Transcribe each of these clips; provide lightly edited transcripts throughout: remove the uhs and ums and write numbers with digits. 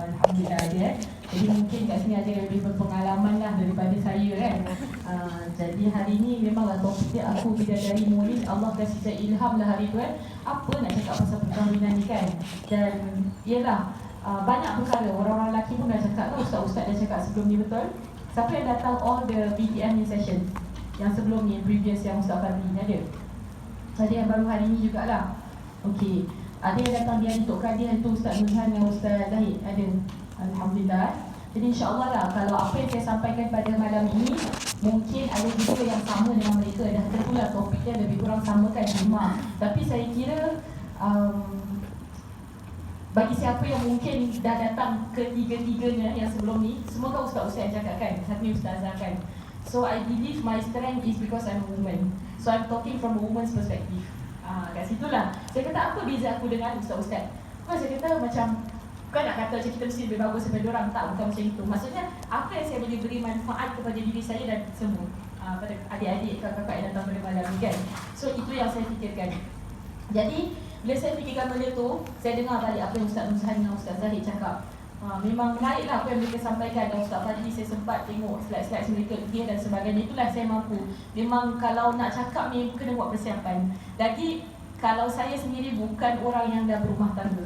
Alhamdulillah ada. Jadi mungkin kat sini ada yang lebih berpengalaman lah daripada saya kan. Jadi hari ni memanglah topik dia aku bidadari murid. Allah kasih saya ilham lah hari tu kan. Apa nak cakap pasal perkahwinan ni kan. Dan ialah banyak perkara. Orang-orang lelaki pun dah cakap kan, ustaz-ustaz dah cakap sebelum ni betul. Siapa yang datang all the BTM ni session yang sebelum ni, previous yang Ustaz Fadli ni ada. Ada yang baru hari ni jugalah. Okey. Ada yang datang dia untuk kajian tu Ustaz Nurhan dan Ustaz Zahid. Ada. Alhamdulillah. Jadi insya-Allah lah kalau apa yang saya sampaikan pada malam ini mungkin ada juga yang sama dengan mereka. Dah tentulah topiknya lebih kurang sama kan, cuma tapi saya kira bagi siapa yang mungkin dah datang ketiga-tiganya yang sebelum ni, semua kan ustaz-ustaz yang cakap kan, satu ustazah kan. So I believe my strength is because I'm a woman. So I'm talking from a woman's perspective. Kat situlah saya kata apa beza aku dengan ustaz-ustaz. Bukan saya kata macam bukan nak kata macam kita mesti lebih bagus daripada orang, tak, bukan macam itu. Maksudnya apa yang saya boleh beri manfaat kepada diri saya dan semua pada adik-adik, kakak-kakak yang datang pada malam ni kan. So itu yang saya fikirkan. Jadi bila saya fikirkan benda tu, saya dengar balik apa yang Ustaz Nurhan dan Ustaz Zahid cakap. Memang menaiklah apa yang mereka sampaikan. Dan Ustaz Fadli saya sempat tengok slide-slide mereka dia dan sebagainya. Itulah saya mampu. Memang kalau nak cakap ni kena buat persiapan. Lagi kalau saya sendiri bukan orang yang dah berumah tangga.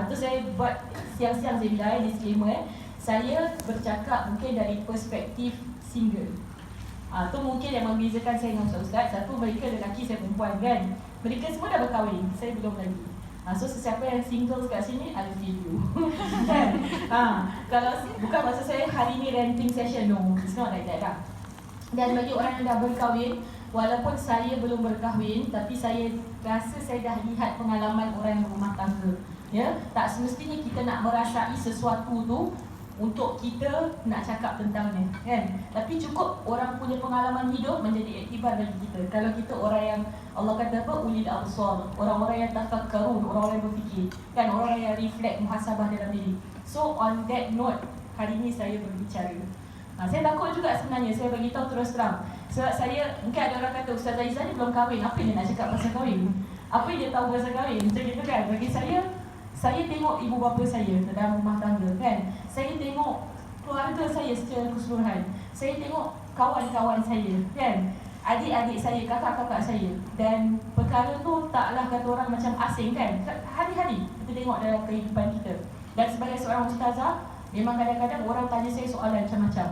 Tu saya buat siang-siang saya bilang disclaimer saya bercakap mungkin dari perspektif single. Tu mungkin yang membezakan saya dengan Ustaz-Ustaz. Satu, mereka lelaki, saya perempuan kan. Mereka semua dah berkahwin, saya belum lagi. So sesiapa yang single kat sini, I feel you. Kalau bukan maksud saya hari ni renting session, no, it's not like that lah. Dan bagi orang yang dah berkahwin, walaupun saya belum berkahwin, tapi saya rasa saya dah lihat pengalaman orang yang berumah tangga. Ya, tak semestinya kita nak merasai sesuatu tu untuk kita nak cakap tentangnya kan. Tapi cukup orang punya pengalaman hidup menjadi iktibar bagi kita. Kalau kita orang yang Allah kata apa, ulil absar, orang-orang yang tafakkarun, orang-orang yang berfikir kan, orang yang reflect, muhasabah dalam diri. So on that note, hari ni saya berbicara. Saya takut juga sebenarnya, saya bagi tahu terus terang. Sebab saya, mungkin ada orang kata Ustaz Aizah ni belum kahwin, apa dia nak cakap pasal kahwin? Apa dia tahu pasal kahwin? Macam gitu kan. Bagi saya tengok ibu bapa saya dalam rumah tangga kan. Saya tengok keluarga saya secara keseluruhan. Saya tengok kawan-kawan saya kan. Adik-adik saya, kakak-kakak saya. Dan perkara tu taklah kata orang macam asing kan. Hari-hari kita tengok dalam kehidupan kita. Dan sebagai seorang ustazah, memang kadang-kadang orang tanya saya soalan macam-macam.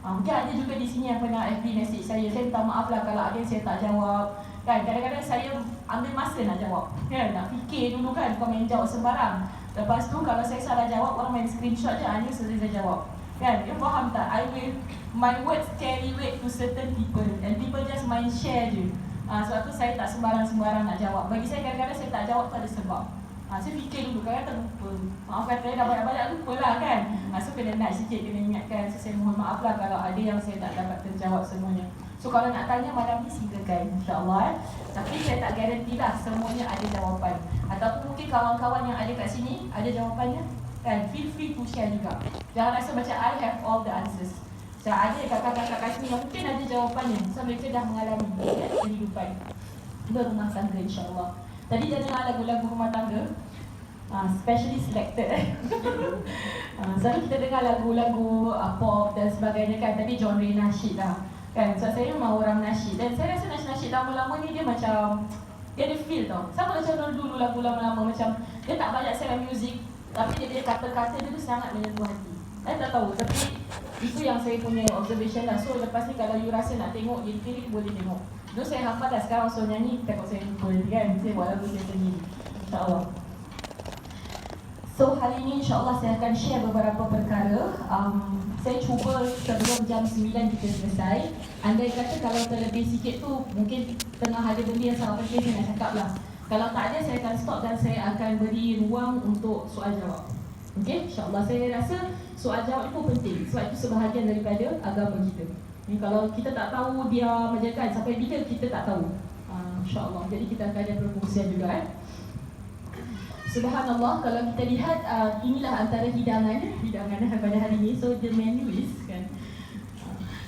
Mungkin ada juga di sini yang pernah FB message saya. Saya minta maaf lah kalau ada yang saya tak jawab kan. Kadang-kadang saya ambil masa nak jawab kan, nak fikir dulu kan, bukan main jawab sembarang. Lepas tu kalau saya salah jawab, orang main screenshot je, hanya selesai saya jawab kan. You faham tak? My words carry weight to certain people and people just main share je. Sebab tu saya tak sembarang-sembarang nak jawab. Bagi saya kadang-kadang saya tak jawab tu ada sebab. Saya fikir dulu, kadang-kadang terlupa. Maaf kata dah banyak-banyak lupa lah kan. So kena nak sikit, kena ingatkan. So saya mohon maaf lah kalau ada yang saya tak dapat terjawab semuanya. So kalau nak tanya malam ni silakan, insyaAllah. Tapi saya tak garanti lah semuanya ada jawapan. Ataupun mungkin kawan-kawan yang ada kat sini ada jawapannya kan, feel free to share juga. Jangan rasa macam I have all the answers. Macam ada kakak-kakak kat sini yang mungkin ada jawapannya. So mereka dah mengalami kehidupan berumah tangga, insyaAllah. Tadi dah dengar lagu-lagu rumah tangga, specially selected. Selalu kita dengar lagu-lagu pop dan sebagainya kan, tapi genre nasyid lah kan. So saya memang orang nasyid. Dan saya rasa nasyid lama-lama ni dia macam, dia ada feel tau. Sama macam dulu lagu lama-lama, macam dia tak banyak secara muzik, tapi dia kata-kata dia tu sangat menyentuh hati. Saya tak tahu, tapi itu yang saya punya observation lah. So lepas ni kalau you rasa nak tengok lirik, boleh tengok. Dulu saya hafal dah, sekarang so nyanyi, takut saya lupa kan. Saya buat lagu saya sendiri, insyaAllah. So hari ini insyaAllah saya akan share beberapa perkara. Saya cuba sebelum jam 9 kita selesai. Andai kata kalau terlebih sikit tu, mungkin tengah ada benda yang sangat penting saya nak cakap lah. Kalau tak ada, saya akan stop dan saya akan beri ruang untuk soal jawab. Okay, insyaAllah. Saya rasa soal jawab itu penting, sebab itu sebahagian daripada agama kita. Ni kalau kita tak tahu dia menjaga sampai bila kita tak tahu. InsyaAllah. Jadi kita akan ada perkongsian juga Subhanallah, kalau kita lihat inilah antara hidangan pada hari ini. So the menu is kan,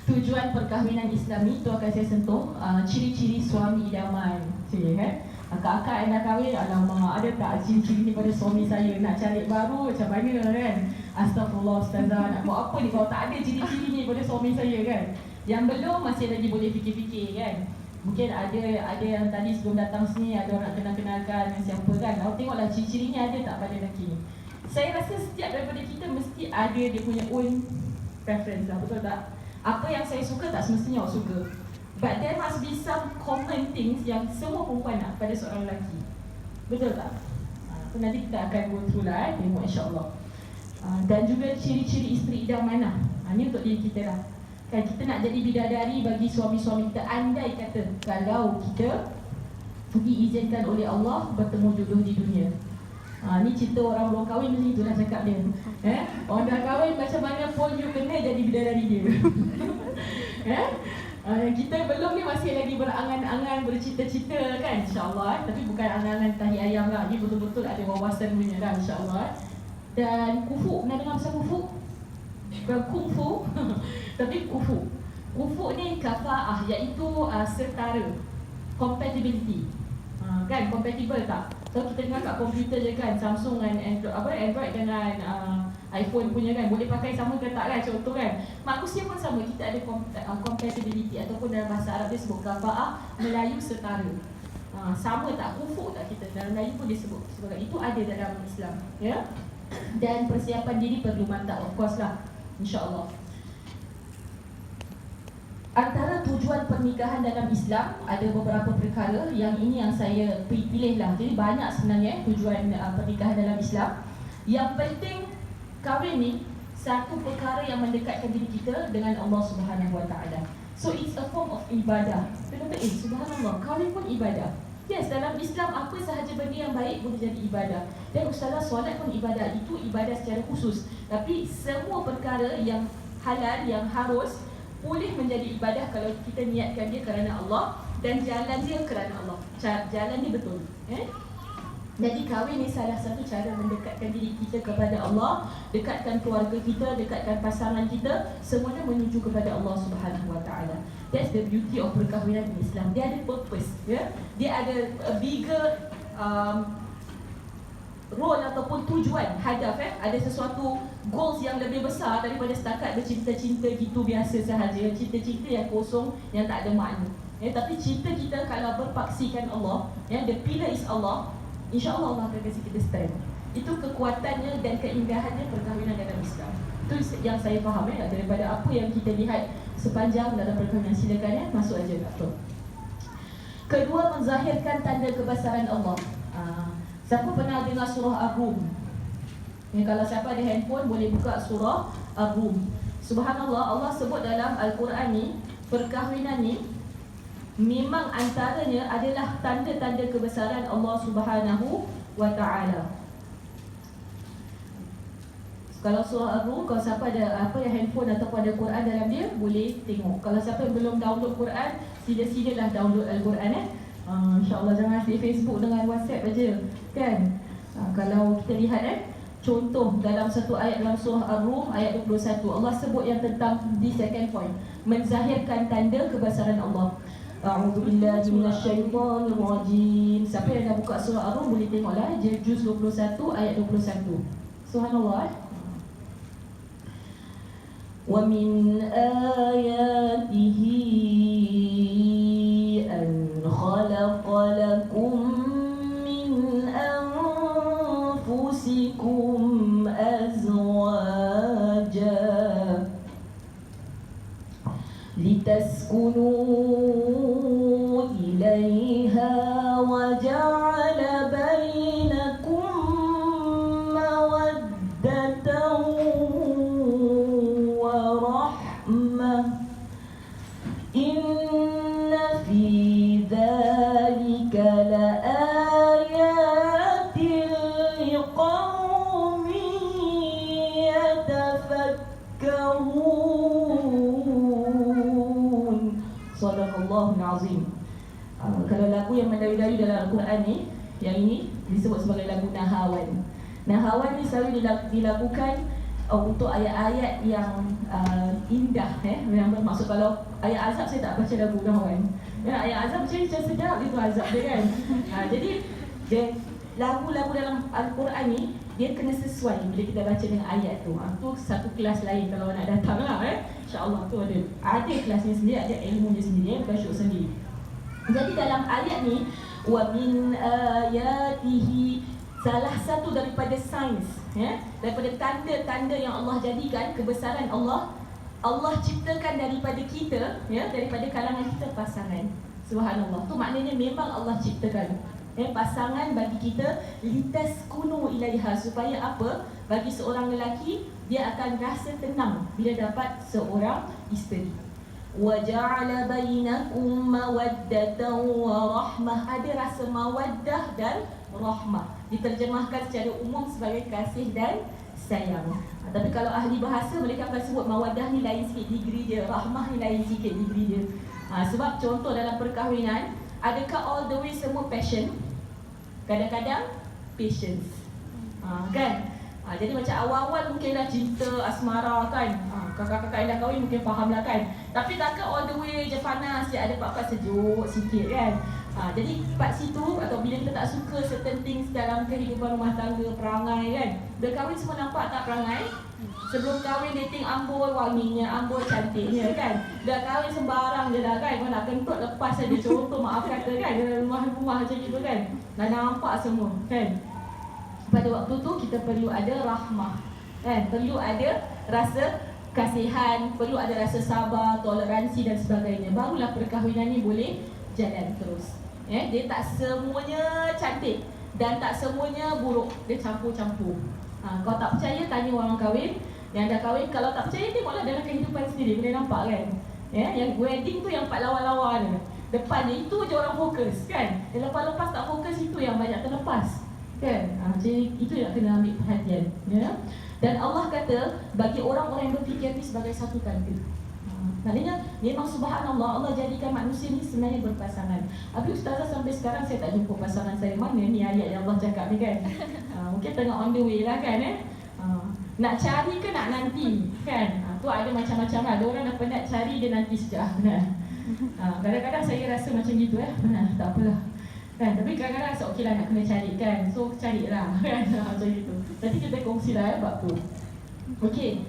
tujuan perkahwinan Islami, itu akan saya sentuh. Ciri-ciri suami idaman, kan? Akak-akak yang dah kahwin, alamak, ada tak ciri-ciri ni pada suami saya? Nak cari baru macam mana kan? Astaghfirullah ustazah, nak buat apa ni kalau tak ada ciri-ciri ni pada suami saya kan? Yang belum masih lagi boleh fikir-fikir kan? Mungkin ada yang tadi sebelum datang sini ada orang kenal-kenalkan dengan siapa kan? Awak tengoklah ciri-cirinya ada tak pada lelaki ni. Saya rasa setiap daripada kita mesti ada dia punya own preference lah, betul tak? Apa yang saya suka tak semestinya awak suka. But there must be some common things yang semua perempuan nak pada seorang lelaki. Betul tak? Nanti kita akan go through lah tengok insyaAllah. Dan juga ciri-ciri isteri idamanah. Ini untuk diri kita lah. Kan kita nak jadi bidadari bagi suami-suami kita. Andai kata kalau kita diizinkan oleh Allah bertemu jodoh di dunia. Ni cerita orang belum kahwin macam itulah cakap dia. Orang dah kahwin macam mana pun you kena jadi bidadari dia. Kita belum ni masih lagi berangan-angan, bercita-cita kan insyaAllah. Tapi bukan angan-angan tahi ayam lah. Ni betul-betul ada wawasan punya lah insyaAllah. Dan kufu, pernah dengar pasal kufu? Bukan kungfu tapi kufu. Kufu ni kafa'ah, iaitu setara, compatibility. Kan compatible tak? So kita dengar kat komputer je kan, Samsung dan Android dengan iPhone punya kan, boleh pakai sama ke tak kan, contoh kan. Manusia pun sama, kita ada compatibility ataupun dalam bahasa Arab dia sebut kafa'ah, Melayu setara. Sama tak, kufu tak kita, dalam Melayu pun disebut sebagai itu, ada dalam Islam ya. Dan persiapan diri perlu mantap, of course lah, insyaAllah. Antara tujuan pernikahan dalam Islam ada beberapa perkara, yang ini yang saya pilih lah. Jadi banyak sebenarnya tujuan pernikahan dalam Islam. Yang penting kahwin ni satu perkara yang mendekatkan diri kita dengan Allah Subhanahu Wa Taala. So it's a form of ibadah. Kita kata subhanallah, kahwin pun ibadah. Yes, dalam Islam apa sahaja benda yang baik boleh jadi ibadah. Dan ustazah, solat pun ibadah. Itu ibadah secara khusus. Tapi semua perkara yang halal, yang harus, boleh menjadi ibadah kalau kita niatkan dia kerana Allah dan jalan dia kerana Allah. Jalan dia betul. Jadi kahwin ni salah satu cara mendekatkan diri kita kepada Allah, dekatkan keluarga kita, dekatkan pasangan kita, semuanya menuju kepada Allah Subhanahu Wa Taala. That's the beauty of perkahwinan in Islam. Dia ada purpose, ya. Dia ada a bigger role ataupun tujuan, hadaf, ada sesuatu goals yang lebih besar daripada setakat bercinta-cinta gitu biasa sahaja, cinta-cinta yang kosong yang tak ada makna. Tapi cinta kita kalau berpaksikan Allah, the pillar is Allah, insya-Allah Allah akan kasih kita strength. Itu kekuatannya dan keindahannya perkahwinan dalam Islam. Itu yang saya faham daripada apa yang kita lihat sepanjang dalam perkahwinan. Silakan masuk aja Dr. Kedua, menzahirkan tanda kebesaran Allah. Siapa pernah dengar surah Ar-Rum? Kalau siapa ada handphone boleh buka surah Ar-Rum. Subhanallah, Allah sebut dalam Al-Quran ni, perkahwinan ni memang antaranya adalah tanda-tanda kebesaran Allah Subhanahu Wa Taala. Kalau surah Ar-Rum, kalau siapa ada handphone ataupun ada Quran dalam dia, boleh tengok. Kalau siapa belum download Quran, sila-silalah download Al-Quran InsyaAllah jangan di Facebook dengan WhatsApp aja kan. Kalau kita lihat contoh dalam satu ayat dalam surah Ar-Rum ayat 21, Allah sebut yang tentang di second point, menzahirkan tanda kebesaran Allah. A'udzubillahi minasyaitonirrajim. Siapa yang dah buka surah Ar-Rum boleh tengoklah juz 21 ayat 21. Subhanallah. Wa min ayatihi an khalaqa lakum min anfusikum azwaja litaskunu ilaiha wa ja'ala bainakum mawaddatan wa rahmah. Inna fi dzalika laayatin liqaumin yatafakkarun. Shadaqallahul azim. Kalau lagu yang mendayu-dayu dalam Al-Quran ni, yang ini disebut sebagai lagu Nahawan. Nahawan ni selalu dilakukan untuk ayat-ayat yang indah, yang bermaksud. Kalau ayat azab saya tak baca lagu Nahawan. Yang azab macam sedap itu azab dia kan. Jadi lagu-lagu dalam Al-Quran ni dia kena sesuai bila kita baca dengan ayat tu. Tu satu kelas lain kalau nak datang lah InsyaAllah tu ada kelasnya sendiri, ada ilmunya sendiri, bukan syuk sendiri. Jadi dalam ayat ni, wa min ayatihi, salah satu daripada sains, daripada tanda-tanda yang Allah jadikan kebesaran Allah, Allah ciptakan daripada kita, daripada kalangan kita pasangan. Subhanallah. Tu maknanya memang Allah ciptakan pasangan bagi kita, litaskunu ilaiha, supaya apa? Bagi seorang lelaki dia akan rasa tenang bila dapat seorang isteri. Wa ja'ala bainakum mawaddatan wa rahmah, ada rasa mawaddah dan rahmah. Diterjemahkan secara umum sebagai kasih dan sayang. Tapi kalau ahli bahasa mereka akan sebut mawaddah ni lain sikit degree dia, rahmah ni lain sikit degree dia. Sebab contoh dalam perkahwinan, adakah all the way semua passion? Kadang-kadang patience. Kan? Jadi macam awal-awal mungkinlah cinta, asmara kan. Kakak-kakak yang dah kahwin mungkin faham lah kan. Tapi takkan all the way je panas, dia ada part-part sejuk sikit kan. Jadi part situ atau bila kita tak suka certain things dalam kehidupan rumah tangga, perangai kan. Dah kahwin semua nampak tak perangai? Sebelum kahwin dating amboi wanginya, amboi cantiknya kan. Dah kahwin sembarang je dah kan. Kau nak kentut lepas saja, contoh maaf kata kan. Dalam rumah-rumah macam gitu kan. Dah nampak semua kan. Pada waktu tu kita perlu ada rahmah kan. Perlu ada rasa kasihan, perlu ada rasa sabar, toleransi dan sebagainya. Barulah perkahwinan ni boleh jalan terus. Dia tak semuanya cantik dan tak semuanya buruk. Dia campur-campur. Kau tak percaya, tanya orang kahwin. Yang dah kahwin, kalau tak percaya, tengoklah dalam kehidupan sendiri. Boleh nampak kan? Yang wedding tu yang part lawa-lawa ni, depannya itu je orang fokus kan. Yang lepas-lepas tak fokus, itu yang banyak terlepas kan. Jadi itu yang kena ambil perhatian. Dan Allah kata, bagi orang-orang yang berfikir ni sebagai satu tanda. Maknanya memang subhanallah, Allah jadikan manusia ni sebenarnya berpasangan. Habis ustazah sampai sekarang saya tak jumpa pasangan saya. Mana ni ayat yang Allah cakap ni kan. Mungkin tengah on the way lah kan. Nak cari ke nak nanti kan. Tu ada macam-macam lah. Ada orang dah penat cari, dia nanti sekejap. Kadang-kadang saya rasa macam gitu tak apalah kan. Tapi kadang-kadang rasa okey lah nak kena cari kan. So carilah kan. Macam gitu. Nanti kita kongsilah bab tu. Okey.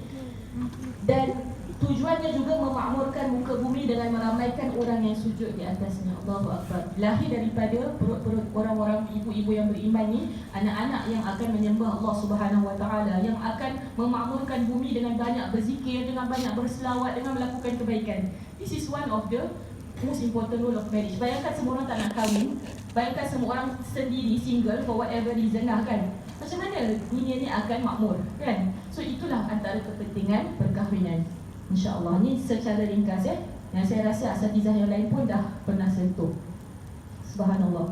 Dan tujuannya juga memakmurkan muka bumi dengan meramaikan orang yang sujud di atasnya. Allahu Akbar. Lahir daripada perut-perut orang-orang ibu-ibu yang beriman ni, anak-anak yang akan menyembah Allah Subhanahu Wa Taala, yang akan memakmurkan bumi dengan banyak berzikir, dengan banyak berselawat, dengan melakukan kebaikan. This is one of the most important rule of marriage. Bayangkan semua orang tak nak kahwin, bayangkan semua orang sendiri, single for whatever reason lah kan. Macam mana dunia ni akan makmur kan? So itulah antara kepentingan perkahwinan. InsyaAllah, ni secara ringkas yang saya rasa asatizah yang lain pun dah pernah sentuh. Subhanallah.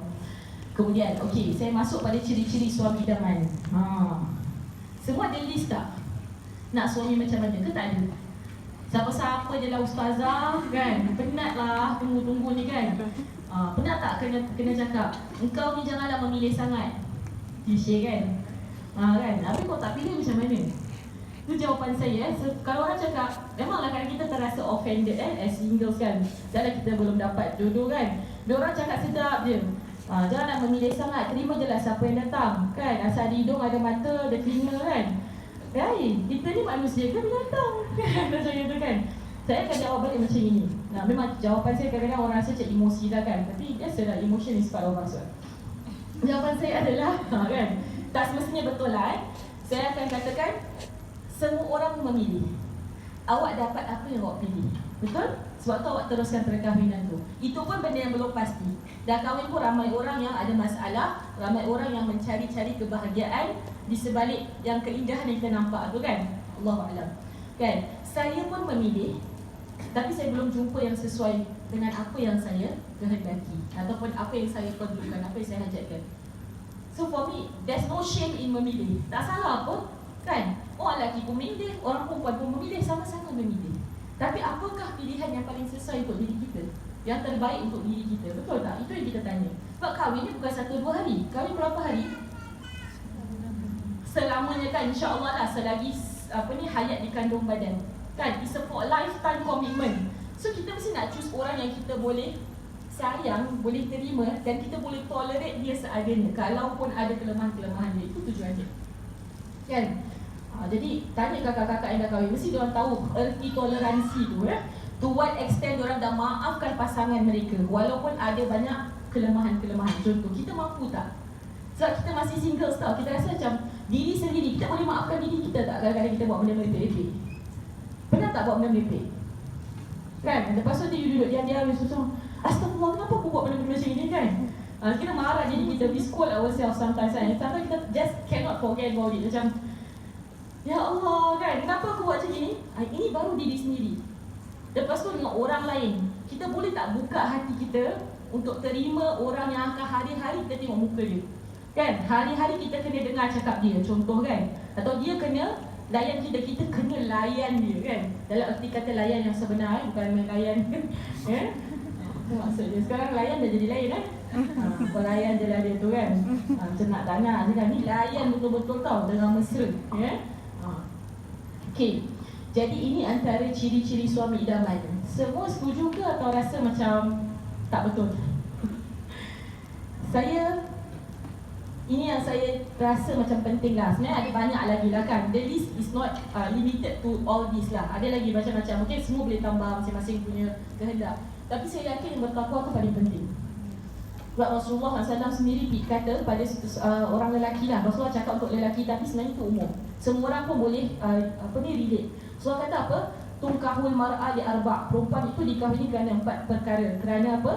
Kemudian, okey, saya masuk pada ciri-ciri suami idaman. Semua ada list tak? Nak suami macam mana ke tak ada? Siapa-siapa je lah ustazah kan. Penat lah tunggu-tunggu ni kan. Penat tak kena cakap, engkau ni janganlah memilih sangat. Klise kan. Kan? Tapi kau tak pilih macam mana? Itu jawapan saya. Kalau orang cakap, memanglah kan kita terasa offended as singles kan. Jangan kita belum dapat jodoh kan. Dia orang cakap sedap je. Jangan nak memilih sangat, terima je lah siapa yang datang kan. Asal di hidung ada mata, ada telinga kan. Kita ni manusia ke binatang kan. Macam itu kan. Saya akan jawab balik macam ini. Memang jawapan saya kadang-kadang orang rasa cik emosi lah kan. Tapi biasalah, emotion is part of us. Jawapan saya adalah kan, tak semestinya betul lah Saya akan katakan, semua orang memilih. Awak dapat apa yang awak pilih. Betul? Sebab tu awak teruskan perkahwinan tu. Itu pun benda yang belum pasti. Dah kahwin pun ramai orang yang ada masalah, ramai orang yang mencari-cari kebahagiaan di sebalik yang keindahan yang kita nampak tu kan. Allahuakbar. Kan? Saya pun memilih, tapi saya belum jumpa yang sesuai dengan apa yang saya kehendaki ataupun apa yang saya perlukan, apa yang saya hajatkan. So for me, there's no shame in memilih. Tak salah apa kan? Orang lelaki pun memilih, orang perempuan pun memilih, sama-sama memilih. Tapi apakah pilihan yang paling sesuai untuk diri kita? Yang terbaik untuk diri kita? Betul tak? Itu yang kita tanya. Sebab kahwin ni bukan 1-2 hari. Kahwin berapa hari? Selamanya kan, insya-Allah lah, selagi hayat di kandung badan. Kan? It's a for lifetime commitment. So kita mesti nak choose orang yang kita boleh sayang, boleh terima dan kita boleh tolerate dia seadanya kalaupun ada kelemahan-kelemahan dia. Itu tujuan dia. Kan? Jadi tanya kakak-kakak yang dah kahwin, mesti diorang tahu erti toleransi tu ya. To what extent diorang dah maafkan pasangan mereka walaupun ada banyak kelemahan-kelemahan. Contoh, kita mampu tak? Sebab kita masih single tau, kita rasa macam diri sendiri, kita boleh maafkan diri kita tak kadang-kadang kita buat benda merepek-repek? Pernah tak buat benda merepek? Kan? Lepas tu dia duduk diam-diam, astagfirullah, kenapa aku buat benda-benda macam ni kan? Kita marah, jadi kita we scold ourselves sometimes kan. Sometimes kita just cannot forget about it. Macam, ya Allah kan, kenapa aku buat macam ni? Ini baru diri sendiri. Lepas tu dengan orang lain, kita boleh tak buka hati kita untuk terima orang yang akan hari-hari kita tengok muka dia? Kan, hari-hari kita kena dengar cakap dia, contoh kan. Atau dia kena layan kita, kita kena layan dia kan. Dalam erti kata layan yang sebenar, bukan main layan. Itu maksudnya, sekarang layan dah jadi lain kan. Pelayan je lah dia tu kan. Macam nak tak nak je kan. Ni layan betul-betul tau, dengan mesra ya? Okay, jadi ini antara ciri-ciri suami idaman. Semua setuju ke atau rasa macam tak betul? Ini yang saya rasa macam penting lah. Sebenarnya ada banyak lagi lah kan. The list is not limited to all this lah. Ada lagi macam-macam. Mungkin semua boleh tambah masing-masing punya kehendak. Tapi saya yakin yang bertakwa itu paling penting. Sebab Rasulullah SAW sendiri kata pada orang lelaki lah. Rasulullah cakap untuk lelaki tapi sebenarnya itu umum. Semua orang pun boleh relate. Rasulullah kata apa? Tungkahul mar'a li arba'. Perempuan itu dikahwini kerana 4 perkara. Kerana apa?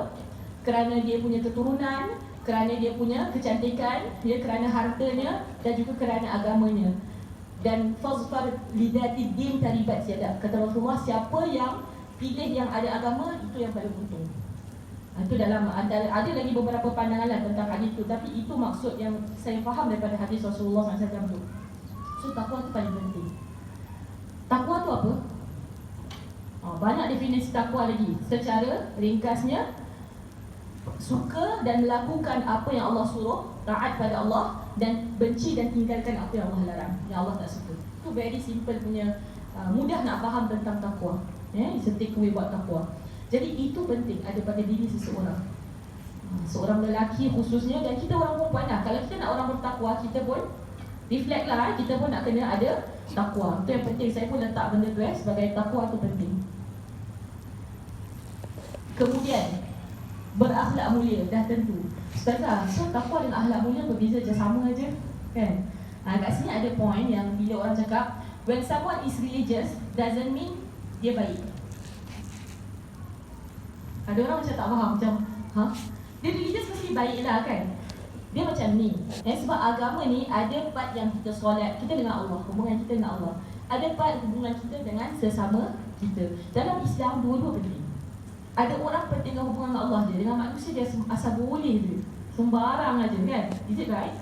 Kerana dia punya keturunan, kerana dia punya kecantikan, dia kerana hartanya dan juga kerana agamanya. Dan fazfar lidati din taribat siadak. Kata Rasulullah, siapa yang pilih yang ada agama, itu yang paling untung. Itu dalam antara, ada lagi beberapa pandangan lah tentang hadis itu, tapi itu maksud yang saya faham daripada hadis Rasulullah SAW tu. So takwa itu paling penting. Takwa tu apa? Banyak definisi takwa lagi. Secara ringkasnya, suka dan melakukan apa yang Allah suruh, taat pada Allah, dan benci dan tinggalkan apa yang Allah larang, yang Allah tak suka. Itu very simple punya, mudah nak faham tentang takwa. It's a takeaway buat takwa. Jadi itu penting ada pada diri seseorang, seorang lelaki khususnya, dan kita orang perempuan lah. Kalau kita nak orang bertakwa, kita pun reflect lah, kita pun nak kena ada takwa. Itu yang penting. Saya pun letak benda tu sebagai takwa tu penting. Kemudian berakhlak mulia, dah tentu. Ustazah, so takwa dengan akhlak mulia berbeza je, sama aja kan? Kat sini ada point yang bila orang cakap when someone is religious doesn't mean dia baik. Ada orang macam tak faham, macam dia religious mesti baik lah kan? Dia macam ni sebab agama ni ada part yang kita solat, kita dengan Allah, hubungan kita dengan Allah. Ada part hubungan kita dengan sesama kita. Dalam Islam dua-dua penting. Ada orang pentingkan hubungan dengan Allah je, dengan manusia dia asal boleh je, sembarang aja kan? Is it right?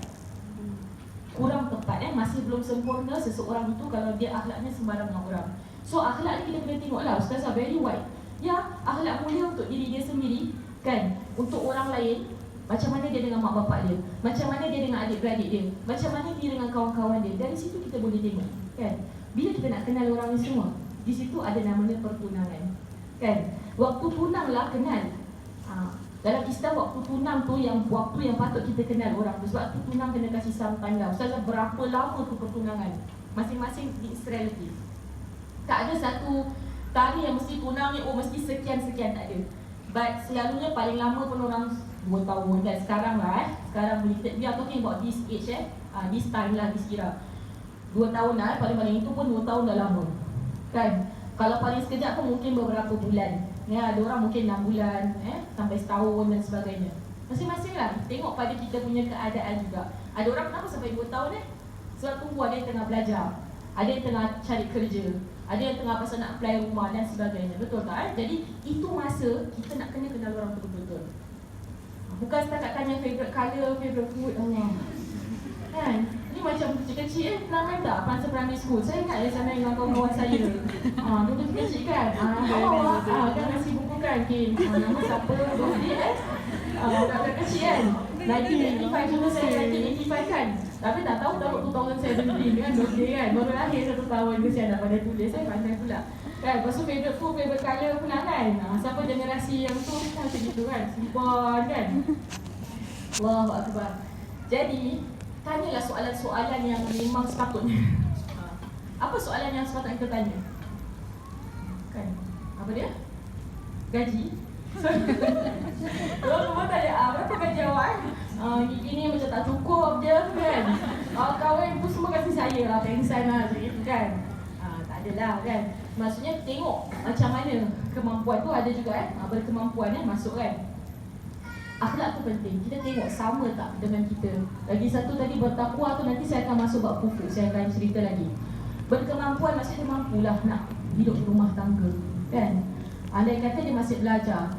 Kurang tepat masih belum sempurna seseorang itu kalau dia akhlaknya sembarang dengan orang. So akhlak ni kita kena tengok lah, Ustazah, very wide. Ya, akhlak mulia untuk diri dia sendiri kan, untuk orang lain. Macam mana dia dengan mak bapak dia, macam mana dia dengan adik-beradik dia, macam mana dia dengan kawan-kawan dia. Dari situ kita boleh tengok kan. Bila kita nak kenal orang ni semua, di situ ada namanya pertunangan kan. Waktu tunang lah kenal. Dalam Islam waktu tunang tu yang waktu yang patut kita kenal orang tu. Sebab tu tunang kena kasih sampan lah. Ustazah, berapa lama tu pertunangan? Masing-masing is relative. Tak ada satu tarikh yang mesti tunang ni, mesti sekian-sekian, tak ada. But selalunya paling lama pun orang 2 tahun dan sekarang lah sekarang boleh, we are talking about this age this time lah, this era. 2 tahun lah, paling-paling itu pun 2 tahun dah lama kan. Kalau paling sekejap pun mungkin beberapa bulan ada orang mungkin 6 bulan sampai setahun dan sebagainya. Masing-masing lah, tengok pada kita punya keadaan juga. Ada orang kenapa sampai 2 tahun sebab tunggu, ada yang tengah belajar, ada yang tengah cari kerja, ada yang tengah pasal nak apply rumah dan sebagainya. Betul tak? Jadi itu masa kita nak kena kenal orang tu betul-betul. Bukan setakat tanya favourite colour, favourite food, kan? Ni macam kecil-kecil pernah main tak masa primary school? Saya ingat sana dengan kawan-kawan saya. Dulu kecil kan? Kan nasi buku kan? Okay. Nama siapa? Birthday budak-budak kecil kan? 1985, contoh saya 1985 kan. Tapi tak tahu tahun 2017 kan, birthday kan. Baru lahir 1 tahun ke saya dah pada tulis, saya pandai pula. Kan, lepas tu favourite food, favourite colour pula kan. Siapa generasi yang tu macam gitu kan, simpan kan. Allahu Akbar. Jadi, tanyalah soalan-soalan yang memang sepatutnya. Apa soalan yang sepatutnya kita tanya? Kan? Apa dia? Gaji? Kalau semua tanya, berapa gaji awak? Ini macam tak cukup je kan. Kawan pun semua kasi saya lah, pengsan lah macam itu kan. Tak adalah kan. Maksudnya tengok macam mana kemampuan tu ada juga berkemampuan masuk kan. Akhlak tu penting, kita tengok sama tak dengan kita. Lagi satu tadi bertakwa tu nanti saya akan masuk bab kufur, saya akan cerita lagi. Berkemampuan maksudnya mampulah nak hidup rumah tangga kan. Andai kata dia masih belajar,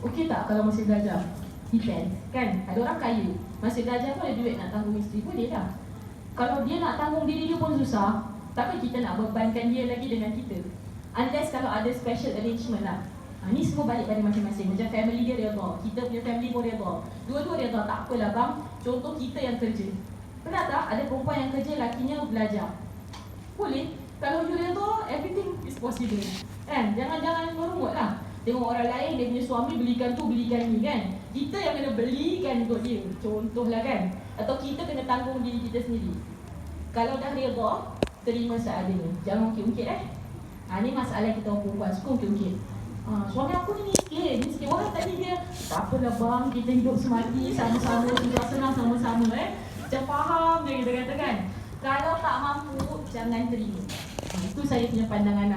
okey tak kalau masih belajar? Depends kan. Ada orang kaya, masih belajar pun ada duit nak tanggung isteri, boleh dah. Kalau dia nak tanggung diri dia pun susah, tapi kita nak bebankan dia lagi dengan kita. Unless kalau ada special arrangement lah. Ni semua balik pada masing-masing. Macam family dia redha, kita punya family pun redha. Dua-dua redha, tak apalah bang. Contoh kita yang kerja. Pernah tak ada perempuan yang kerja, lakinya belajar? Boleh. Kalau you redha, everything is possible. Kan? Jangan merungut lah. Tengok orang lain, dia punya suami belikan tu, belikan ni kan. Kita yang kena belikan untuk dia. Contohlah kan. Atau kita kena tanggung diri kita sendiri. Kalau dah redha, terima seadanya. Jangan ungkit-ungkit ni masalah kita orang perempuan, suka ungkit-ungkit. Suami aku ni miskin. Orang tadi dia, tak apalah bang, kita hidup semati, sama-sama, susah senang sama-sama Macam faham je kita kata kan. Kalau tak mampu, jangan terima. Itu saya punya pandangan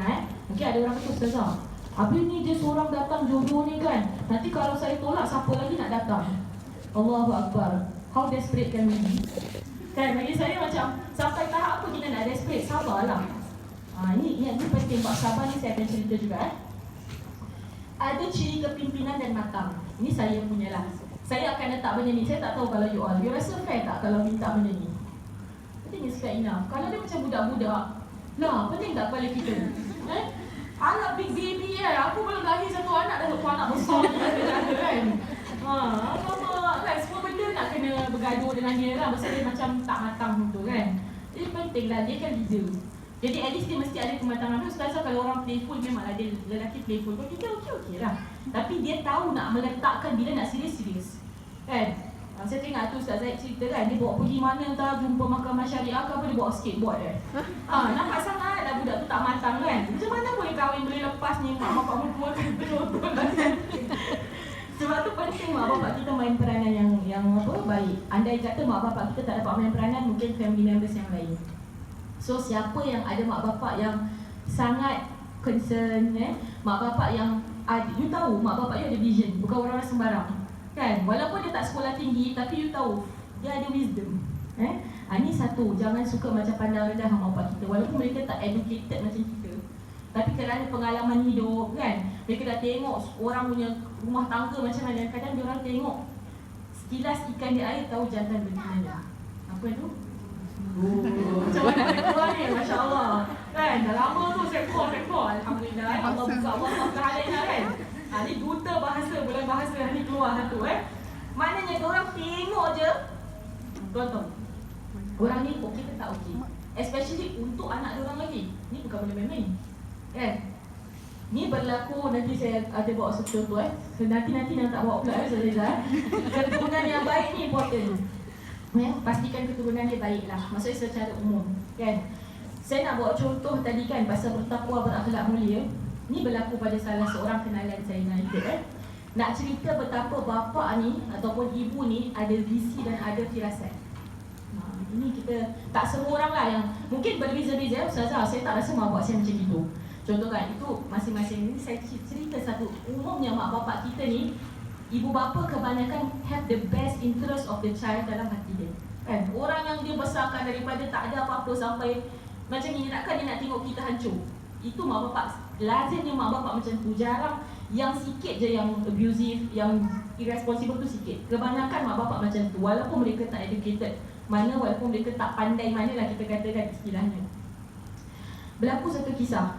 Mungkin ada orang kata, Ustazah, habis ni dia seorang datang jodoh ni kan. Nanti kalau saya tolak, siapa lagi nak datang? Allahu Akbar. How desperate can we be? Kan, bagi saya macam, sampai tahap apa kita nak desperate? Sabarlah. Ini penting, bab sabar ni saya akan cerita juga Ada ciri kepimpinan dan matang. Ini saya punya lah. Saya akan letak benda ni. Saya tak tahu kalau you all. You rasa fair tak kalau minta benda ni? Penting is fair enough. Kalau dia macam budak-budak, lah, penting tak kepala kita? Anak big baby Aku belum lahir satu anak, dah lupa anak besar kan? Alamak kan, semua benda nak kena bergaduh dengan dia lah. Pasal dia macam tak matang tu kan. Jadi penting lah, dia kan beza. Jadi at least dia mesti ada kematangan. Ustazah kalau orang playful, memanglah dia lelaki playful. Kalau kita okey lah. Tapi dia tahu nak meletakkan bila nak serius-serius kan. Saya tengok tu Ustaz Zaid cerita kan, dia bawa pergi mana entah, jumpa mahkamah syariah ke apa, dia bawa skateboard nampak sangat dah budak tu tak matang kan. Macam mana boleh kahwin, boleh lepas ni mak bapak mertua kan, betul-betul kan. Sebab tu penting mak bapak kita main peranan yang baik. Andai kata mak bapak kita tak dapat main peranan, mungkin family members yang lain. So siapa yang ada mak bapak yang sangat concern mak bapak yang you tahu mak bapak you ada vision, bukan orang-orang sembarang kan. Walaupun dia tak sekolah tinggi, tapi you tahu dia ada wisdom. Ini satu, jangan suka macam pandang rendah mak bapak kita. Walaupun mereka tak educated macam kita, tapi kerana pengalaman hidup kan, mereka dah tengok orang punya rumah tangga macam mana. Kadang dia orang tengok sekilas ikan di air, tahu jantan betinanya. Apa tu? Macam mana boleh keluar ni? Masya Allah kan, dah lama tu saya keluar Alhamdulillah, Allah buka Allah kehalinan kan. Ni duta bahasa, bulan bahasa ni keluar satu Maknanya korang tengok je, korang tahu orang ni okey ke tak okey. Especially untuk anak diorang lagi. Ni bukan benda main-main kan. Ni berlaku, nanti saya ada bawa satu contoh Nanti nak tak bawa pula keturunan yang baik ni important pastikan keturunan dia baik lah. Maksudnya secara umum kan. Saya nak bawa contoh tadi kan, pasal bertakwa, berakhlak mulia. Ni berlaku pada salah seorang kenalan saya dengan hidup Nak cerita betapa bapa ni ataupun ibu ni ada visi dan ada firasat. Ini kita, tak semua orang lah yang mungkin berbeza-beza. Ustazah, saya tak rasa mak bapak saya macam itu. Contoh kan, itu masing-masing. Ini saya cerita satu. Umumnya mak bapak kita ni, ibu bapa kebanyakan have the best interest of the child dalam hati dia kan. Orang yang dia besarkan daripada tak ada apa-apa sampai macam ni, nakkan dia nak tengok kita hancur. Itu mak bapak, lazimnya mak bapak macam tu. Jarang, yang sikit je yang abusive, yang irresponsible tu sikit. Kebanyakan mak bapak macam tu, walaupun mereka tak educated mana, walaupun mereka tak pandai mana lah kita katakan istilahnya. Berlaku satu kisah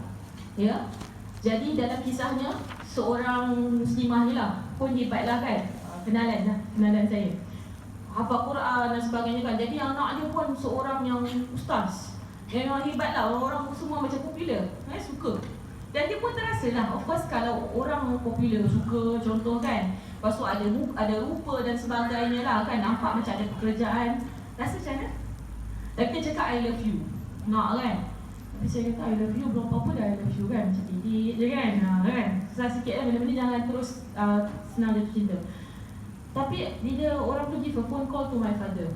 jadi dalam kisahnya, seorang muslimah ni lah, pun hebat lah kan, kenalan saya. hafal Quran dan sebagainya kan. Jadi anak dia pun seorang yang ustaz, yang hebat lah, orang semua macam popular, suka. Dan dia pun terasa lah, of course kalau orang popular suka, contoh kan, lepas tu ada rupa dan sebagainya lah kan, nampak macam ada pekerjaan, rasa macam mana? Tapi dia cakap I love you, nak kan? Tapi saya kata I love you, belum apa-apa dah I love you kan, macam tidik je kan, kan? Susah sikit lah, benda-benda jangan terus senang jatuh cinta. Tapi bila orang tu give a phone call to my father,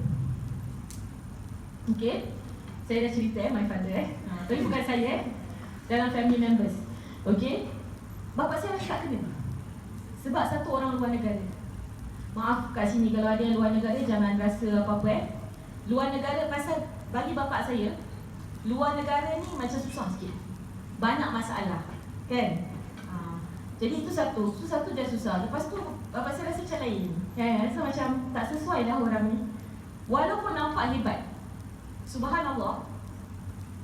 okay, saya dah cerita my father tapi bukan saya dalam family members, okay. Bapa saya rasa tak kena sebab satu orang luar negara. Maaf kat sini kalau ada yang luar negara, jangan rasa apa-apa luar negara, pasal bagi bapa saya luar negara ni macam susah sikit, banyak masalah kan. Jadi itu satu dia susah. Lepas tu bapa saya rasa macam lain, rasa macam tak sesuai dah orang ni, walaupun nampak hebat. Subhanallah,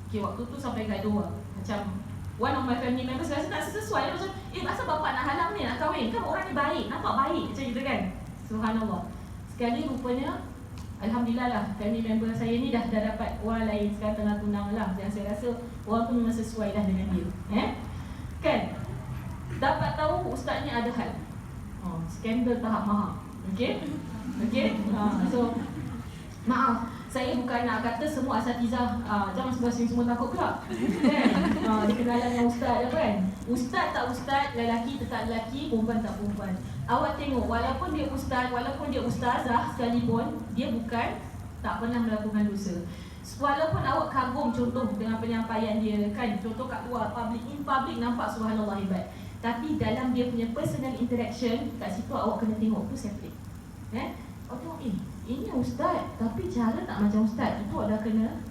okay, waktu tu sampai gaduh lah. Macam one of my family members rasa tak sesuai. Macam, asal bapak nak halang ni, nak kahwin? Kan orang ni baik, nampak baik macam gitu kan. Subhanallah. Sekali rupanya, alhamdulillah lah, family member saya ni dah dapat orang lain. Sekarang tengah tunang lah. Dan saya rasa orang tu memang sesuai dah dengan dia, kan. Dapat tahu ustaz ni ada hal, skandal tahap mahal. Okay. So maaf, saya bukan nak kata semua asatizah jangan sebasing semua takut pula kan. Dia kenalan dengan ustaz apa kan. Ustaz tak ustaz, lelaki tetap lelaki, perempuan tak perempuan. Awak tengok, walaupun dia ustaz, walaupun dia ustazah sekalipun, dia bukan tak pernah melakukan dosa. Walaupun awak kagum contoh dengan penyampaian dia kan, contoh kat luar, in public nampak subhanallah hebat, tapi dalam dia punya personal interaction, kat situ awak kena tengok tu separate. Awak tengok, ini ustaz, tapi cara tak macam ustaz. Itu dah kena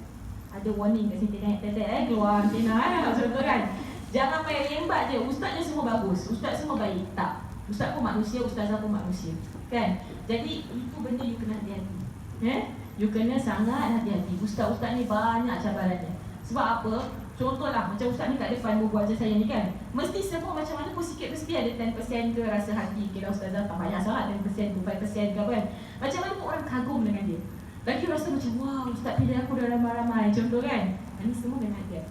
ada warning kat sini, keluar antena contoh kan. Jangan main rembat je, ustaz je semua bagus, ustaz semua baik. Tak, ustaz pun manusia, ustazah pun manusia kan. Jadi itu benda you kena hati-hati, you kena sangat hati-hati. Ustaz-ustaz ni banyak cabarannya. Sebab apa? Contohlah macam ustaz ni kat depan berbual je saya ni kan, mesti semua macam mana pun sikit mesti ada 10% ke rasa hati. Kira ustazah tak banyak sangat 10% ke 5% ke apa kan. Macam mana pun orang kagum dengan dia, lagi rasa macam wow, ustaz pilih aku dah ramai-ramai contoh kan. Ini semua kena hati-hati,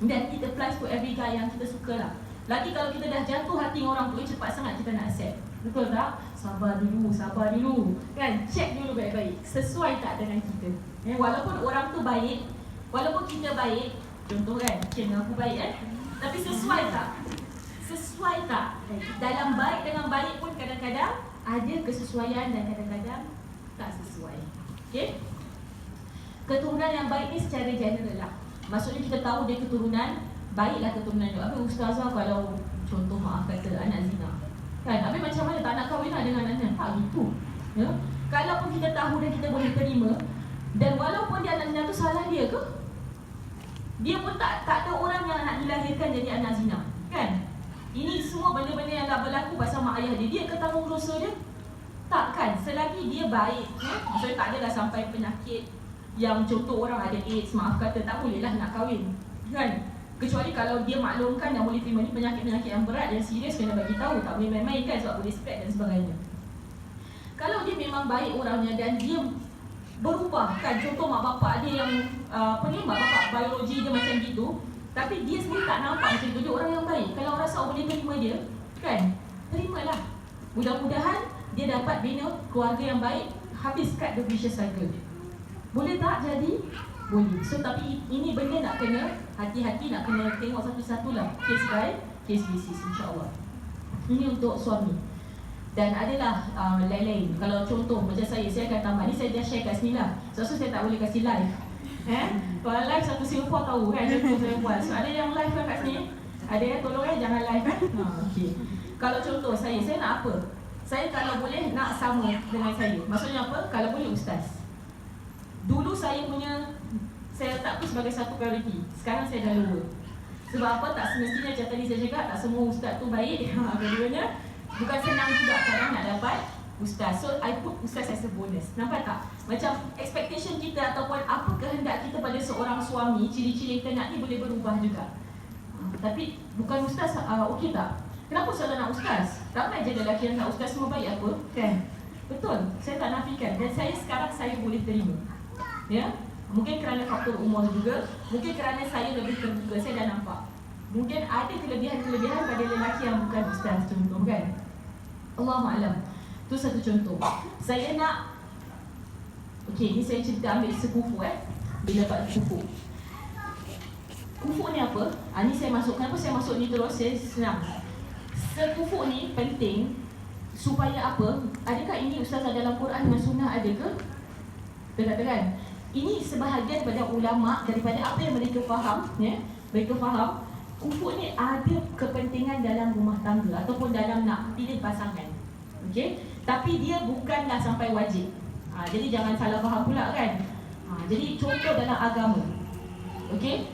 dan it applies to every guy yang kita suka lah. Lagi kalau kita dah jatuh hati dengan orang tu, cepat sangat kita nak accept. Betul tak? Sabar dulu kan, check dulu baik-baik sesuai tak dengan kita. Walaupun orang tu baik, walaupun kita baik, contoh kan, aku baik tapi sesuai tak? Sesuai tak? Dalam baik dengan baik pun kadang-kadang ada kesesuaian dan kadang-kadang tak sesuai. Okay? Keturunan yang baik ni secara general lah, maksudnya kita tahu dia keturunan baiklah, keturunan dia. Habis ustazah kalau contoh maaf kata anak zina kan, habis macam mana tak nak kahwin lah dengan anak? Tak gitu, Kalau pun kita tahu dan kita boleh terima, dan walaupun dia anak zina tu salah dia ke? Dia pun tak ada orang yang nak dilahirkan jadi anak zina kan. Ini semua benda-benda yang tak berlaku pasal mak ayah dia. Dia ke tanggung dosa dia? Takkan, selagi dia baik, maksudnya tak adalah sampai penyakit yang contoh orang ada AIDS, maaf kata, tak bolehlah nak kahwin kan. Kecuali kalau dia maklumkan yang boleh terima ni penyakit-penyakit yang berat, yang serius, kena bagi tahu, tak boleh main-main kan, sebab boleh spread dan sebagainya. Kalau dia memang baik orangnya dan dia berubah kan, contoh mak bapak dia yang mak bapak biologi dia macam gitu, tapi dia sendiri tak nampak macam tu, dia orang yang baik. Kalau rasa awak boleh terima dia kan, terimalah. Mudah-mudahan dia dapat bina keluarga yang baik, habis cut the vicious cycle dia. Boleh tak jadi? Boleh. So tapi ini benda nak kena hati-hati, nak kena tengok satu-satu lah, case by case basis, insyaAllah. Ini untuk suami. Dan adalah lain-lain. Kalau contoh macam saya akan tambah. Ni saya dah share kat sini lah, so saya tak boleh kasih live. Kalau live satu Singapore tahu kan, contoh saya buat. So ada yang live kan kat sini? Ada yang tolong jangan live kan? Okay. Kalau contoh saya nak apa? Saya kalau boleh nak sama dengan saya. Maksudnya apa? Kalau boleh ustaz. Dulu saya letak tu sebagai satu priority. Sekarang saya dah lower. Sebab apa? Tak semestinya macam tadi saya cakap, tak semua ustaz tu baik. Keduanya, bukan senang juga kadang nak dapat ustaz. So I put ustaz as a bonus. Nampak tak? Macam expectation kita ataupun apa kehendak kita pada seorang suami, ciri-ciri kita nak ni boleh berubah juga. Tapi bukan ustaz, okey tak? Kenapa selalu nak ustaz? Ramai je lelaki yang nak ustaz, semua baik apa? Kan? Betul, saya tak nafikan. Dan sekarang saya boleh terima. Ya, mungkin kerana faktor umur juga, mungkin kerana saya lebih terbuka, saya dah nampak. Mungkin ada kelebihan-kelebihan pada lelaki yang bukan ustaz, contoh kan. Allahu'alam. Itu satu contoh. Saya nak, okey, ni saya cerita ambil sekufu bila buat kufu. Kufu ni apa? Ni saya masuk, kenapa saya masuk ni terus, saya senang. Sekufu ni penting supaya apa? Adakah ini ustazah dalam Quran dan sunnah ada ke? Terang-terang. Ini sebahagian daripada ulama daripada apa yang mereka faham, ya. Mereka faham kufu ni ada kepentingan dalam rumah tangga ataupun dalam nak pilih pasangan. Okey? Tapi dia bukanlah sampai wajib. Jadi jangan salah faham pula kan. Jadi contoh dalam agama. Okey?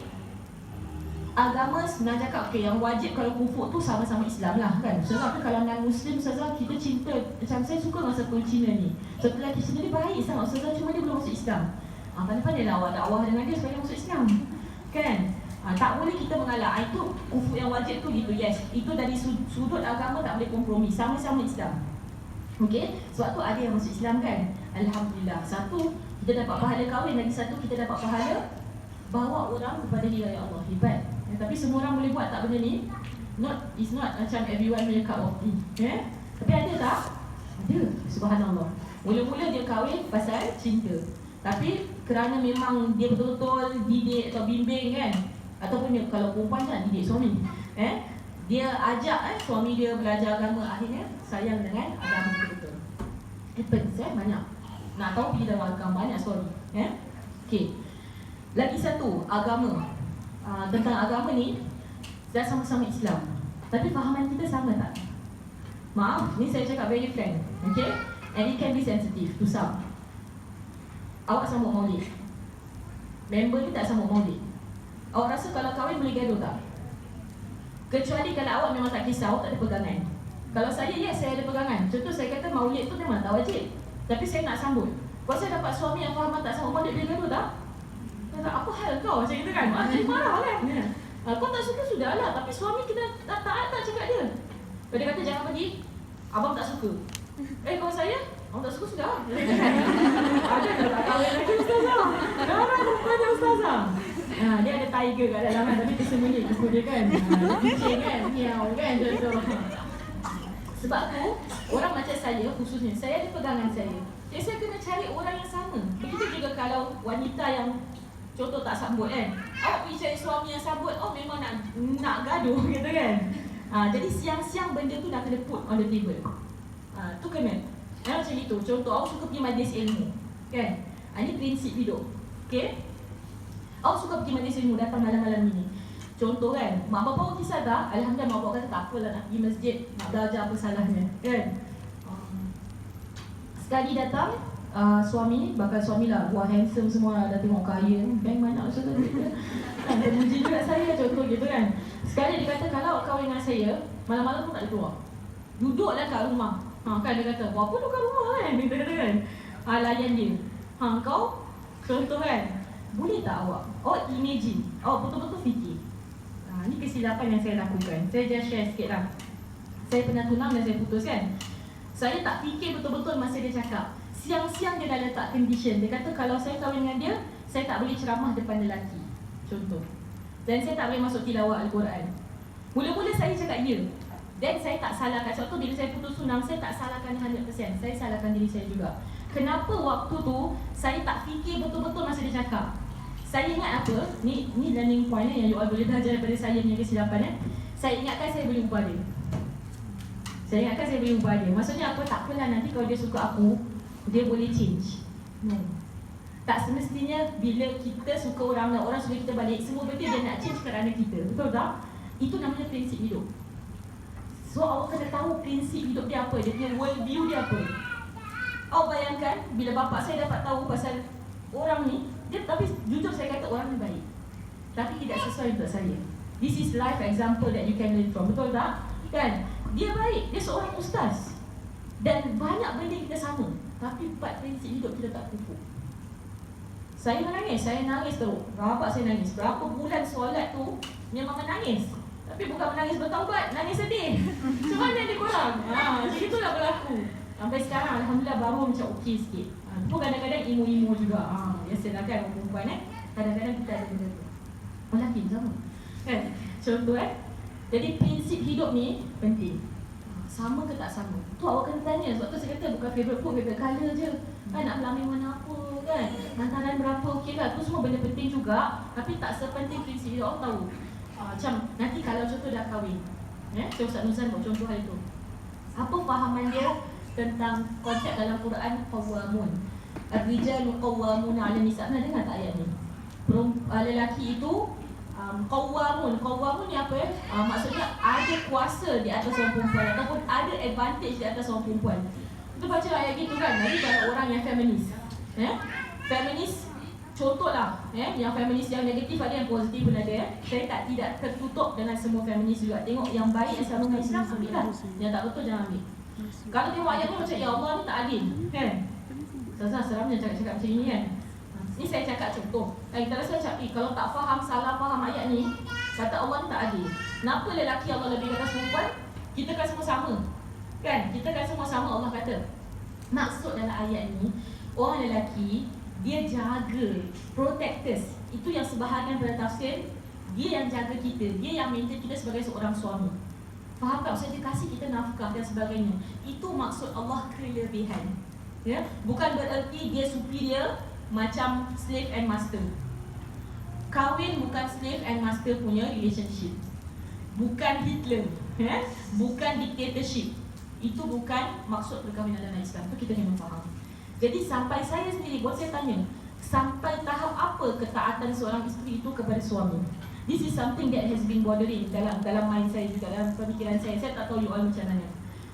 Agama sebenarnya cakap okey, yang wajib kalau kufu tu sama-sama Islam lah kan. Sebab kalau non Muslim ustazah kita cinta, macam saya suka dengan satu Cina ni. Satu lelaki Cina ni baik sangat ustazah, cuma dia belum masuk Islam. Pandai-pandai lah awak dakwah dengan dia supaya dia masuk Islam. Kan? Tak boleh kita mengalah. Itu kufu yang wajib tu gitu. Yes, itu dari sudut agama tak boleh kompromi. Sama-sama Islam. Okey? Sebab tu ada yang masuk Islam kan. Alhamdulillah. Satu, kita dapat pahala kahwin. Lagi satu, kita dapat pahala bawa orang kepada dia. Ya Allah, hebat. Tapi semua orang boleh buat tak benda ni? It's not macam everyone punya cup of tea. Tapi ada tak? Ada. Subhanallah. Mula-mula dia kahwin pasal cinta. Tapi kerana memang dia betul-betul didik atau bimbing kan, ataupun dia, kalau perempuan kan didik suami, dia ajak suami dia belajar agama, akhirnya sayang dengan agama betul-betul. Happens banyak. Nak tahu pergi dalam agama banyak story. Okay. Lagi satu, agama. Tentang agama ni dah sama-sama Islam, tapi fahaman kita sama tak? Maaf, ni saya cakap very frank. Okay? And it can be sensitive to some. Awak sambut maulid, member ni tak sambut maulid, awak rasa kalau kahwin boleh gaduh tak? Kecuali kalau awak memang tak kisah, awak tak ada pegangan. Kalau saya, yes, saya ada pegangan. Contoh saya kata maulid tu memang tak wajib, tapi saya nak sambut. Kalau saya dapat suami yang faham tak sambut maulid, boleh gaduh tak? Kata, apa hal kau macam itu kan? Jadi marah kan? Kau tak suka sudahlah, tapi suami kita tak taat tak cakap dia. Dia kata jangan pergi, abang tak suka. Kalau saya, abang tak suka sudah. Ada tak kahwin lagi ustazah? Ramai rupanya ustazah. Dia ada tiger kat dalam tapi tersembunyi kuku dia kan. Kucing kan, miau kan, contoh. Sebab tu, orang macam saya khususnya, saya ada pegangan saya. Jadi saya kena cari orang yang sama. Begitu juga kalau wanita yang contoh tak sambut kan, awak pergi cari suami yang sambut, memang nak gaduh gitu kan. Jadi siang-siang benda tu dah kena put on the table. Tu kena. Macam itu. Contoh awak suka pergi majlis ilmu kan. Ini prinsip hidup. Okay? Awak suka pergi majlis ilmu, datang malam-malam ni. Contoh kan, mak bapak awak kisah tak? Alhamdulillah mak bapak kata tak apalah nak pergi masjid, nak belajar apa salahnya kan. Sekali datang suami, bakal suami lah, wah handsome semua, dah tengok kaya, bank mana macam tu kan, terpuji juga saya contoh gitu kan. Sekali dia kata kalau awak kahwin dengan saya, malam-malam pun tak boleh keluar, duduklah kat rumah. Kan dia kata, buat apa duduk kat rumah kan, dia kata kan. Layan dia. Kau contoh kan, boleh tak awak imagine, awak betul-betul fikir. Ni kesilapan yang saya lakukan. Saya just share sikit lah. Saya pernah tunang dan saya putus kan. Saya tak fikir betul-betul masa dia cakap. Siang-siang dia dah letak condition. Dia kata kalau saya kahwin dengan dia, saya tak boleh ceramah depan lelaki. Contoh. Dan saya tak boleh masuk tilawah Al-Quran. Mula-mula saya cakap ya. Dan saya tak salahkan. Sebab tu bila saya putus tunang, saya tak salahkan 100%. Saya salahkan diri saya juga. Kenapa waktu tu saya tak fikir betul-betul masa dia cakap? Saya ingat apa? Ni learning point yang you all boleh belajar daripada saya punya kesilapan. Saya ingatkan saya boleh ubah dia. Saya ingatkan saya boleh ubah dia. Maksudnya apa? Tak apalah nanti kalau dia suka aku, dia boleh change. No. Tak semestinya bila kita suka orang dan orang suka kita balik, semua benda dia nak change kerana kita. Betul tak? Itu namanya prinsip hidup. So awak kena tahu prinsip hidup dia apa, dia punya world view dia apa. Awak bayangkan bila bapak saya dapat tahu pasal orang ni, dia, tapi jujur saya kata orang ni baik, tapi tidak sesuai untuk saya. This is life example that you can learn from. Betul tak? Kan? Dia baik, dia seorang ustaz. Dan banyak benda kita sama, tapi empat prinsip hidup kita tak kukuh. Saya menangis, saya nangis teruk. Bapak saya nangis. Berapa bulan solat tu memang menangis. Tapi bukan menangis bertaubat, nangis sedih. Macam mana dia korang? Macam itulah berlaku. Sampai sekarang Alhamdulillah baru macam okey sikit. Tu kadang-kadang imo-imo juga. Biasalah kan orang perempuan kadang-kadang kita ada benda tu. Lelaki sama. Kan? Contoh Jadi prinsip hidup ni penting. Sama ke tak sama? Tu awak kena tanya. Sebab tu saya kata bukan favourite food, favourite colour je. Kan nak berlaming warna apa kan? Hantaran berapa, okey lah. Tu semua benda penting juga. Tapi tak sepenting prinsip hidup. Awak tahu. Macam nanti kalau contoh dah kahwin. Saya Ustaz Nuzan buat contoh hari tu. Apa fahaman dia tentang konsep dalam Quran qawwamun? Ar-rijalu qawwamuna 'ala nisa. Pernah dengar tak ayat ni? Lelaki itu qawwamun. Qawwamun ni apa maksudnya ada kuasa di atas orang perempuan ataupun ada advantage di atas orang perempuan. Kita baca ayat gitu kan. Jadi kalau orang yang feminis, feminis contohlah, yang feminis yang negatif ada, yang positif pun ada. Saya tidak tertutup dengan semua feminis juga. Tengok yang baik yang sama dengan Islam, ambil lah. Yang tak betul jangan ambil. Kalau tengok ayat ni macam ya Allah ni tak adil, kan? Ustazah seramnya cakap macam ni kan. Ni saya cakap contoh. Kita rasa macam kalau tak faham, salah faham ayat ni, kata Allah ni tak adil. Kenapa lelaki Allah lebih atas perempuan? Kita kan semua sama, kan? Kita kan semua sama, Allah kata. Maksud dalam ayat ni, orang lelaki dia jaga, protectors. Itu yang sebahagian pada tafsir, dia yang jaga kita, dia yang maintain kita sebagai seorang suami. Faham tak? Maksudnya dia kasih kita nafkah dan sebagainya. Itu maksud Allah kelebihan. Bukan bererti dia superior macam slave and master. Kahwin bukan slave and master punya relationship. Bukan Hitler, bukan dictatorship. Itu bukan maksud perkahwinan dalam Islam. Itu kita kena faham. Jadi sampai saya sendiri, buat saya tanya, sampai tahap apa ketaatan seorang isteri itu kepada suami? This is something that has been bothering dalam mind saya juga, dalam pemikiran saya. Saya tak tahu you all macam mana.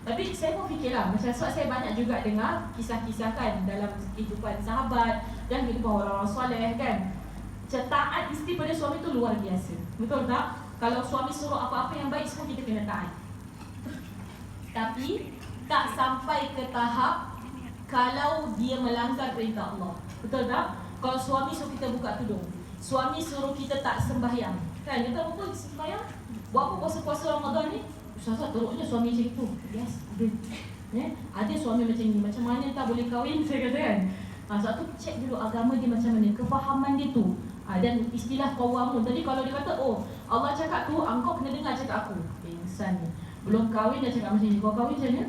Tapi saya pun fikirlah, macam sebab saya banyak juga dengar kisah-kisah kan dalam kehidupan sahabat dan kehidupan orang-orang soleh kan. Taat isteri pada suami itu luar biasa. Betul tak? Kalau suami suruh apa-apa yang baik, semua kita kena taat. Tapi tak sampai ke tahap kalau dia melanggar perintah Allah. Betul tak? Kalau suami suruh kita buka tudung, suami suruh kita tak sembahyang, kan? Kita apa sembahyang? Buat apa puasa-puasa Ramadan ni? Ustazah teruknya suami macam itu. Yes, ada. Ada suami macam ni. Macam mana tak boleh kahwin, saya kata kan? Sebab tu cek dulu agama dia macam mana, kefahaman dia tu. Dan istilah qawamun. Tadi kalau dia kata, oh Allah cakap tu, engkau kena dengar cakap aku. Insan ni belum kahwin dah cakap macam ni. Kau kahwin macam mana?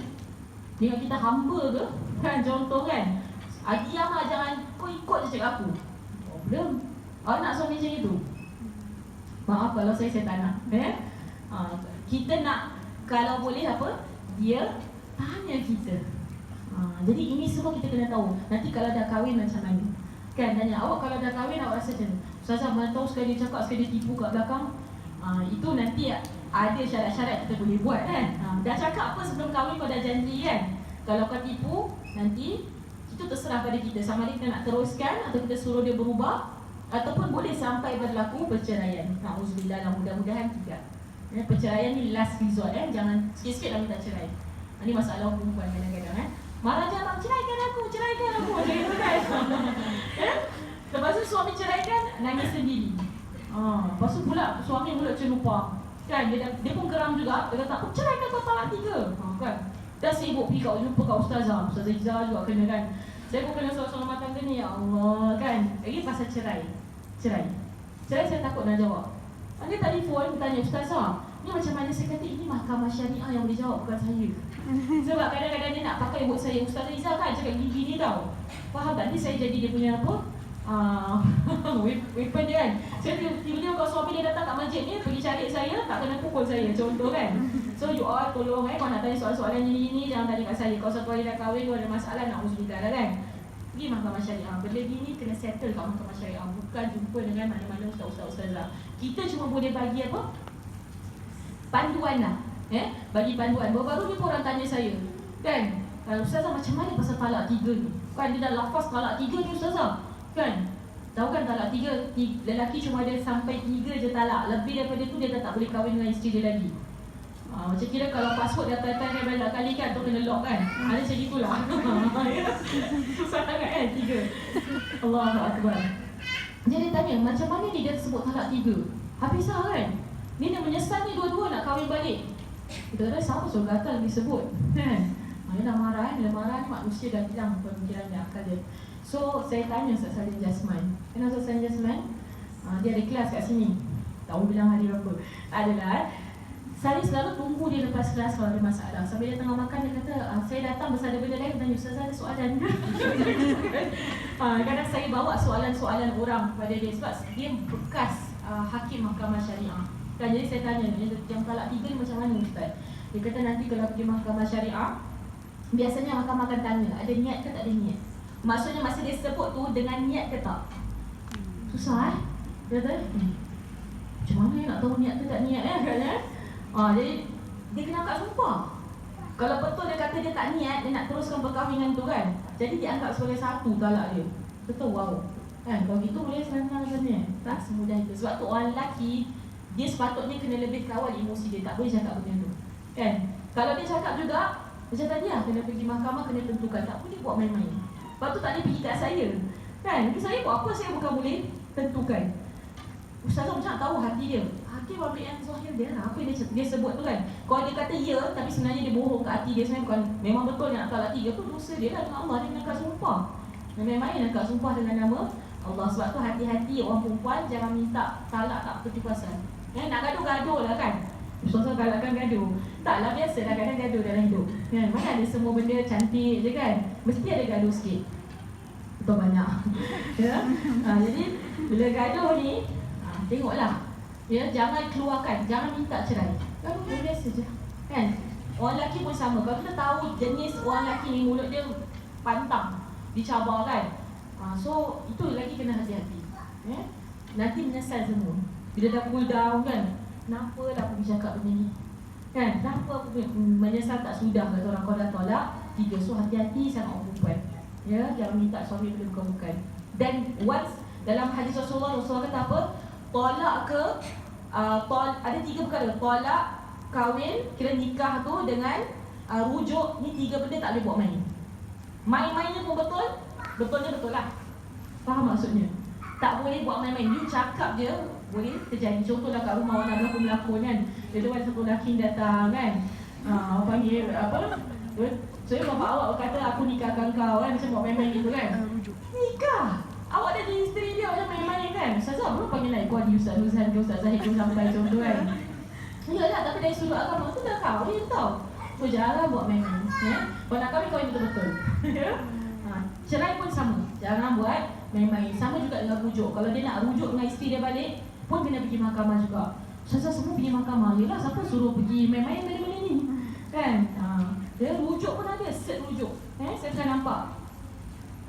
Dengan kita hamba ke? Kan contoh kan? Diam lah, jangan kau ikut je cakap aku. Problem. Awak nak suami macam itu? Maaf kalau saya tak nak. Kita nak, kalau boleh apa? Dia tanya kita. Jadi ini semua kita kena tahu. Nanti kalau dah kahwin macam mana? Kan tanya, awak kalau dah kahwin awak rasa macam Ustazah mana tahu sekali dia cakap, sekali dia tipu kat belakang. Itu nanti ada syarat-syarat kita boleh buat kan. Dah cakap apa sebelum kahwin kau dah janji kan. Kalau kau tipu, nanti itu terserah pada kita. Sama ada kita nak teruskan atau kita suruh dia berubah, ataupun boleh sampai berlaku perceraian. Na'udzubillah lah, mudah-mudahan tidak. Perceraian ni last resort jangan sikit-sikit dah minta cerai. Ini masalah perempuan kadang-kadang marah jangan, ceraikan aku macam itu kan. Lepas tu suami ceraikan, nangis sendiri. Lepas tu pula suami mulut celupa. Kan dia pun geram juga. Dia kata, ceraikan kau talak 3. Kan. Dah sibuk pergi kau jumpa kat Ustazah Izzah juga kena kan. Saya pun kena soal-soal rumah tangga ni, ya Allah kan. Lagi pasal cerai saya takut nak jawab. Dia telefon, dia tanya, Ustazah, ni macam mana? Saya kata, ini mahkamah syariah yang boleh jawab, bukan saya. Sebab kadang-kadang dia nak pakai buat saya, Ustazah Izzah kan cakap gini-gini tau. Faham tak? Ni saya jadi dia punya apa? Weapon dia kan. Saya tiba-tiba kalau suami dia datang kat masjid ni, pergi cari saya, tak kena pukul saya, contoh kan. So you all tolong kau nak tanya soal-soalan gini-gini, jangan tanya kat saya. Kalau satu hari dah kahwin, kau ada masalah, nak usulkan lah kan. Pergi mahkamah syariah. Benda gini kena settle kat mahkamah syariah. Bukan jumpa dengan mana-mana ustaz-ustazah. Kita cuma boleh bagi apa? Panduan lah. Bagi panduan. Baru-baru ni pun orang tanya saya, kan, Ustazah macam mana pasal talak 3 ni? Kan dia dah lafaz talak 3 ni Ustazah. Kan? Tahu kan talak 3, lelaki cuma ada sampai 3 je talak. Lebih daripada tu dia dah tak boleh kahwin dengan isteri dia lagi. Macam kira kalau password dah tekan banyak kali kan, tu kena lock kan. Ada macam itulah. Susah sangat kan 3. Allahu Akbar. Jadi tanya, macam mana dia sebut talak 3? Habislah kan? Ni nak menyesal ni dua-dua nak kahwin balik. Kita kata siapa suruh gatal disebut kan? Dia dah marah kan, bila marah ni manusia dah hilang pemikirannya, akal dia. So, saya tanya Ustaz Salim Jasman. Kenapa Ustaz Salim Jasman? Dia ada kelas kat sini. Tak tahu bilang hari berapa. Adalah, saya selalu tunggu dia lepas kelas kalau ada masalah. Sampai dia tengah makan, dia kata, saya datang bersama benda lain, tanya Ustaz ada soalan ke? Kadang saya bawa soalan-soalan orang pada dia sebab dia bekas hakim mahkamah syariah. Dan jadi saya tanya, yang talak 3 ni macam mana Ustaz? Dia kata nanti kalau pergi mahkamah syariah, biasanya mahkamah akan tanya, ada niat ke tak ada niat? Maksudnya masa dia sebut tu dengan niat ke tak? Susah Dia kata, macam mana nak tahu niat ke tak niat katanya. Jadi dia kena angkat sumpah. Kalau betul dia kata dia tak niat, dia nak teruskan perkahwinan tu kan, jadi dia anggap sebagai satu talak dia. Betul, wow. Kalau gitu boleh senang rasanya. Tak semudah itu. Sebab tu orang lelaki, dia sepatutnya kena lebih kawal emosi dia. Tak boleh cakap benda tu kan. Kalau dia cakap juga macam tadi kena pergi mahkamah, kena tentukan. Tak boleh buat main-main. Lepas tu tak boleh pergi kat saya kan. Saya buat apa, saya bukan boleh tentukan. Ustazah macam nak tahu hati dia. Hakim ambil yang zahir dia lah. Apa yang dia sebut tu kan. Kalau dia kata ya, tapi sebenarnya dia bohong ke hati dia, sebenarnya bukan, memang betul dia nak talak 3 tu, dosa dia lah dengan Allah. Dia kena angkat sumpah. Dan main-main angkat sumpah dengan nama Allah. Sebab tu hati-hati orang perempuan, jangan minta talak tak berkepuasan. Nak gaduh-gaduh lah kan. Ustazah galakkan gaduh. Taklah, biasa lah kadang gaduh dalam hidup kan. Mana ada semua benda cantik je kan. Mesti ada gaduh sikit. Betul banyak. Ya. Jadi bila gaduh ni, tengoklah. Ya, jangan keluarkan, jangan minta cerai. Gaduh biasa je kan. Orang lelaki pun sama. Kalau kita tahu jenis orang lelaki ni mulut dia pantang, dicabar kan. So itu lagi kena hati-hati. Ya. Nanti menyesal semua. Bila dah cool down kan, kenapa dah pergi cakap benda ni kan? Kenapa aku menyesal tak sudah kata orang, kau dah tolak 3. So hati-hati sangat orang perempuan. Ya, jangan minta suami benda bukan-bukan. Dan once dalam hadis Rasulullah kata apa? Tolak ke ada 3 perkara. Tolak, kahwin, kira nikah tu dengan rujuk, ni 3 benda tak boleh buat main. Main-mainnya pun betul, betulnya betul lah. Faham maksudnya? Tak boleh buat main-main. Ni cakap je boleh terjadi. Contohlah kat rumah orang nak berlakon kan. Dia tu ada satu lelaki datang kan. Orang panggil apa? Saya bapak awak kata aku nikahkan kau kan. Macam buat main-main gitu kan. Nikah? Awak dah jadi isteri dia macam main-main kan. Ustazah belum panggil naik kau di Ustaz Nuzhan ke Ustaz Zahid ke sampai contoh kan. Yalah, tapi dari sudut agama tu dah kahwin tau. So jangan buat main-main. Kalau nak kahwin betul-betul. Cerai pun sama. Jangan buat main-main. Sama juga dengan rujuk. Kalau dia nak rujuk dengan isteri dia balik, pun kena pergi mahkamah juga. Ustazah semua pergi mahkamah. Yelah, siapa suruh pergi main-main benda-benda ni kan. Dia rujuk pun ada, set rujuk. Saya pernah nampak.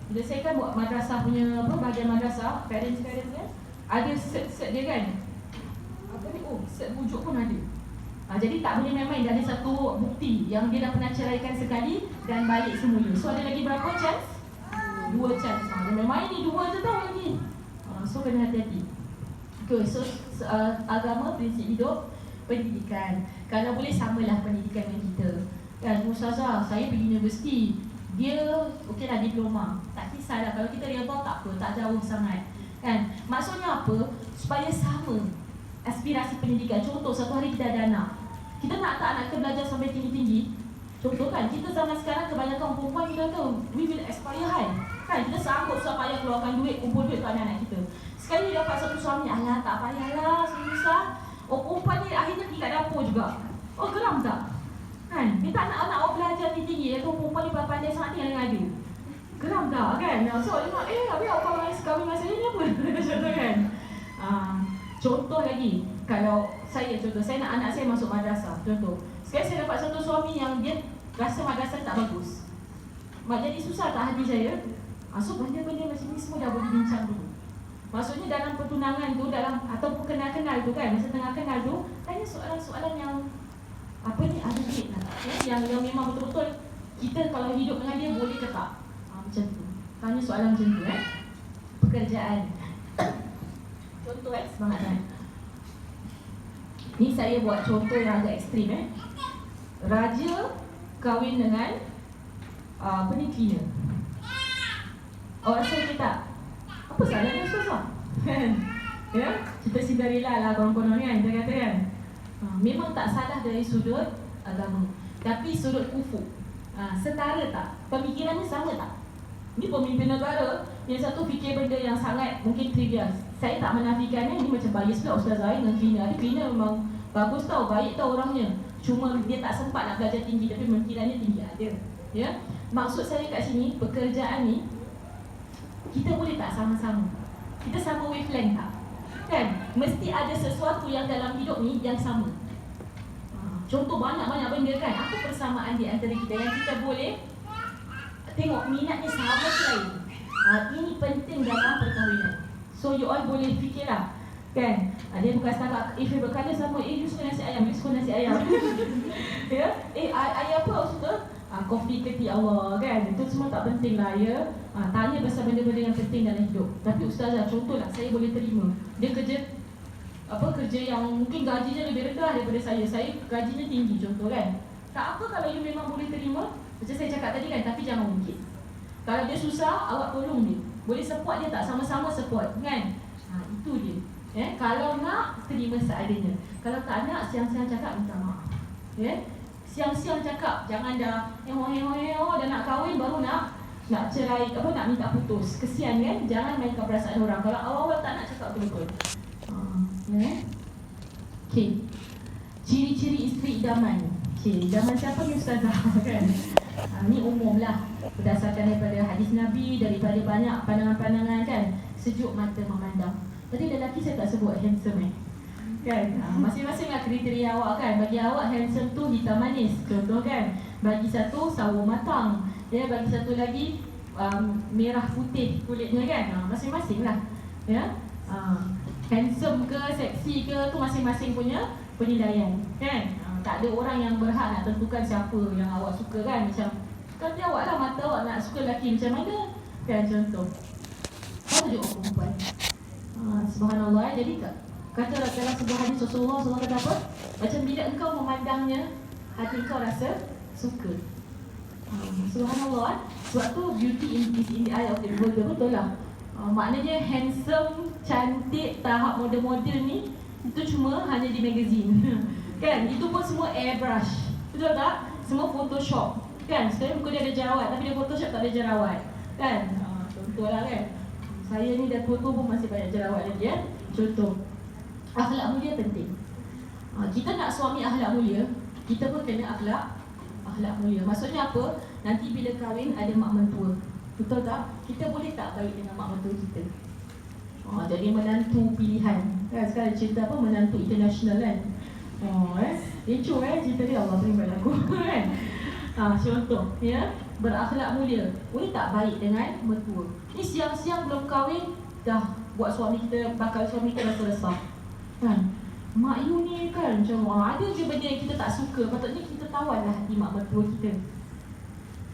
Bila saya kan buat madrasah punya bahagian madrasah, parents kan, ada set dia kan. Apa ni? Set rujuk pun ada. Jadi tak boleh main-main. Dah ada satu bukti yang dia dah pernah ceraikan sekali dan balik semula. So ada lagi berapa chance? 2 chance. Dia main-main ni 2 je tau lagi. So kena hati-hati. Okay, so agama, prinsip hidup, pendidikan. Kalau boleh samalah pendidikan dengan kita. Kan, Ustazah, saya pergi universiti. Dia okeylah diploma. Tak kisahlah, kalau kita redha tak apa, tak jauh sangat. Kan? Maksudnya apa? Supaya sama aspirasi pendidikan. Contoh, satu hari kita ada anak. Kita nak tak anak kita belajar sampai tinggi-tinggi? Contoh kan, kita zaman sekarang kebanyakan perempuan kita kata, we will aspire high. Kan, kita sanggup susah payah keluarkan duit, kumpul duit untuk anak-anak kita. Sekali dapat satu suami, alah tak payahlah, susah. Perempuan ni akhirnya pergi kat dapur juga. Geram tak? Kan, minta anak-anak awak belajar tinggi-tinggi. Perempuan ni pandai sangat tinggal dengan dia. Geram tak kan? So, dia nak, habis awak kahwin masa ni apa? Contoh kan? Contoh lagi, kalau saya nak anak saya masuk madrasah. Contoh, sekarang saya dapat satu suami yang dia rasa madrasah tak bagus. Jadi susah tak hati saya? So benda-benda macam ni semua dah boleh bincang dulu. Maksudnya dalam pertunangan tu, ataupun kenal-kenal tu kan, masa tengah kenal tu, tanya soalan-soalan yang ada duit lah. Yang memang betul-betul kita kalau hidup dengan dia boleh ke tak? Macam tu. Tanya soalan macam tu Pekerjaan. Contoh semangat kan. Ni saya buat contoh yang agak ekstrim Raja kahwin dengan cleaner. Awak rasa okey tak? Apa salahnya Ustazah? Ya, cerita Cinderella lah konon-konon kan, kita kata kan. Memang tak salah dari sudut agama, tapi sudut kufur. Setara tak? Pemikirannya sama tak? Ini pemimpin negara, yang satu fikir benda yang sangat mungkin trivial. Saya tak menafikannya, ini macam bias pula Ustazah dengan cleaner. Cleaner memang bagus tau, baik tau orangnya. Cuma dia tak sempat nak belajar tinggi, tapi pemikirannya tinggi ada. Ya, maksud saya kat sini, pekerjaan ni kita boleh tak sama-sama? Kita sama wavelength tak? Kan? Mesti ada sesuatu yang dalam hidup ni yang sama. Contoh banyak-banyak benda kan. Apa persamaan di antara kita yang kita boleh tengok minatnya sama lain. Ini penting dalam perkahwinan. So you all boleh fikirlah kan. Dia bukan setakat favorite colour sama, you suka nasi ayam, you suka nasi ayam. Ya? Ayam apa suka? Kopi ke tea awal kan. Itu semua tak penting lah ya. Tanya pasal benda-benda yang penting dalam hidup. Tapi Ustazah, contohlah saya boleh terima dia kerja yang mungkin gajinya lebih rendah daripada saya gajinya tinggi contoh kan. Tak apa kalau you memang boleh terima. Macam saya cakap tadi kan, tapi jangan ungkit. Kalau dia susah, awak tolong dia. Boleh support dia tak? Sama-sama support kan. Itu dia. Kalau nak, terima seadanya. Kalau tak nak, siang-siang cakap minta maaf. Siang-siang cakap, jangan dah dah nak kahwin baru nak cerai, nak minta putus. Kesian kan. Jangan mainkan perasaan orang. Kalau awal-awal tak nak cakap betul-betul. Okay. Ciri-ciri isteri idaman. Idaman siapa ni Ustazah kan? Ni umum lah, berdasarkan daripada hadis Nabi, daripada banyak pandangan-pandangan kan. Sejuk mata memandang. Tadi lelaki saya tak sebut handsome kan. Masing-masing lah kriteria awak kan. Bagi awak handsome tu hitam manis contoh kan. Bagi satu sawo matang, bagi satu lagi merah putih kulitnya kan. Masing-masing lah ya. Handsome ke, seksi ke, tu masing-masing punya penilaian kan. Tak ada orang yang berhak nak tentukan siapa yang awak suka kan. Macam kata awak lah, mata awak nak suka lelaki macam mana kan contoh. Apa tunjuk orang perempuan. Subhanallah. Jadi kata dalam sebuah hadis Rasulullah SAW kata apa? Macam bila engkau memandangnya, hati engkau rasa suka. Subhanallah. Sebab tu beauty is in the eye of the beholder. Betul lah. Maknanya handsome, cantik, tahap model-model ni itu cuma hanya di magazine. Kan? Itu pun semua airbrush. Betul tak? Semua Photoshop. Kan? Sekarang muka dia ada jerawat, tapi dia Photoshop tak ada jerawat. Kan? Contohlah kan. Saya ni dah tua pun masih banyak jerawat lagi ya. Contoh. Akhlak mulia penting. Kita nak suami akhlak mulia, kita pun kena akhlak mulia. Maksudnya apa? Nanti bila kahwin ada mak mentua. Betul tak? Kita boleh tak baik dengan mak mentua kita? Jadi menantu pilihan. Kan sekarang cerita apa? Menantu international kan? Lecu cerita dia, Allah beri aku kan? Contoh ya, berakhlak mulia. Boleh tak baik dengan mentua? Ni siang-siang belum kahwin dah buat suami kita, bakal suami kita rasa resah kan? Mak you ni kan macam ada je benda yang kita tak suka. Patutnya kita tawan lah hati mak mentua kita.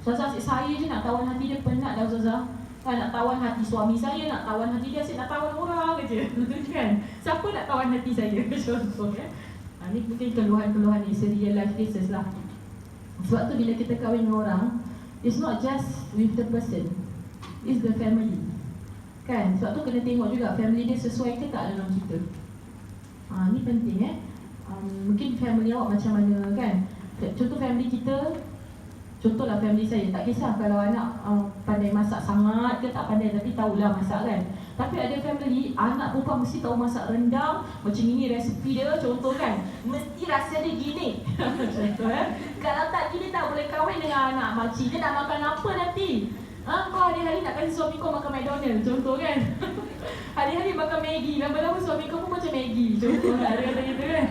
Ustazah, saya je nak tawan hati dia, penat dah Ustazah. Nak tawan hati suami saya, nak tawan hati dia, saya nak tawan orang je. Kan? Siapa nak tawan hati saya? Contoh kan? Ni mungkin keluhan-keluhan ni, real life cases lah. Sebab tu bila kita kahwin dengan orang, it's not just with the person, it's the family. Kan? Sebab tu kena tengok juga family dia sesuai ke tak dalam kita. Ni penting mungkin family awak macam mana kan. Contoh family kita, contohlah family saya, tak kisah kalau anak pandai masak sangat ke tak pandai, tapi tahulah masak kan. Tapi ada family, anak perempuan mesti tahu masak rendang, macam ini resepi dia, contoh kan. Mesti rasa dia gini. Contoh Kalau tak gini tak boleh kahwin dengan anak makcik. Dia nak makan apa nanti? Kau hari-hari nak kasi suami kau makan McDonald, contoh kan. Hari-hari makan Maggi, lama-lama suami kau pun macam Maggi, contoh kan. Ada kata gitu kan.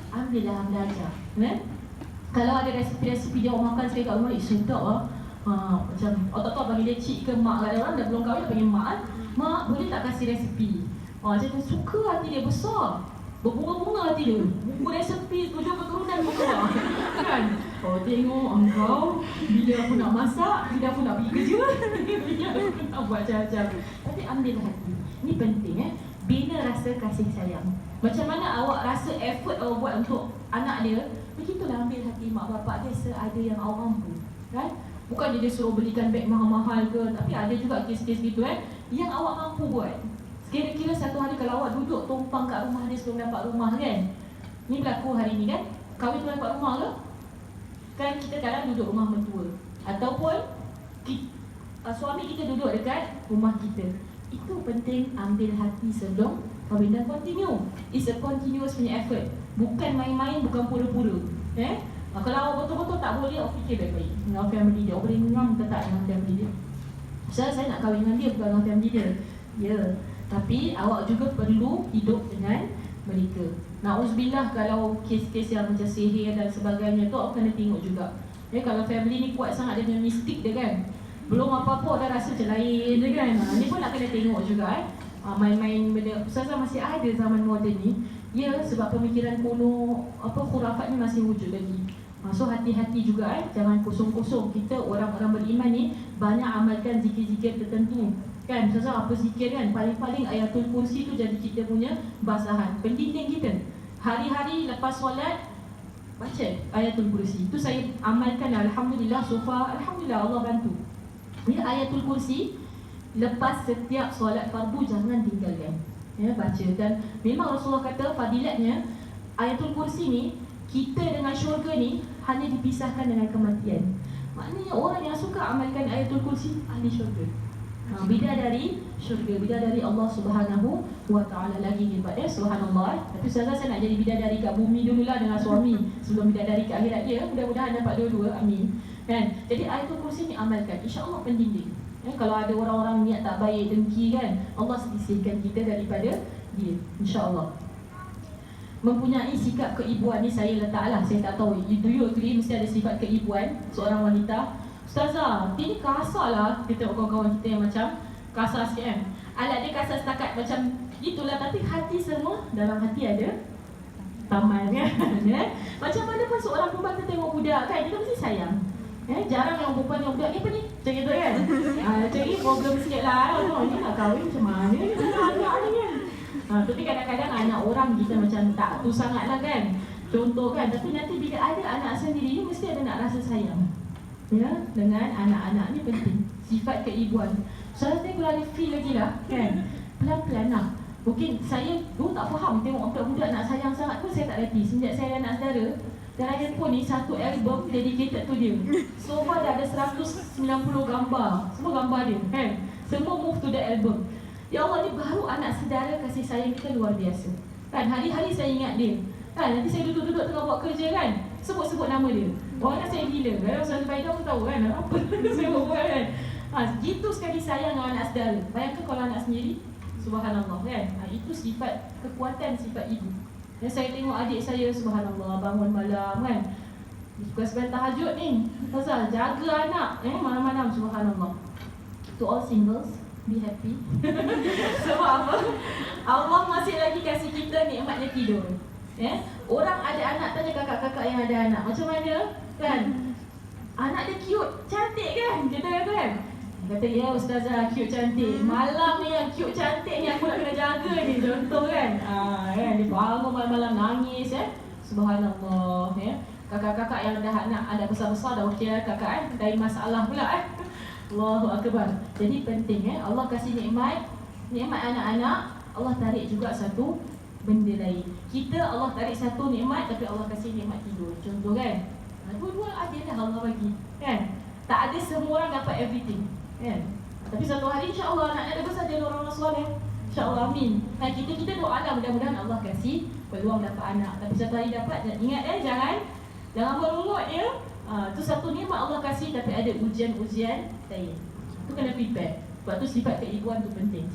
Ambillah belajar Kalau ada resipi-resipi dia orang makan sekali kat rumah, sedap lah. Macam otak-otak bagi dia cik ke mak kat orang, dah belum kahwin dah panggil mak. Mak boleh tak kasih resipi? Macam tu suka hati dia besar. Berbunga-bunga hati dia. Buku resepi 7 keturunan pun keluar. Kan? Tengok engkau, bila aku nak masak, bila aku nak pergi kerja, bila aku nak buat macam-macam. Tapi ambil hati. Ini penting bina rasa kasih sayang. Macam mana awak rasa effort awak buat untuk anak dia, begitulah ambil hati mak bapak dia seada yang awak mampu. Kan? Bukan dia suruh belikan beg mahal-mahal ke, tapi ada juga kes-kes gitu yang awak mampu buat. Kira-kira satu hari kalau awak duduk tumpang kat rumah dia sebelum dapat rumah kan. Ni berlaku hari ni kan. Kahwin tu dapat rumah ke? Kan kita kadang duduk rumah mentua, ataupun suami kita duduk dekat rumah kita. Itu penting ambil hati sebelum kahwin dan continue. It's a continuous punya effort. Bukan main-main, bukan pura-pura. Kalau betul-betul tak boleh, fikir baik-baik dengan family dia. Boleh ngam ke tak dengan family dia. Saya nak kahwin dengan dia, bukan dengan family dia. Ya, tapi awak juga perlu hidup dengan mereka. Na'udzubillah kalau kes-kes yang macam sihir dan sebagainya tu awak kena tengok juga. Kalau family ni kuat sangat dia punya mistik dia kan, belum apa-apa dah rasa macam lain je kan. Ni pun nak kena tengok juga main-main benda. Ustazah masih ada zaman moden ni. Ya, sebab pemikiran kuno khurafat ni masih wujud lagi. So hati-hati juga jangan kosong-kosong. Kita orang-orang beriman ni banyak amalkan zikir-zikir tertentu. Kan, Ustazah apa zikir kan? Paling-paling ayatul kursi tu jadi kita punya basahan pendinding kita. Hari-hari lepas solat baca ayatul kursi. Itu saya amalkan, alhamdulillah, so far alhamdulillah Allah bantu. Ni ayatul kursi lepas setiap solat fardu jangan tinggalkan. Baca. Dan memang Rasulullah kata fadilatnya ayatul kursi ni, kita dengan syurga ni hanya dipisahkan dengan kematian. Maknanya orang yang suka amalkan ayatul kursi ahli syurga. Bidadari syurga, bidadari Allah Subhanahu wa ta'ala. Lagi hebat subhanallah. Tapi saya nak jadi bidadari kat bumi dululah dengan suami sebelum bidadari kat akhirat dia. Mudah-mudahan dapat dua-dua, amin. Kan? Jadi ayatul kursi ni amalkan, insya-Allah pendinding. Kalau ada orang-orang niat tak baik, dengki kan, Allah sisihkan kita daripada dia, insya-Allah. Mempunyai sikap keibuan ni saya letaklah, saya tak tahu do you agree mesti ada sifat keibuan seorang wanita. Ustazah, dia ni kasar lah. Kita tengok kawan-kawan kita yang macam kasar sikit kan. Alat dia kasar setakat macam itulah, tapi hati semua, dalam hati ada taman kan. Macam mana pun seorang perempuan kita tengok budak kan, kita mesti sayang. Jarang yang perempuan yang budak, apa ni? Macam itu kan. Macam ni problem sikit lah. Ni nak kahwin macam mana ni? Anak ni kan. Tapi kadang-kadang anak orang kita macam tak tu sangat lah kan. Contoh kan, tapi nanti bila ada anak sendiri ni mesti ada nak rasa sayang. Dengan anak-anak ni penting. Sifat keibuan. Saya kurang feel lagi lah kan. Pelan-pelan lah. Mungkin saya dulu tak faham tengok budak-budak nak sayang sangat pun saya tak reti. Sejak saya anak saudara, dalam handphone ni satu album dedicated to dia. So far dah ada 190 gambar. Semua gambar dia kan. Semua move to the album. Ya Allah, ni baru anak saudara kasih sayang kita luar biasa. Kan hari-hari saya ingat dia. Kan nanti saya duduk-duduk tengah buat kerja kan, sebut-sebut nama dia. Orang nak saya gila. Kalau Ustaz Baidah pun tahu kan apa saya buat kan. Gitu sekali sayang dengan anak saudara. Bayangkan kalau anak sendiri, subhanallah kan. Itu sifat kekuatan, sifat ibu. Dan saya tengok adik saya, subhanallah, bangun malam kan, suka sembahyang tahajud ni. Ustazah, jaga anak malam-malam, subhanallah. To all singles, be happy. Sebab apa? Allah masih lagi kasih kita nikmatnya tidur. Orang ada anak, tanya kakak-kakak yang ada anak, macam mana kan? Anak dia cute, cantik kan? Kita kata kan? Kata, ya Ustazah, cute cantik. Malam ni yang cute cantik ni aku nak kena jaga ni. Contoh kan? Kan? Dia bangun malam-malam nangis subhanallah. Kakak-kakak yang dah anak besar-besar dah okey kakak kan? Dari masalah pula Allahu Akbar. Jadi penting Allah kasih nikmat anak-anak, Allah tarik juga satu benda lain. Kita Allah tarik satu nikmat, tapi Allah kasih nikmat tidur. Contoh kan? Dua-dua ada dah Allah bagi kan? Tak ada semua orang dapat everything kan? Tapi satu hari insya-Allah anak-anak besar jadi orang-orang soleh. Insya-Allah, amin. Kita doalah mudah-mudahan Allah kasih peluang dapat anak. Tapi satu hari dapat, ingat jangan bermulut tu satu nikmat Allah kasih, tapi ada ujian-ujian lain. Tu kena prepare. Sebab tu sifat keibuan tu penting.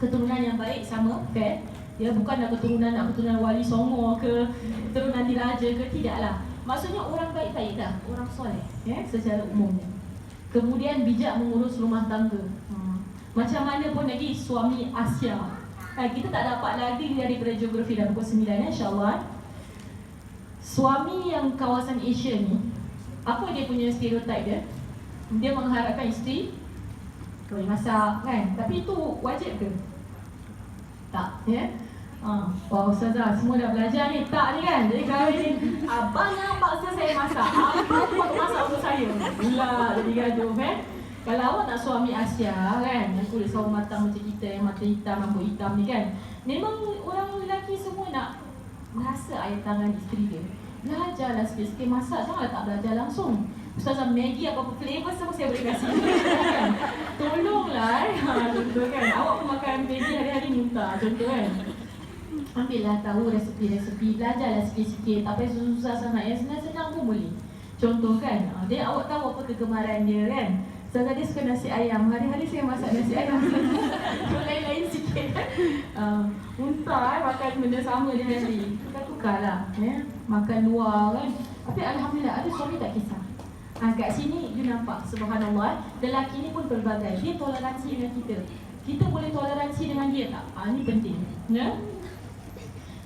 Keturunan yang baik sama fair. Bukanlah keturunan wali songo ke, keturunan diraja ke, tidaklah. Maksudnya orang baik-baik dah, orang soleh secara umumnya. Kemudian bijak mengurus rumah tangga. Macam mana pun lagi suami Asia. Kita tak dapat lagi daripada geografi dah pukul 9 insya-Allah. Suami yang kawasan Asia ni, apa dia punya stereotip dia? Dia mengharapkan isteri boleh masak kan? Tapi itu wajib ke? Tak, Wah Ustazah, semua dah belajar ni. Tak ni kan? Jadi kahwin ni, abang yang paksa saya masak, abang buat masak untuk saya. Gila, jadi gaduh Kalau awak nak suami Asia kan, yang kulit sawo matang macam kita, yang mata hitam, rambut hitam ni kan, memang orang lelaki semua nak merasa air tangan isteri dia. belajarlah sikit-sikit masak. Janganlah tak belajar langsung. Ustazah Maggi apa-apa flavor semua saya boleh kasih. Tolonglah contoh kan. Awak pun makan Maggi hari-hari minta. Contoh kan. Ambillah tahu resepi-resepi. Belajarlah sikit-sikit. Tak payah susah-susah sangat. Yang senang-senang pun boleh. Contoh kan. Dia awak tahu apa kegemaran dia kan. Ustazah dia suka nasi ayam. Hari-hari saya masak nasi ayam. Lain-lain sikit kan. Muntah makan benda sama dia hari. Tukar lah. Makan luar kan. Tapi Alhamdulillah ada suami tak kisah. Kat sini you nampak subhanallah, lelaki ni pun pelbagai. Dia toleransi dengan kita. Kita boleh toleransi dengan dia tak? Ni penting. Ya?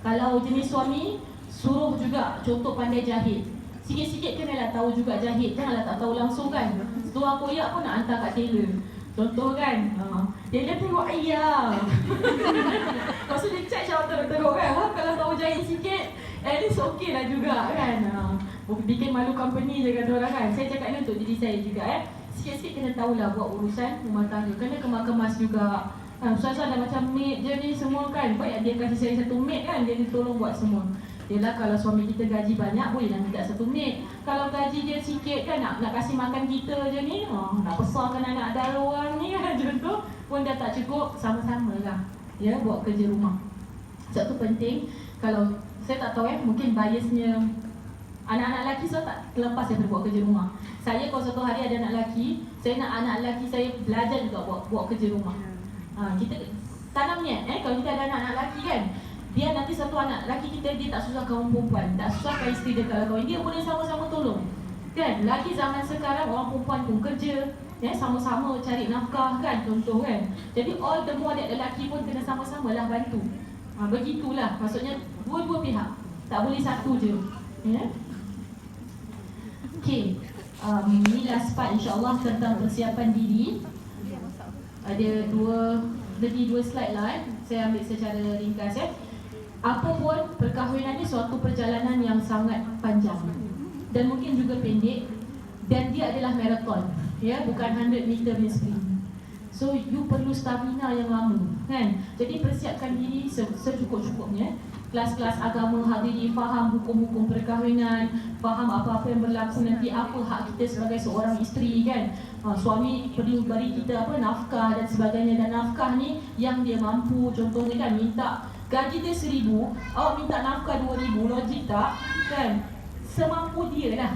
Kalau jenis suami, suruh juga contoh pandai jahit. Sikit-sikit kenalah tahu juga jahit. Janganlah tak tahu langsung kan. Setua koyak pun nak hantar kat tailor. Contoh kan. Dia tengok ayah. Lepas tu dia check macam teruk-teruk kan. Kalau tahu jahit sikit, at least okey lah juga kan. Bikin malu company je kata orang kan. Saya cakap ni untuk diri saya juga sikit-sikit kena tahulah buat urusan rumah tangga. Kena kemas-kemas juga. Ustazah dah macam maid je ni semua kan. Baik dia kasih saya satu maid kan. Dia tolong buat semua. Yelah kalau suami kita gaji banyak bolehlah minta satu maid. Kalau gaji dia sikit kan nak kasih makan kita je ni. Nak besarkan anak dara orang ni kan. Contoh pun dah tak cukup. Sama-sama lah. Ya buat kerja rumah. Sebab tu penting. Kalau saya tak tahu mungkin biasnya anak-anak lelaki saya tak terlepas daripada buat kerja rumah. Saya kalau satu hari ada anak lelaki, saya nak anak lelaki saya belajar juga buat kerja rumah. Kita tanam niat kalau kita ada anak-anak lelaki kan, dia nanti satu anak lelaki kita dia tak susah kawan perempuan, tak susahkan isteri dia kalau kahwin, dia boleh sama-sama tolong. Kan, lagi zaman sekarang orang perempuan pun kerja, sama-sama cari nafkah kan, contoh kan. Jadi all the more that lelaki pun kena sama-sama lah bantu. Begitulah, maksudnya dua-dua pihak, tak boleh satu je. Okay, ini last part insyaAllah tentang persiapan diri. Ada lagi dua slide lah saya ambil secara ringkas Apapun perkahwinan ni suatu perjalanan yang sangat panjang dan mungkin juga pendek, dan dia adalah marathon, bukan 100 meter sprint. So you perlu stamina yang lama kan. Jadi persiapkan diri secukup-cukupnya. Kelas-kelas agama hadiri, faham hukum-hukum perkahwinan, faham apa-apa yang berlaku nanti, apa hak kita sebagai seorang isteri kan. Suami perlu beri kita nafkah dan sebagainya, dan nafkah ni yang dia mampu. Contohnya kan minta gaji dia 1,000, awak minta nafkah 2,000, logik tak kan? Semampu dia lah.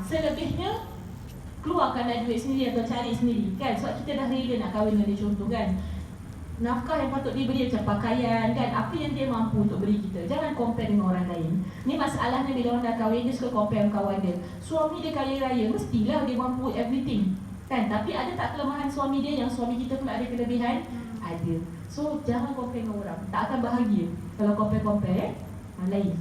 Selebihnya keluarkanlah duit sendiri atau cari sendiri kan. Sebab kita dah rela nak kahwin dengan dia contoh kan. Nafkah yang patut diberi macam pakaian kan, apa yang dia mampu untuk beri kita. Jangan compare dengan orang lain. Ni masalahnya bila orang dah kahwin, dia suka compare dengan kawan dia. Suami dia kaya raya, mestilah dia mampu everything kan. Tapi ada tak kelemahan suami dia yang suami kita pula ada kelebihan? Ada. So jangan compare dengan orang, tak akan bahagia kalau compare lain.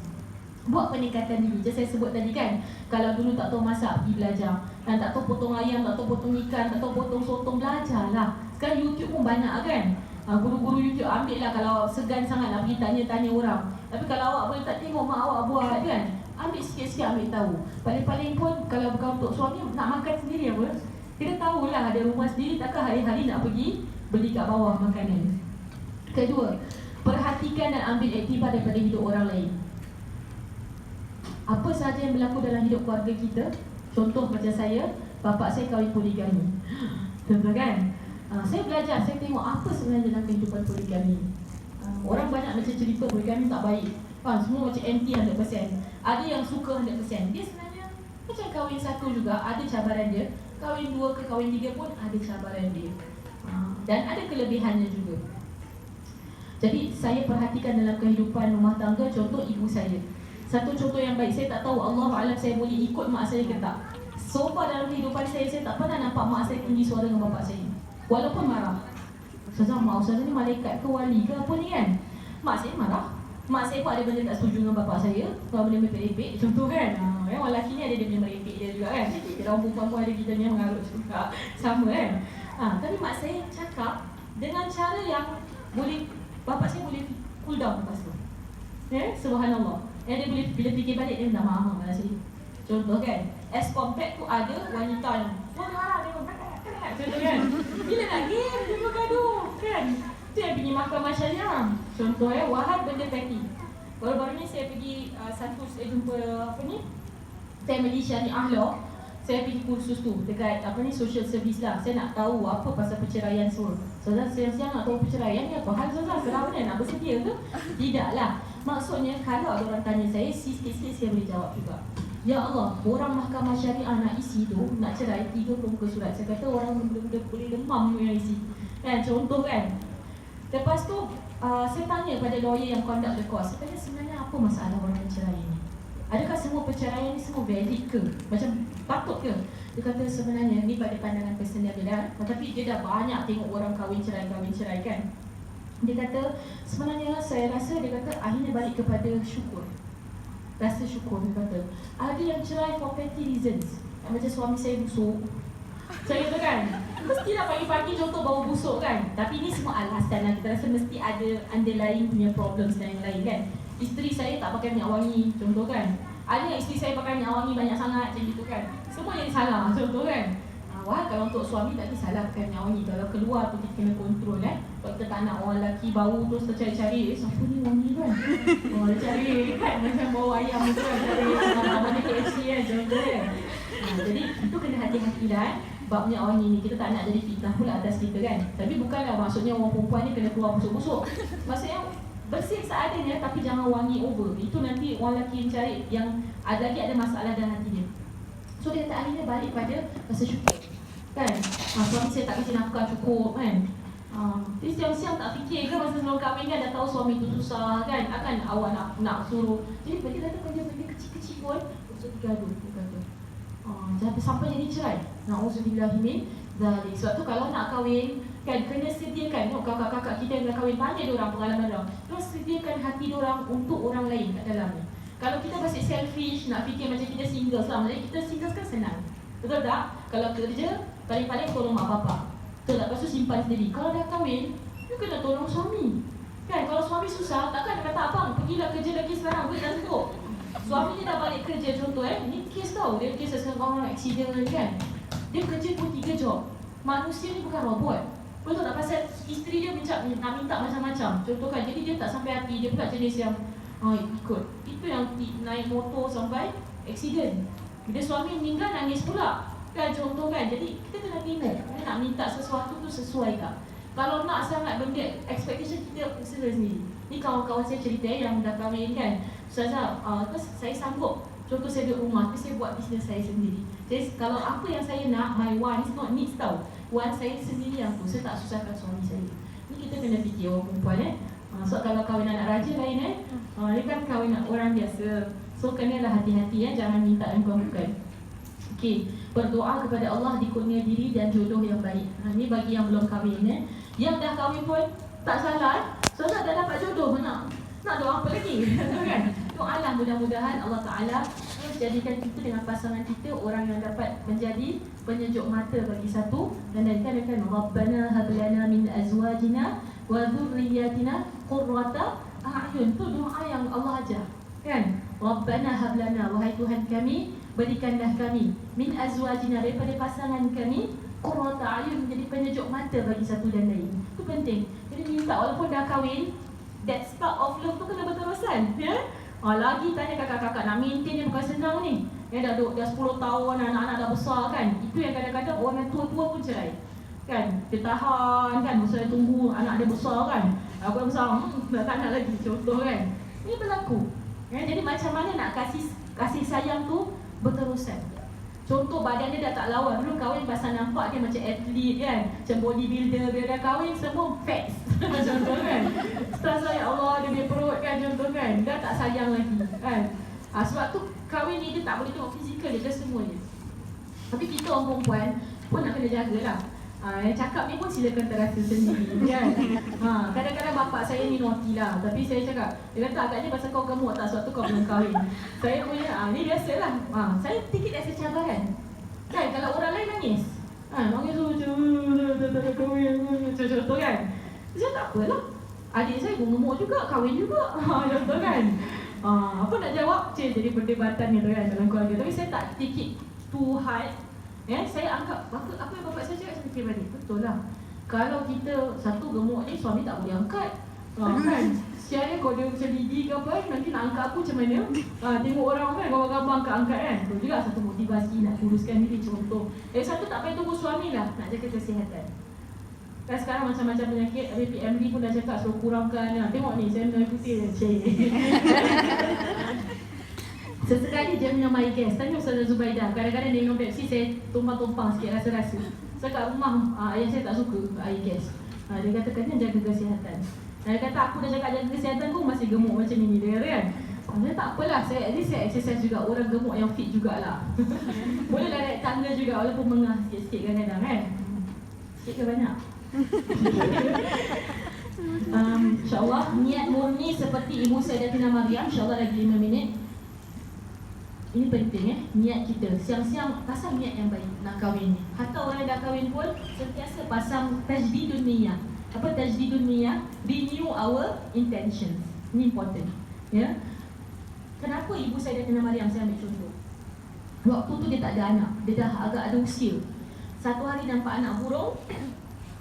Buat peningkatan diri. Macam saya sebut tadi kan, kalau dulu tak tahu masak, pergi belajar. Dan tak tahu potong ayam, tak tahu potong ikan, tak tahu potong sotong, belajarlah. Sekarang YouTube pun banyak kan. Guru-guru YouTube ambil lah. Kalau segan sangat nak pergi tanya-tanya orang. Tapi kalau awak boleh tak tengok mak awak buat kan, ambil sikit-sikit, ambil tahu. Paling-paling pun kalau bukan untuk suami, nak makan sendiri apa, kita tahulah ada rumah sendiri, takkan hari-hari nak pergi beli kat bawah makanan. Kedua, perhatikan dan ambil iktibar daripada hidup orang lain. Apa sahaja yang berlaku dalam hidup keluarga kita. Contoh macam saya, bapa saya kahwin poligami. Contoh kan? Saya belajar, saya tengok apa sebenarnya dalam kehidupan poligami. Orang banyak macam cerita poligami tak baik. Semua macam anti 100%. Ada yang suka 100%. Dia sebenarnya macam kahwin satu juga, ada cabaran dia. Kahwin 2 ke kahwin 3 pun ada cabaran dia. Dan ada kelebihannya juga. Jadi saya perhatikan dalam kehidupan rumah tangga, contoh ibu saya. Satu contoh yang baik, saya tak tahu Allahu'alam saya boleh ikut mak saya ke tak. So far dalam kehidupan saya tak pernah nampak mak saya tinggi suara dengan bapak saya. Walaupun marah. Ustazah, mak Ustazah ni malaikat ke wali ke apa ni kan? Mak saya marah. Mak saya pun ada benda tak setuju dengan bapak saya. Kalau benda merepek, contoh kan. Orang lelaki ni ada dia punya merepek dia juga kan. Kita orang perempuan pun ada kita yang mengarut juga. Sama kan. Tapi mak saya cakap dengan cara yang boleh, bapak saya boleh cool down lepas tu. Subhanallah. Dia boleh, bila fikir balik dia minta maaf dengan saya. Contoh kan, as compared tu ada wanita yang wah dia contoh kan, bila nak game dia bergaduh kan. Tu yang pergi mahkamah syariah. Contoh Wahab benda petty. Baru-baru ni saya pergi satu saya jumpa family syariah law. Saya pergi kursus tu dekat social service lah. Saya nak tahu apa pasal perceraian so. Saudara siang-siang nak tahu perceraian ni apa hal saudara? Seram kan? Nak bersedia ke? Tidaklah. Maksudnya kalau ada orang tanya saya, sikit-sikit saya boleh jawab juga. Ya Allah, orang mahkamah syariah nak isi tu, nak cerai 3 muka surat. Saya kata orang benda-benda boleh demam yang isi. Kan? Contoh kan? Lepas tu, saya tanya pada lawyer yang conduct the course. Saya tanya sebenarnya apa masalah orang bercerai ni? Adakah semua perceraian ni semua valid ke? Macam patut ke? Dia kata sebenarnya ni pada pandangan personal dia dah. Tapi dia dah banyak tengok orang kahwin cerai kan. Dia kata sebenarnya saya rasa, dia kata akhirnya balik kepada syukur. Rasa syukur, dia kata. Ada yang cerai for petty reasons. Macam suami saya busuk. Saya kata kan, mestilah pagi-pagi contoh bau busuk kan. Tapi ni semua alasan lah. Kita rasa mesti ada underlying punya problems dan yang lain kan. Isteri saya tak pakai minyak wangi, contoh kan. Ada yang isteri saya pakai minyak wangi banyak sangat, macam gitu kan. Semua jadi salah, contoh kan. Wah, kalau untuk suami tak salah pakai minyak wangi. Kalau keluar tu kita kena kontrol Kalau kita tak nak orang lelaki bau terus tercari-cari, siapa ni wangi kan? Dia cari kan, macam bau ayam tu kan. Cari mana KFC kan, contoh kan. Jadi itu kena hati-hati lah bab minyak wangi ni. Kita tak nak jadi fitnah pula atas kita kan. Tapi bukanlah maksudnya orang perempuan ni kena keluar busuk-busuk. Maksudnya bersih seadanya tapi jangan wangi over. Itu nanti orang lelaki yang cari yang ada lagi ada masalah dalam hati dia. So dia kata akhirnya balik pada rasa syukur kan. Suami saya tak kasi nafkah cukup kan. Jadi siang-siang tak fikir ke masa sebelum kahwin kan, dah tahu suami tu susah kan. Akan awak nak suruh. Jadi dia kata benda-benda kecil-kecil pun untuk digaduh. Dia kata sampai jadi cerai. Na'udzubillah min zalik. Sebab tu kalau nak kahwin kan, kena sediakan kakak-kakak kita yang dah kahwin, tanya diorang pengalaman diorang. Terus sediakan hati diorang untuk orang lain kat dalam ni. Kalau kita masih selfish, nak fikir macam kita single selama ni, kita single kan senang. Betul tak? Kalau kerja, paling-paling tolong mak bapak. Betul tak? Lepas tu simpan sendiri. Kalau dah kahwin, you kena tolong suami. Kan? Kalau suami susah, takkan dia kata, abang, pergilah kerja lagi sekarang, duit dah cukup. Suami dia dah balik kerja, contoh ni kes tau. Dia kes seseorang accident kan. Dia kerja pun 3 job. Manusia ni bukan robot. Betul tak? Pasal isteri dia nak minta macam-macam. Contoh kan, jadi dia tak sampai hati. Dia pula jenis yang ikut. Itu yang naik motor sampai accident. Bila suami meninggal, nangis pula. Kan contoh kan. Jadi kita kena tengok. Kita nak minta sesuatu tu sesuai tak? Kalau nak sangat benda, expectation kita usaha sendiri. Ni kawan-kawan saya cerita yang dah kahwin kan. Ustazah, saya sanggup. Contoh saya duduk rumah, tapi saya buat bisnes saya sendiri. Jadi kalau apa yang saya nak, my wants not needs tau. Wants saya sendiri yang tu, saya tak susahkan suami saya. Ni kita kena fikir orang perempuan So kalau kahwin anak raja lain ni kan kahwin orang biasa. So kenalah hati-hati jangan minta yang bukan. Okey, berdoa kepada Allah dikurnia diri dan jodoh yang baik. Ni bagi yang belum kahwin Yang dah kahwin pun tak salah. So dah dapat jodoh, nak doa apa lagi? Kan? Doalah mudah-mudahan Allah Ta'ala jadikan kita dengan pasangan kita orang yang dapat menjadi penyejuk mata bagi satu dan jadikan Rabbana hablana min azwajina wa dhurriyyatina qurrata a'yun. Tu doa yang Allah ajar kan. Rabbana hablana, wahai Tuhan kami, berikanlah kami min azwajina, daripada pasangan kami, qurrata a'yun, menjadi penyejuk mata bagi satu dan lain. Itu penting. Jadi minta walaupun dah kahwin, that spark of love tu kena berterusan lagi tanya kakak-kakak nak maintain dia bukan senang ni. Dah 10 tahun, anak-anak dah besar kan. Itu yang kadang-kadang orang yang tua-tua pun cerai kan. Dia tahan kan, masa dia tunggu anak dia besar kan. Aku dah besar, tak nak lagi, contoh kan. Ini berlaku jadi macam mana nak kasih sayang tu berterusan. Contoh badan dia dah tak lawan. Dulu kahwin pasal nampak dia macam atlet kan, macam bodybuilder. Bila dah kahwin semua fats contoh kan. Setelah ya Allah dia punya perut kan, contoh kan. Dah tak sayang lagi kan. Sebab tu kahwin ni dia tak boleh tengok fizikal dia, semuanya. Tapi kita orang perempuan pun nak kena jagalah. Yang cakap ni pun silakan terasa sendiri kan. Kadang-kadang bapak saya ni naughty lah. Tapi saya cakap, dia kata agaknya pasal kau gemuk tak, sebab tu kau belum kahwin. Saya punya, ni biasalah. Saya tikit rasa cabaran kan, kalau orang lain nangis nangis tu tak kahwin contoh kan. Saya tak apalah, adik saya pun gemuk juga, kahwin juga contoh kan. Apa nak jawab, jadi perdebatan gitu kan dalam keluarga. Tapi saya tak tikit too hard. Saya anggap apa yang bapak saya cakap, saya fikir balik. Betul lah. Kalau kita satu gemuk ni, suami tak boleh angkat. Kan? Siapa kalau dia macam gigi ke apa, nanti nak angkat aku macam mana? Tengok orang kan, gambar-gambar angkat-angkat kan. Itu juga satu motivasi nak kuruskan diri, contoh. Satu tak payah tunggu suami lah, nak jaga kesihatan. Kan sekarang macam-macam penyakit, PMD pun dah cakap suruh kurangkan. Tengok ni, saya mengikuti dia. Sesekali dia minum air gas. Tanya Ustazah Zubaidah, kadang-kadang dia minum Pepsi, saya tumpang-tumpang sikit rasa-rasa. Saya kat rumah, ayah saya tak suka air gas. Dia kata katanya jaga kesihatan. Dia kata aku dah cakap jaga kesihatan pun masih gemuk macam ni. Dia kata kan, saya tak apalah, at least saya exercise juga. Orang gemuk yang fit jugalah. Bolehlah naik tangga juga walaupun mengah sikit-sikit kadang-kadang kan. Sikit ke banyak? InsyaAllah niat murni seperti Ibu Sayyidatina Maryam. InsyaAllah lagi 5 minit. Ini penting niat kita. Siang-siang pasang niat yang baik nak kahwin ni. Hatta orang yang dah kahwin pun sentiasa pasang tajdidun niyah. Apa tajdidun niyah? Renew our intentions. Ini important. Ya. Kenapa Ibu Sayyidatina Maryam, saya ambil contoh. Waktu tu dia tak ada anak. Dia dah agak ada usia. Satu hari nampak anak burung.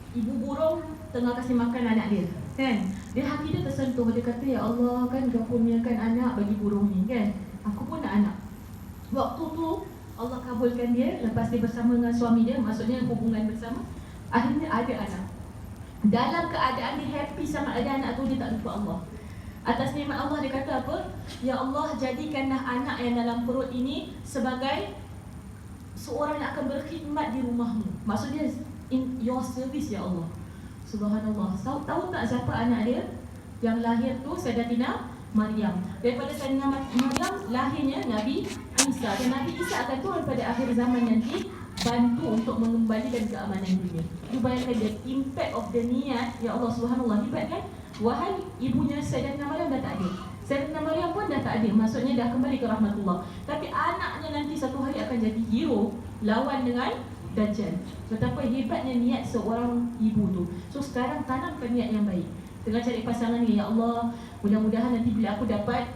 Ibu burung tengah kasih makan anak dia. Kan? Dia hati dia tersentuh. Dia kata, ya Allah, kan kau kurniakan anak bagi burung ni kan. Aku pun nak anak. Waktu tu Allah kabulkan dia. Lepas dia bersama dengan suami dia, maksudnya hubungan bersama, akhirnya ada anak. Dalam keadaan dia happy sangat ada anak tu, dia tak lupa Allah. Atas nikmat Allah dia kata apa? Ya Allah, jadikanlah anak yang dalam perut ini sebagai seorang yang akan berkhidmat di rumahmu. Maksudnya in your service ya Allah. Subhanallah. Tahu tak siapa anak dia? Yang lahir tu Sayyidatina Maryam. Daripada Sayyidatina Maryam lahirnya Nabi Isa. Dan Nabi Isa akan turun pada akhir zaman nanti, bantu untuk mengembalikan keamanan dunia. You bayangkan dia, impact of the niat. Ya Allah, subhanallah, hebat kan? Wahai ibunya Sayyidatina Maryam dah tak ada, Sayyidatina Maryam pun dah tak ada, maksudnya dah kembali ke rahmatullah. Tapi anaknya nanti satu hari akan jadi hero, lawan dengan Dajjal. Betapa hebatnya niat seorang ibu tu. So sekarang tanamkan niat yang baik. Tengah cari pasangan ni, ya Allah, mudah-mudahan nanti bila aku dapat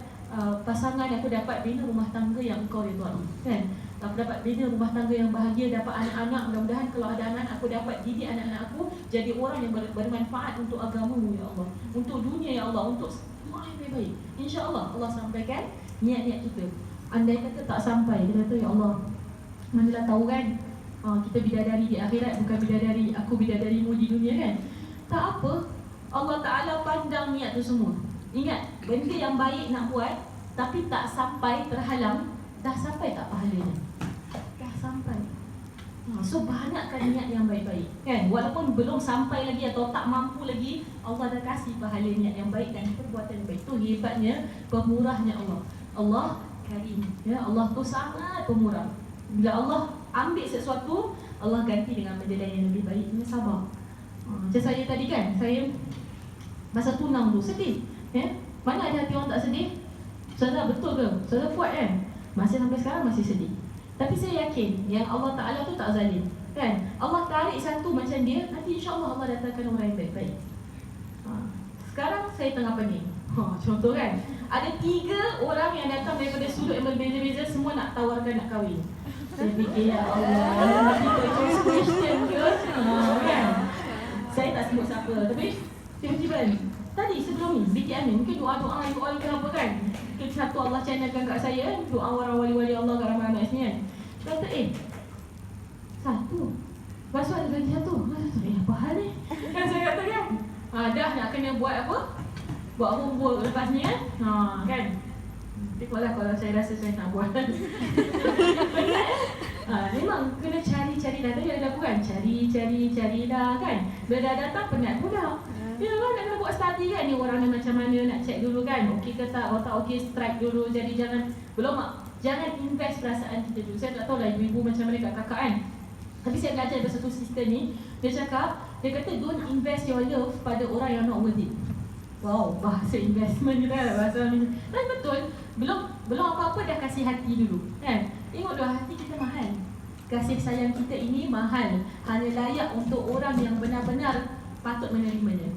pasangan, aku dapat bina rumah tangga yang engkau ridai, kan? Aku dapat bina rumah tangga yang bahagia, dapat anak-anak. Mudah-mudahan kalau ada anak, aku dapat didik anak-anak aku jadi orang yang bermanfaat untuk agamamu ya Allah, untuk dunia ya Allah, untuk semua yang baik. InsyaAllah Allah sampaikan niat-niat kita. Andai kata tak sampai, kita kata ya Allah, manalah tahu kan, kita bidadari di akhirat, bukan bidadari, aku bidadarimu di dunia kan. Tak apa, Allah Ta'ala pandang niat tu semua. Ingat, benda yang baik nak buat tapi tak sampai, terhalang, dah sampai tak pahalanya? Dah sampai. So banyakkan niat yang baik-baik kan. Walaupun belum sampai lagi atau tak mampu lagi, Allah dah kasih pahala niat yang baik dan perbuatan yang baik. Itu hebatnya, pemurahnya Allah. Allah Karim ya. Allah tu sangat pemurah. Bila Allah ambil sesuatu, Allah ganti dengan benda lain yang lebih baik. Ini sabar. Macam saya tadi kan, saya masa tunang tu sedih ya. Mana ada hati orang tak sedih? Saudara betul ke? Saudara kuat kan? Masih sampai sekarang masih sedih. Tapi saya yakin yang Allah Ta'ala tu tak zalim kan? Allah tarik satu macam dia, nanti insyaAllah Allah datangkan orang yang baik-baik. Sekarang saya tengah pening. Contoh kan, ada 3 orang yang datang daripada sudut yang berbeza-beza, semua nak tawarkan nak kahwin. Saya fikir ya Allah, kita choose question ke? Kan? Saya tak sebut siapa, tapi tiba-tiba ni tadi sebelum ni, Binti Amin, mungkin doa-doa ke apa kan, mungkin satu Allah channelkan kat saya, doa orang wali-wali Allah kat ramai-ramai sini kan. Kata satu, lepas tu ada lagi satu, apa hal ni? Kan saya kata kan, dah nak kena buat apa? Buat homework lepas ni kan. Kan? Tengoklah kalau saya rasa saya nak buat. Memang kena cari-cari dah. Tadi ada lakukan, cari dah kan. Bila dah datang penat pula. Ya kan, nak kena buat study kan, ni orang ni macam mana, nak check dulu kan, okey ke tak, tak okey strike dulu. Jadi jangan invest perasaan kita dulu. Saya tak tahu lah ibu-ibu macam mana kat kakak kan, tapi saya belajar dari satu sister ni. Dia kata don't invest your love pada orang yang not worth it. Wow, bahasa investment kita lah, bahasa ni. Dan betul, belum apa-apa dah kasih hati dulu kan. Tengok dah, hati kita mahal. Kasih sayang kita ini mahal, hanya layak untuk orang yang benar-benar patut menerimanya.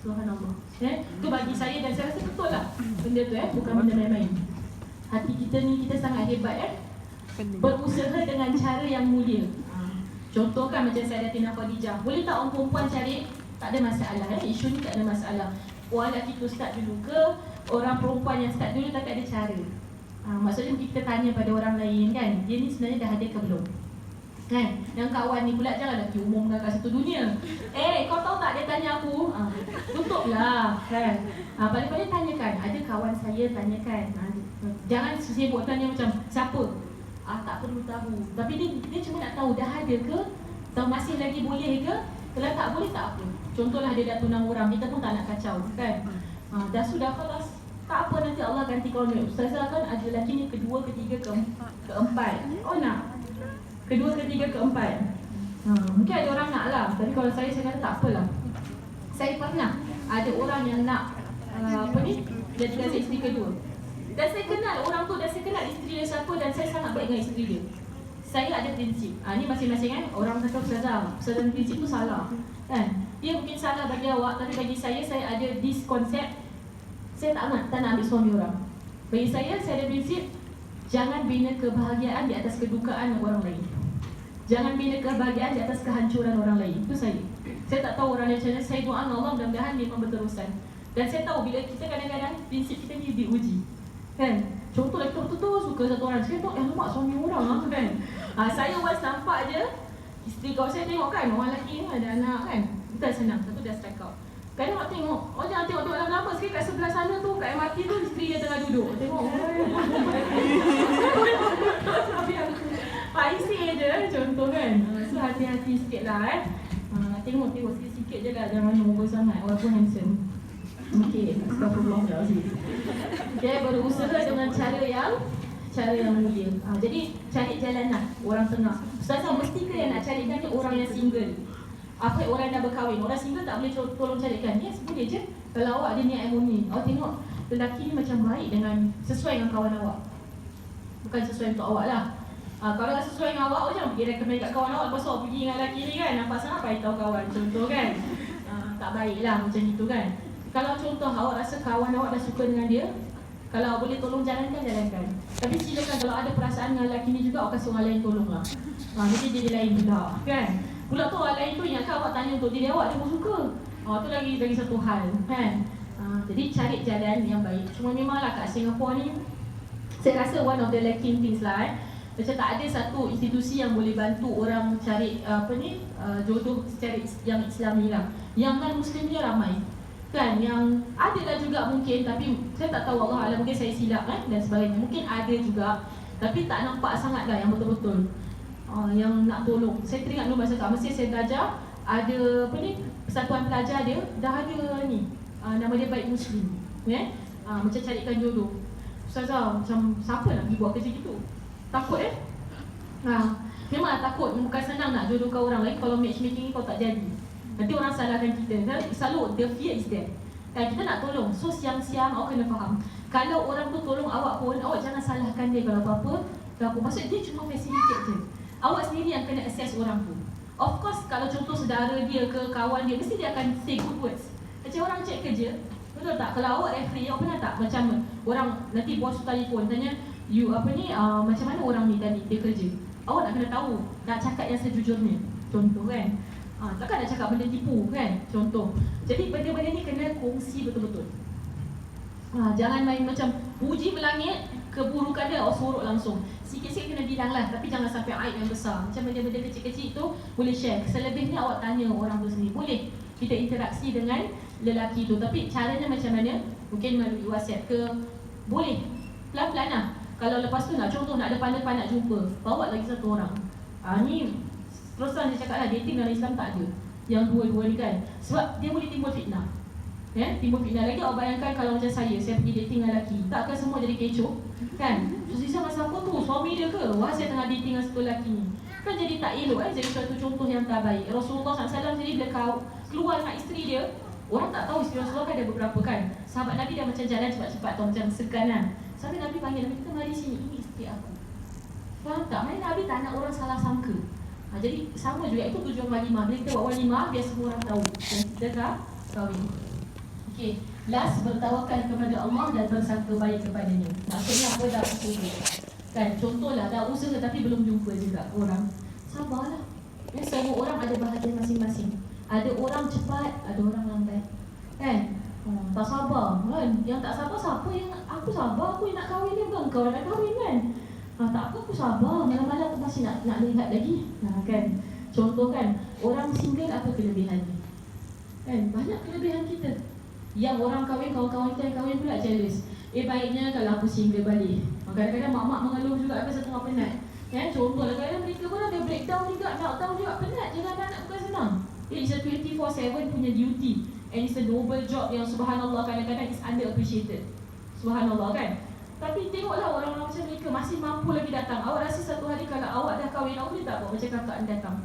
Subhanallah. Itu bagi saya dan saya rasa betul lah benda tu bukan benda main-main. Hati kita ni, kita sangat hebat berusaha dengan cara yang mulia. Contoh kan macam Sayyidatina Khadijah. Boleh tak orang perempuan cari tak ada masalah. Isu ni tak ada masalah. Orang lelaki tu start dulu ke orang perempuan yang start dulu, tapi ada cara. Maksudnya kita tanya pada orang lain kan, dia ni sebenarnya dah ada ke belum? Kan? Yang kawan ni pula janganlah diumumkan kat satu dunia. Kau tahu tak dia tanya aku? Tutuplah kan. Paling-paling tanyakan, ada kawan saya tanyakan. Jangan sibuk tanya macam siapa? Tak perlu tahu. Tapi dia cuma nak tahu dah ada ke? Atau masih lagi boleh ke? Kalau tak boleh tak apa. Contohlah dia dah tunang orang, kita pun tak nak kacau kan. Dah sudah kelas, tak apa, nanti Allah ganti kau ni. Ustazah kan ada lelaki ni kedua, ketiga, keempat. Oh nak? Kedua, ketiga, keempat. Mungkin ada orang nak lah. Tapi kalau saya kata tak apalah. Saya pernah ada orang yang nak jadi kasih isteri kedua. Dan saya kenal orang tu, dan saya kenal isteri dia siapa, dan saya sangat baik dengan isteri dia. Saya ada prinsip. Ni masing-masing kan. Orang kata Ustazah prinsip tu salah kan. Dia mungkin salah bagi awak, tapi bagi saya ada this konsep. Saya tak nak ambil suami orang. Bagi saya ada prinsip, jangan bina kebahagiaan di atas kedukaan orang lain. Jangan bina kebahagiaan di atas kehancuran orang lain. Itu saya. Saya tak tahu orang lain macam mana. Saya doa Allah mudah-mudahan memang berterusan. Dan saya tahu bila kita kadang-kadang prinsip kita ni diuji kan. Contohlah kita betul-betul suka satu orang, saya tahu lemak suami orang kan. Saya once nampak je isteri kawan saya tengok kan, orang lelaki ni ada anak kan. Bukan senang, satu dah strike out. Kadang awak tengok, jangan tengok lama-lama sikit kat sebelah sana tu, kat MRT tu isteri dia tengah duduk. Tengok. Paisi je contoh kan. So hati-hati sikit lah Tengok sikit je lah, jangan over sangat walaupun handsome. Okey, astagfirullahalazim. Dia berusaha dengan cara yang mulia. Jadi cari jalan lah, orang tengah. Ustazah, mesti ke yang nak carikan ni orang yang single? Orang yang dah berkahwin? Orang single tak boleh tolong carikan? Yes, boleh je. Kalau awak ada niat harmoni, awak tengok lelaki ni macam baik dengan sesuai dengan kawan awak. Bukan sesuai untuk awak lah. Kalau tak sesuai dengan awak, jangan pergi recommend kat kawan awak. Lepas tu awak pergi dengan lelaki ni kan, nampak sangat baik tahu kawan. Contoh kan, tak baik lah macam itu kan. Kalau contoh awak rasa kawan awak dah suka dengan dia, kalau awak boleh tolong jalankan. Tapi silakan kalau ada perasaan dengan lelaki ni juga, awak kasi orang lain tolong lah. Jadi dia lain pula kan. Pula tu orang lain tu ingatkan awak tanya untuk diri awak, dia pun suka. Tu lagi satu hal kan. Jadi cari jalan yang baik. Cuma memanglah kat Singapura ni, saya rasa one of the lacking things lah macam tak ada satu institusi yang boleh bantu orang cari jodoh secara yang Islami lah. Yang non-Muslim dia ramai kan, yang ada lah juga mungkin, tapi saya tak tahu, Allah Alam, mungkin saya silap dan sebagainya. Mungkin ada juga, tapi tak nampak sangat lah yang betul-betul yang nak tolong. Saya teringat dulu masa kat Mesir saya belajar, ada persatuan pelajar dia dah ada ni, nama dia Baik Muslim macam carikan jodoh. Ustazah, macam siapa nak pergi buat kerja gitu? Takut memanglah takut. Bukan senang nak jodohkan orang lain kalau matchmaking ni kau tak jadi. Nanti orang salahkan kita. Selalu the fear is there. Kita nak tolong. So siang-siang awak kena faham. Kalau orang tu tolong awak pun, awak jangan salahkan dia kalau apa-apa. Maksud dia cuma facilitate je. Awak sendiri yang kena assess orang tu. Of course kalau contoh saudara dia ke kawan dia, mesti dia akan say good words. Macam orang cek kerja, betul tak? Kalau awak referee, awak pernah tak macam orang nanti bos telefon tanya, you macam mana orang ni tadi dia kerja? Awak nak kena tahu, nak cakap yang sejujurnya. Contoh kan. Takkan nak cakap benda tipu kan. Contoh. Jadi benda-benda ni kena kongsi betul-betul. Jangan main macam puji melangit, keburukan dia awak sorok langsung. Sikit-sikit kena bilang lah, tapi jangan sampai aib yang besar. Macam benda-benda kecil-kecil tu boleh share. Selebihnya awak tanya orang tu sendiri. Boleh kita interaksi dengan lelaki tu, tapi caranya macam mana? Mungkin melalui WhatsApp ke. Boleh pelan-pelan lah. Kalau lepas tu nak contoh nak depan-depan nak jumpa, bawa lagi satu orang. Ni terus terang saya cakap lah, dating dalam Islam tak ada yang dua-dua ni kan. Sebab dia boleh timbul fitnah. Timbul fitnah lagi. Awak bayangkan kalau macam saya pergi dating dengan lelaki, takkan semua jadi kecoh kan? Susah masa apa tu? Suami dia ke? Wah, saya tengah dating dengan satu lelaki ni. Kan jadi tak elok jadi suatu contoh yang tak baik. Rasulullah SAW jadi bila keluar dengan isteri dia, orang tak tahu isteri Rasulullah kan ada beberapa kan. Sahabat Nabi dah macam jalan cepat-cepat tau, macam segan kan. Sampai Nabi panggil, Nabi kita mari sini, ini isteri aku. Faham tak? Mana Nabi tak nak orang salah sangka. Jadi sama juga, itu tujuan walimah. Bila kita buat walimah, biar semua orang tahu dan kita dah kahwin. Okey, last, bertawakal kepada Allah dan bersangka baik kepadanya. Maksudnya apa? Dah usaha kan, contohlah dah usaha tapi belum jumpa juga orang, sabarlah. Semua orang ada bahagian masing-masing. Ada orang cepat, ada orang lambat. Kan? Tak sabar kan? Yang tak sabar siapa yang aku sabar, aku yang nak kahwin ni, bukan kau nak kahwin kan? Tak apa, aku sabar, malam-malam aku masih nak lihat lagi. Kan? Contoh kan, orang single apa kelebihannya? Kan? Banyak kelebihan kita. Yang orang kahwin, kawan-kawan kita yang kahwin pula jealous. Baiknya kalau aku single balik. Kadang-kadang mak-mak mengeluh juga, apa setengah penat. Kan? Contoh lah, kadang mereka pun ada breakdown juga, meltdown juga, penat. Jangan anak bukan senang. It's a 24/7 punya duty. And it's a noble job yang subhanallah kadang-kadang is underappreciated. Subhanallah kan? Tapi tengoklah orang-orang macam mereka masih mampu lagi datang. Awak rasa satu hari kalau awak dah kahwin, awak boleh tak buat macam kakak anda datang?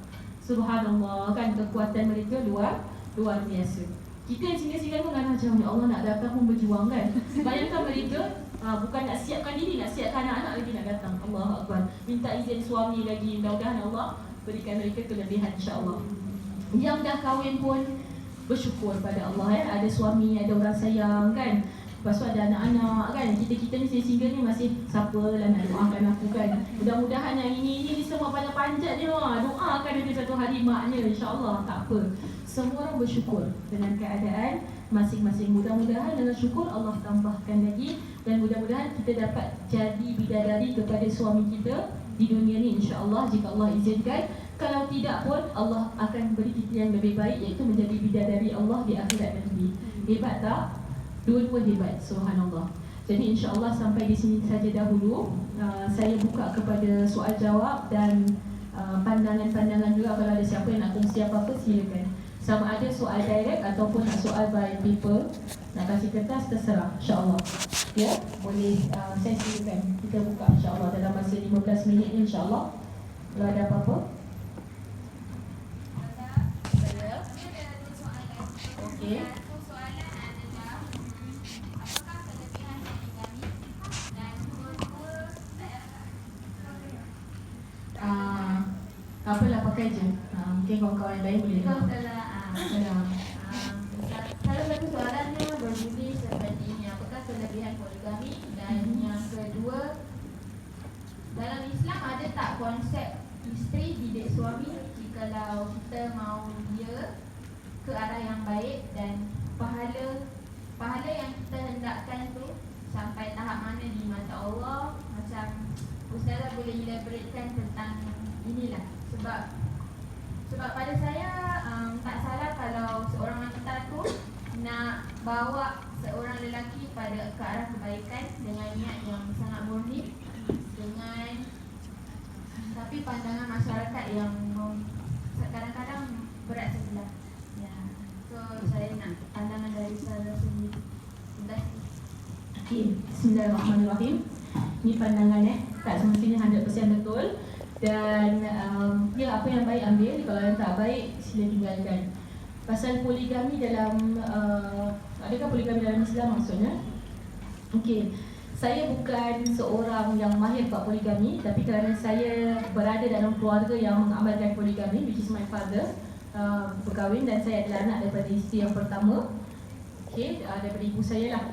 Subhanallah kan, kekuatan mereka luar biasa. Kita yang singgah-singgah pun kan macam, ya Allah nak datang pun berjuang kan. Bayangkan mereka bukan nak siapkan diri, nak siapkan anak-anak lagi nak datang. Allahu Akbar. Minta izin suami lagi. Mudah-mudahan Allah berikan mereka kelebihan insya-Allah. Yang dah kahwin pun bersyukur pada Allah ya. Ada suami, ada orang sayang kan. Lepas tu ada anak-anak kan. Kita ni single ni masih siapa lah nak doakan aku kan. Mudah-mudahan yang ini semua panjat dia. Doakan dia satu hari maknya insya-Allah. Tak apa. Semua orang bersyukur dengan keadaan masing-masing. Mudah-mudahan dengan syukur Allah tambahkan lagi. Dan mudah-mudahan kita dapat jadi bidadari kepada suami kita di dunia ni insya-Allah, jika Allah izinkan. Kalau tidak pun Allah akan beri kita yang lebih baik, iaitu menjadi bidadari Allah di akhirat nanti. Hebat tak? Dua-dua hebat, subhanallah. Jadi insya-Allah sampai di sini saja dahulu. Saya buka kepada soal jawab dan pandangan-pandangan juga. Kalau ada siapa yang nak kongsi apa-apa, silakan. Sama ada soal direct ataupun nak soal by paper, nak kasih kertas, terserah insya-Allah. Ya, boleh saya silakan. Kita buka insya-Allah dalam masa 15 minit ni insya-Allah. Kalau ada apa-apa. Okay. Soalan adalah, apakah kelebihan poligami dan dua-dua apalah pakai je. Mungkin kawan-kawan lain boleh. Salah satu soalannya berbunyi seperti ini, apakah kelebihan poligami, dan yang kedua, dalam Islam ada tak konsep isteri didik suami jikalau kita mahu dia ke arah yang baik, dan pahala yang kita hendakkan tu sampai tahap mana di mata Allah. Macam Ustazah boleh elaboratekan tentang inilah, sebab pada saya tak salah kalau seorang wanita tu nak bawa seorang lelaki ke arah kebaikan dengan niat yang sangat murni, tapi pandangan masyarakat yang kadang-kadang berat sebelah. Saya nak pandangan dari saya sendiri. Okay, bismillahirrahmanirrahim. Ini pandangan tak semestinya 100% betul. Dan apa yang baik ambil, kalau yang tak baik sila tinggalkan. Pasal poligami dalam adakah poligami dalam Islam maksudnya? Okey, saya bukan seorang yang mahir buat poligami, tapi kerana saya berada dalam keluarga yang mengamalkan poligami, which is my father, berkahwin, dan saya adalah anak daripada isteri yang pertama, daripada ibu saya lah.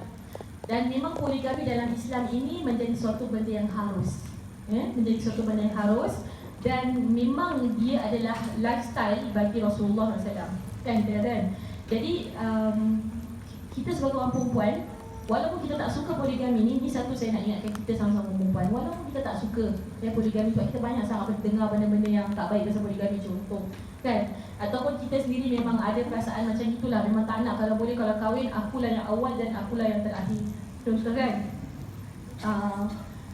Dan memang poligami dalam Islam ini menjadi suatu benda yang harus, menjadi suatu benda yang harus, dan memang dia adalah lifestyle bagi Rasulullah SAW, kan? Jadi kita sebagai orang perempuan, walaupun kita tak suka poligami ni satu saya nak ingatkan kita sama-sama perempuan, walaupun kita tak suka poligami, sebab kita banyak sangat dengar benda-benda yang tak baik pasal poligami, contoh kan, ataupun kita sendiri memang ada perasaan macam itulah, memang tak nak, kalau boleh kalau kahwin akulah yang awal dan akulah yang terakhir, contoh kan.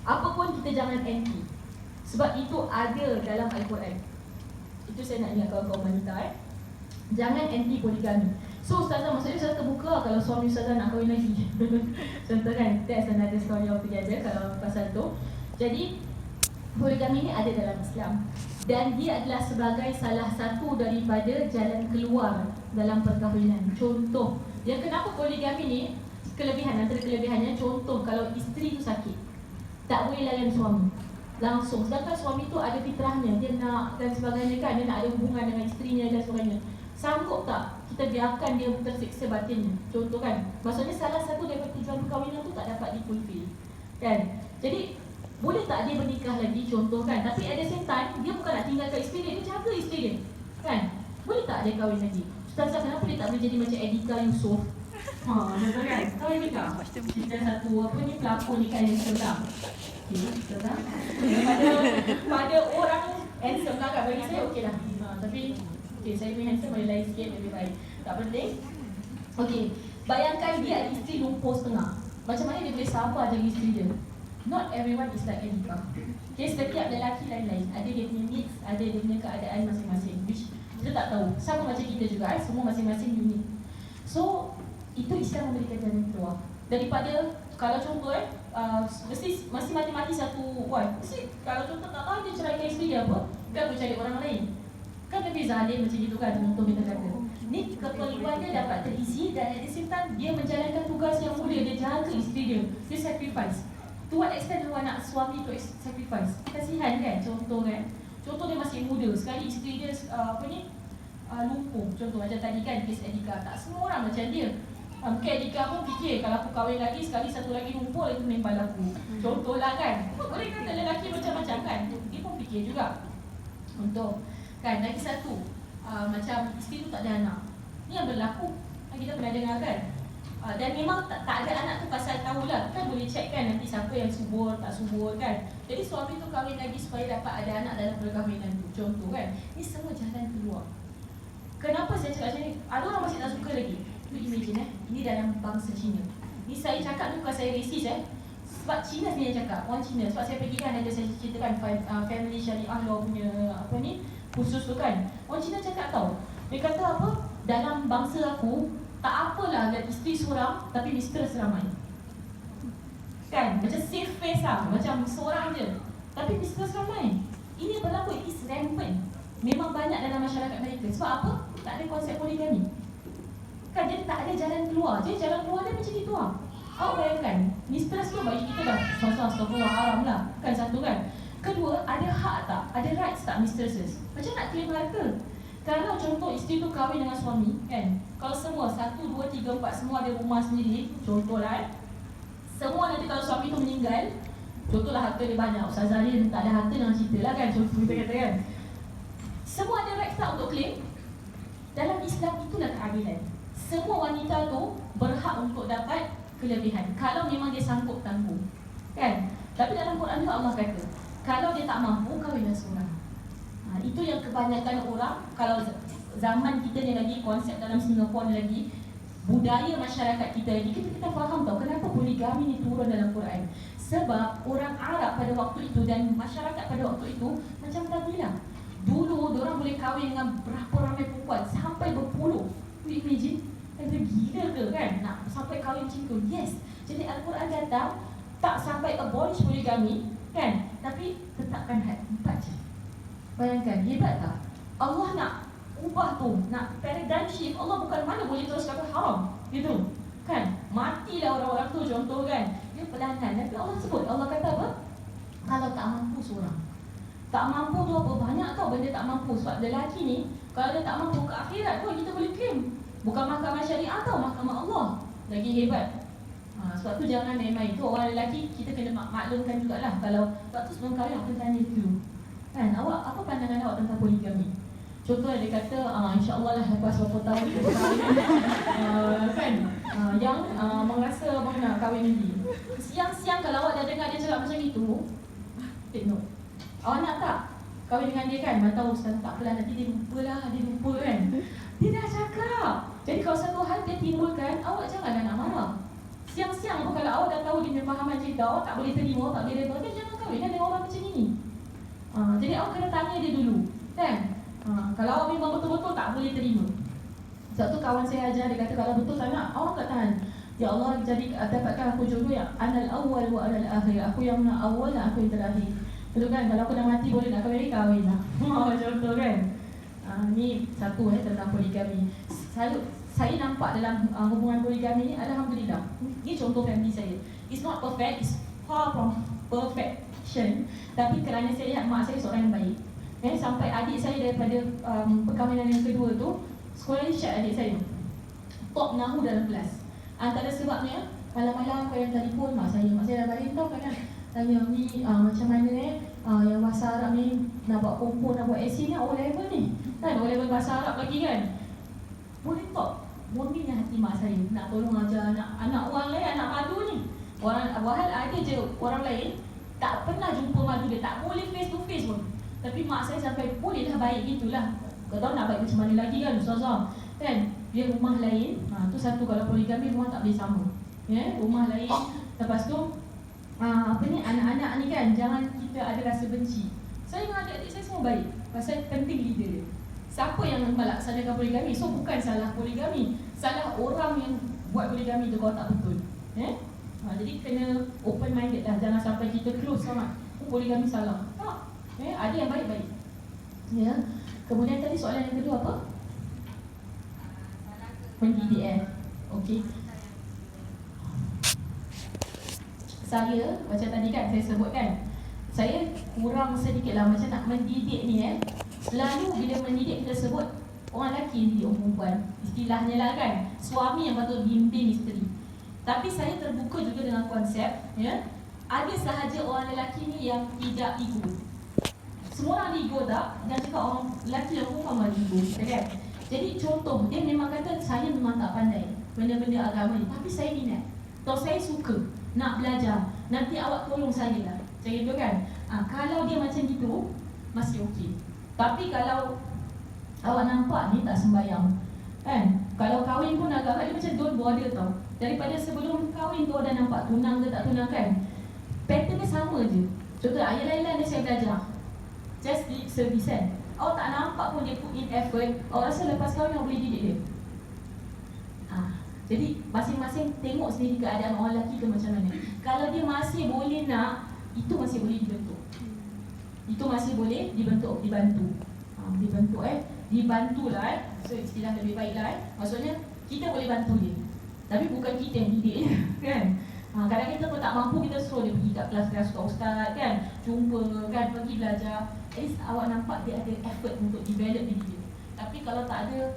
Apa pun kita jangan anti, sebab itu ada dalam Al-Quran. Itu saya nak ingat kawan-kawan wanita, jangan anti poligami. So Ustazah, maksudnya saya terbuka kalau suami Ustazah nak kahwin lagi. Contoh kan, that's another story altogether kalau pasal tu. Jadi poligami ni ada dalam Islam, dan dia adalah sebagai salah satu daripada jalan keluar dalam perkahwinan. Contoh, yang kenapa poligami ni kelebihan, antara kelebihannya, contoh kalau isteri tu sakit, tak boleh layan suami langsung, sedangkan suami tu ada fitrahnya, dia nak dan sebagainya kan, dia nak ada hubungan dengan isterinya dan sebagainya. Sanggup tak kita biarkan dia tersiksa batinnya? Contoh kan, maksudnya salah satu daripada tujuan perkahwinan tu tak dapat difulfill kan. Jadi boleh tak dia bernikah lagi, contoh kan, tapi at the same time dia bukan nak tinggalkan isteri dia, dia jaga isteri dia kan. Boleh tak dia kahwin lagi? Ustazah kenapa dia tak boleh jadi macam Edika Yusof? Betul kan? Tahu Edika? Kita satu apa ni pelakon ni kan handsome lah. Okay, Ustazah. Pada orang handsome lah kat bagi saya okey lah. Tapi okay, saya punya handsome boleh lain sikit lebih baik. Tak penting. Okey, bayangkan dia ada isteri lumpur setengah. Macam mana dia boleh sabar jaga isteri dia? Not everyone is like Edika. Okay, setiap lelaki lain-lain. Ada dia punya needs, ada dia punya keadaan masing-masing. Which kita tak tahu. Sama macam kita juga, semua masing-masing unik. So, itu Islam memberikan jalan keluar. Daripada, kalau contoh mesti masih mati-mati satu wife. Mesti, kalau contoh tak tahu dia ceraikan isteri dia apa, dia boleh cari orang lain. Kan lebih zalim macam itu kan, contoh kita kata. Ni keperluan dia dapat terisi dan at the same time, dia menjalankan tugas yang mulia. Dia jaga isteri dia. Dia sacrifice. To what extent awak nak suami tu sacrifice? Kasihan kan, contoh kan. Contoh dia masih muda, sekali isteri dia lumpuh. Contoh macam tadi kan, kes Edika. Tak semua orang macam dia. Mungkin Edika pun fikir, kalau aku kahwin lagi, sekali satu lagi lumpuh, itu memang aku. Contohlah kan. Boleh kata lelaki macam-macam kan. Dia pun fikir juga. Contoh, kan, lagi satu. Macam isteri tu tak ada anak. Ni yang berlaku. Kita pernah dengar kan. Dan memang tak ada anak tu pasal tahulah. Kan boleh check kan nanti siapa yang subur, tak subur kan. Jadi suami tu kahwin lagi supaya dapat ada anak dalam perkahwinan tu. Contoh kan. Ni semua jalan keluar. Kenapa saya cakap macam ni? Ada orang masih tak suka lagi. You imagine ini dalam bangsa Cina. Ni saya cakap ni bukan saya racist Sebab Cina sebenarnya cakap, orang Cina. Sebab saya pergi kan ada saya ceritakan family syariah law punya apa ni, khusus tu kan. Orang Cina cakap tau. Dia kata apa? Dalam bangsa aku, tak apalah lihat isteri seorang tapi mistress ramai. Kan? Macam safe face lah. Macam seorang je. Tapi mistress ramai. Ini berlaku, it is rampant. Memang banyak dalam masyarakat mereka. Sebab apa? Tak ada konsep poligami. Kan? Jadi tak ada jalan keluar. Jadi jalan keluar dia macam itu lah. Awak bayangkan, mistress tu bagi kita dah astagfirullah haram lah. Kan satu kan? Kedua, ada hak tak? Ada rights tak mistresses? Macam nak claim harta? Kalau contoh isteri tu kahwin dengan suami kan, kalau semua 1, 2, 3, 4 semua ada rumah sendiri, contohlah semua nanti kalau suami tu meninggal, contohlah harta dia banyak, Ustazah ni tak ada harta dengan cerita lah kan, contoh kita kata kan, semua ada right tak untuk claim? Dalam Islam itulah keadilan. Semua wanita tu berhak untuk dapat kelebihan kalau memang dia sanggup tanggung kan. Tapi dalam Quran juga Allah kata, kalau dia tak mampu, kahwinlah seorang. Itu yang kebanyakan orang, kalau zaman kita ni lagi, konsep dalam Singapura ni lagi, budaya masyarakat kita lagi, kita faham tau kenapa poligami ni turun dalam Quran. Sebab orang Arab pada waktu itu dan masyarakat pada waktu itu macam tadi lah. Dulu diorang boleh kahwin dengan berapa ramai perempuan, sampai berpuluh. You imagine? Kata gila ke kan? Nak sampai kahwin macam tu? Yes. Jadi Al-Quran datang, tak sampai abolish poligami kan? Tapi tetapkan had 4 je. Bayangkan, hebat tak? Allah nak ubah tu, nak paradigm shift. Allah bukan mana boleh terus kata haram gitu kan? Matilah orang-orang tu contoh kan. Dia perlahan. Tapi Allah sebut, Allah kata apa? Kalau tak mampu seorang. Tak mampu tu apa? Banyak tau benda tak mampu. Sebab lelaki ni, kalau dia tak mampu ke akhirat pun kita boleh claim. Bukan mahkamah syariah tau, mahkamah Allah. Lagi hebat. Sebab tu jangan main-main. Tu orang lelaki kita kena maklumkan jugalah. Kalau sebab tu sebelum kahwin aku tanya dulu kan, awak apa pandangan awak tentang poligami? Contoh dia kata, insyaAllah lah lepas berapa tahun kita kahwin kan, yang merasa abang nak kahwin nanti. Siang-siang kalau awak dah dengar dia cakap macam itu, take note. Awak nak tak kahwin dengan dia kan? Mana tahu Ustaz, tak apalah nanti dia lupa kan. Dia dah cakap. Jadi kalau satu hal dia timbulkan, awak janganlah nak marah. Siang-siang kalau awak dah tahu dia memfahaman cerita, awak tak boleh terima, tak boleh reda, dia jangan kahwin dengan orang macam ini. Jadi awak kena tanya dia dulu kan? Kalau awak memang betul-betul tak boleh terima. Sebab tu kawan saya ajar, dia kata kalau betul sangat awak tak tahan, ya Allah jadi dapatkan aku jodoh yang anal awal wa anal akhir. Aku yang awal dan aku yang terakhir. Betul kan? Kalau aku dah mati boleh nak kahwin lah. Contoh kan? Ni satu tentang poligami. Saya nampak dalam hubungan poligami ni, alhamdulillah. Ni contoh family saya. It's not perfect, it's far from perfection. Tapi kerana saya lihat mak saya seorang yang baik, sampai adik saya daripada perkahwinan yang kedua tu sekolah syat adik saya, top nahu dalam kelas. Antara sebabnya malam-malam kalau yang telefon mak saya dah balik tau kan, tanya ni macam mana yang bahasa Arab ni nak buat kompon, nak buat essay ni O level ni kan, O level bahasa Arab lagi kan. boleh tak murninya hati mak saya nak tolong ajar anak orang lain, anak madu ni. Wahal ada je orang lain tak pernah jumpa madu dia, tak boleh face to face pun. Tapi mak saya sampai bolehlah baik gitulah. Kau tahu nak baik macam mana lagi kan ustazah? Kan? Dia rumah lain, tu satu kalau poligami rumah tak boleh sama. Ya, rumah lain. Lepas tu anak-anak ni kan jangan kita ada rasa benci. Saya dengan adik-adik saya semua baik. Pasal penting leader dia. Siapa yang melaksanakan poligami? So bukan salah poligami, salah orang yang buat poligami tu kalau tak betul. Jadi kena open minded lah. Jangan sampai kita close sangat. Poligami salah. Tak. Ada yang baik-baik. Ya. Kemudian tadi soalan yang kedua apa? Pendidik. Okey. Saya macam tadi kan saya sebutkan, saya kurang sedikitlah macam nak mendidik ni Selalu bila mendidik kita sebut orang lelaki yang didik orang perempuan. Istilahnya lah kan, suami yang patut bimbing isteri. Tapi saya terbuka juga dengan konsep ada sahaja orang lelaki ni yang tidak ego. Semua orang ego tak? Dan juga orang lelaki yang perempuan ego kan? Jadi contoh, dia memang kata saya memang tak pandai benda-benda agama ni, tapi saya minat atau saya suka nak belajar, nanti awak tolong saya lah. Macam itu kan? Kalau dia macam gitu masih okey. Tapi kalau awak nampak ni tak sembayang kan? Kalau kahwin pun agak dia macam don't bother tau. Daripada sebelum kahwin tu dah nampak tunang ke tak tunang kan? Pattern dia sama je. Contoh ayah Laila ni saya belajar just lip service kan? Awak tak nampak pun dia put in effort. Awak rasa lepas kahwin awak boleh didik dia? Jadi masing-masing tengok sendiri keadaan orang lelaki tu macam mana. Kalau dia masih boleh nak, itu masih boleh dibentuk. Itu masih boleh dibentuk, dibantu. Dibantulah So istilah lebih baik lah Maksudnya kita boleh bantu dia, tapi bukan kita yang didik dia kan. Kadang kita pun tak mampu, kita suruh dia pergi kat kelas-kelas ustaz kan, jumpa kan, pergi belajar. At least awak nampak dia ada effort untuk develop diri dia. Tapi kalau tak ada,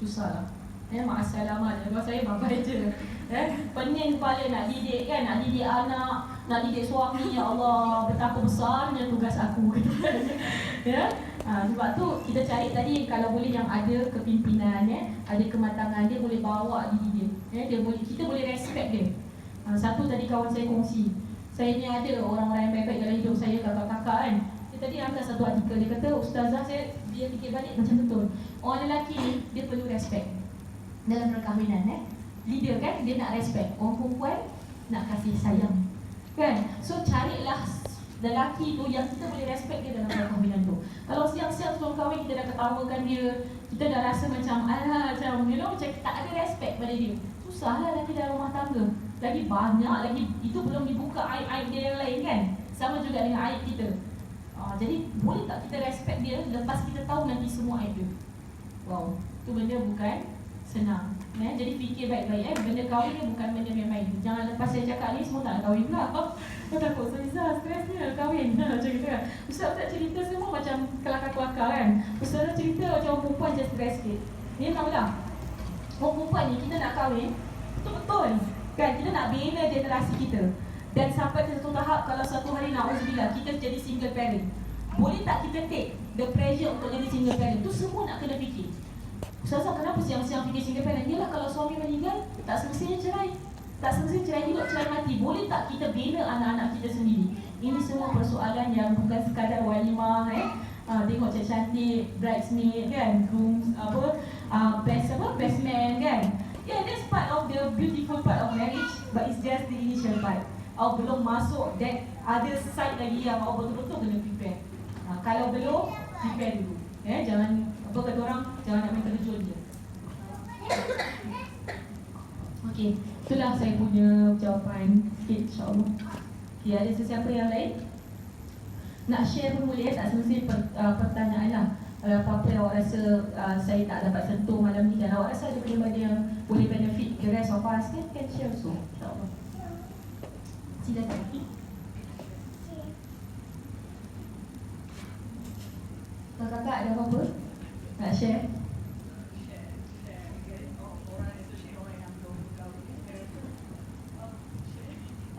susah lah. Ma'assalamah je. Kalau saya bapak je pening kepala nak didik kan, nak didik anak, nak didik suami. Ya Allah, betapa besarnya tugas aku sebab tu kita cari tadi kalau boleh yang ada kepimpinan ada kematangan, dia boleh bawa diri dia kita boleh respect dia. Satu tadi kawan saya kongsi, saya ni ada orang-orang yang baik-baik dalam hidup saya, kakak-kakak kan. Dia tadi hantar satu artikel, dia kata ustazah dia fikir balik macam betul. Orang lelaki ni dia perlu respect dalam perkahwinan leader kan, dia nak respect. Orang perempuan nak kasih sayang kan. So carilah lelaki tu yang kita boleh respect dia dalam perkahwinan tu. Kalau siang-siang sebelum kahwin kita dah ketawakan dia, kita dah rasa macam macam macam tak ada respect pada dia, susahlah lelaki dalam rumah tangga. Lagi banyak lagi, itu belum dibuka aib-aib dia yang lain kan. Sama juga dengan aib kita. Jadi boleh tak kita respect dia lepas kita tahu nanti semua aib dia? Wow, tu benda bukan senang. Jadi fikir baik-baik benda kahwin ni bukan benda main-main. Jangan lepas saya cakap ni semua tak nak kahwin pula. Kau takut Ustazah stresnya kahwin macam gitu kan. Ustaz cerita semua macam kelakar-kelakar kan. Ustazah cerita macam orang perempuan je stres sikit. Ni tahulah, orang perempuan ni kita nak kahwin betul-betul kan, kita nak bina generasi kita. Dan sampai ke satu tahap, kalau satu hari na'udzubillah kita jadi single parent, boleh tak kita take the pressure untuk jadi single parent? Tu semua nak kena fikir. Ustazah kenapa siang-siang fikir single parent? Yalah kalau suami meninggal, tak semestinya cerai. Tak semestinya cerai hidup, cerai mati. Boleh tak kita bina anak-anak kita sendiri? Ini semua persoalan yang bukan sekadar walimah tengok cantik, bridesmaid kan, grooms best man kan. Yeah, that's part of the beautiful part of marriage, but it's just the initial part. Belum masuk that other side lagi yang betul-betul kena prepare. Kalau belum, prepare dulu. Jangan kata orang, jangan nak main terjun je. Okey, itulah saya punya jawapan sikit insya-Allah. Okay, ada sesiapa yang lain? Nak share pun boleh, tak semestinya pertanyaan lah. Kalau apa-apa yang awak rasa saya tak dapat sentuh malam ni, dan awak rasa ada benda-benda yang boleh benefit the rest of us, can share also insya-Allah. Silakan. Kakak ada apa-apa nak share?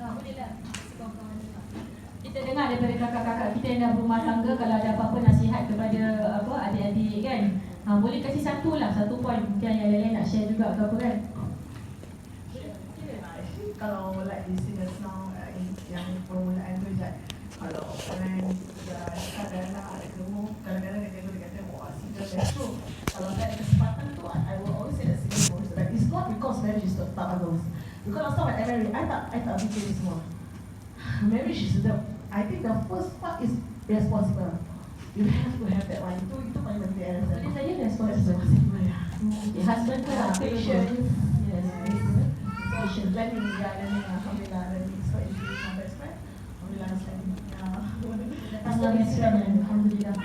Bolehlah. Kita dengar daripada kakak-kakak kita yang dah berumah tangga, kalau ada apa-apa nasihat kepada adik-adik kan, Boleh kasih satu lah, 1 point. Mungkin yang lain nak share juga ke apa kan? Kalau like you see just now yang permulaan tu je, kalau orang dah ada anak, ada gemuk, kadang-kadang dia kata, wah single that's true. Kalau tak ada kesempatan tu, I will always say the same words. That it's not because marriage is tak bagus. Because last time I married, I tak fikir ni semua. Marriage is I think the first part is responsible. You have to have that one. Itu paling penting. Jadi saya responsible. Husband tu lah. Patience. Yes. Patient. Learning. Alhamdulillah. Learning. So if you have best friend, Alhamdulillah. Alhamdulillah.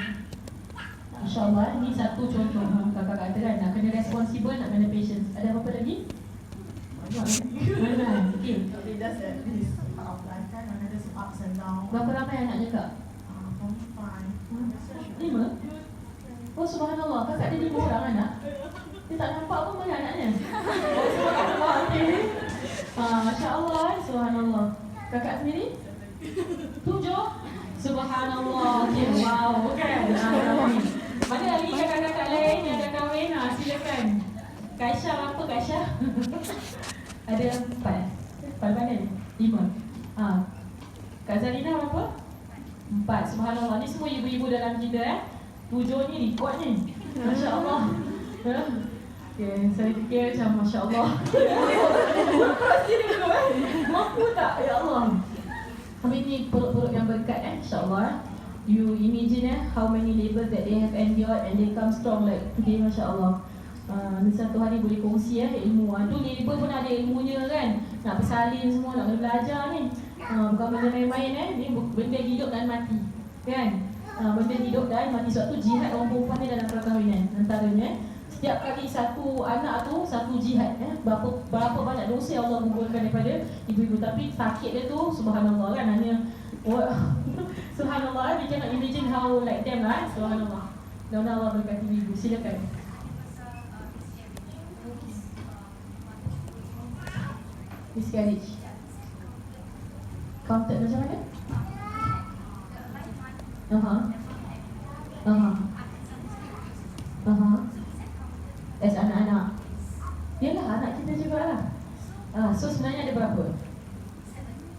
InsyaAllah ni satu contoh kakak kata kan, nak kena responsible, nak kena patience. Ada apa-apa lagi? Mana? Okay. Okay, that's it. This is part of life kan. Ada some ups and downs. Berapa ramai anaknya kak? 5? Oh subhanallah, kakak ada 5 orang anak. Dia tak nampak pun mana anaknya. Oh subhanallah, okay. Masya Allah, subhanallah. Kakak sendiri? 7? Subhanallah, okay, wow, kan? Mana lagi kakak-kakak lain yang dah kahwin? Silakan. Kaisha apa Kaisha? Ada 4. 4 mana? 5. Kak Zarina berapa? 4. Subhanallah. Ni semua ibu-ibu dalam kita 7 ni kuat ni. Masya Allah. Okay, saya fikir macam Masya Allah. Mampu tak? Ya Allah. Habis ni perut-perut yang berkat Insya Allah. You imagine how many labors that they have endured and they come strong like today Masya Allah. Ni satu hari boleh kongsi ilmu. Tu labor pun ada ilmunya kan. Nak bersalin semua, nak belajar ni. Bukan benda main-main Ni benda hidup dan mati. Kan? Benda hidup dan mati. Sebab tu jihad orang perempuan ni dalam perkahwinan. Antaranya setiap kali satu anak tu satu jihad. Berapa banyak dosa Allah gugurkan daripada ibu-ibu. Tapi sakit dia tu subhanallah kan. Hanya subhanallah. We cannot imagine how like them lah. Subhanallah. Mudah-mudahan Allah berkati ibu. Silakan. Miscarriage. Counted macam mana? As anak-anak. Yalah, anak kita juga lah. So sebenarnya ada berapa?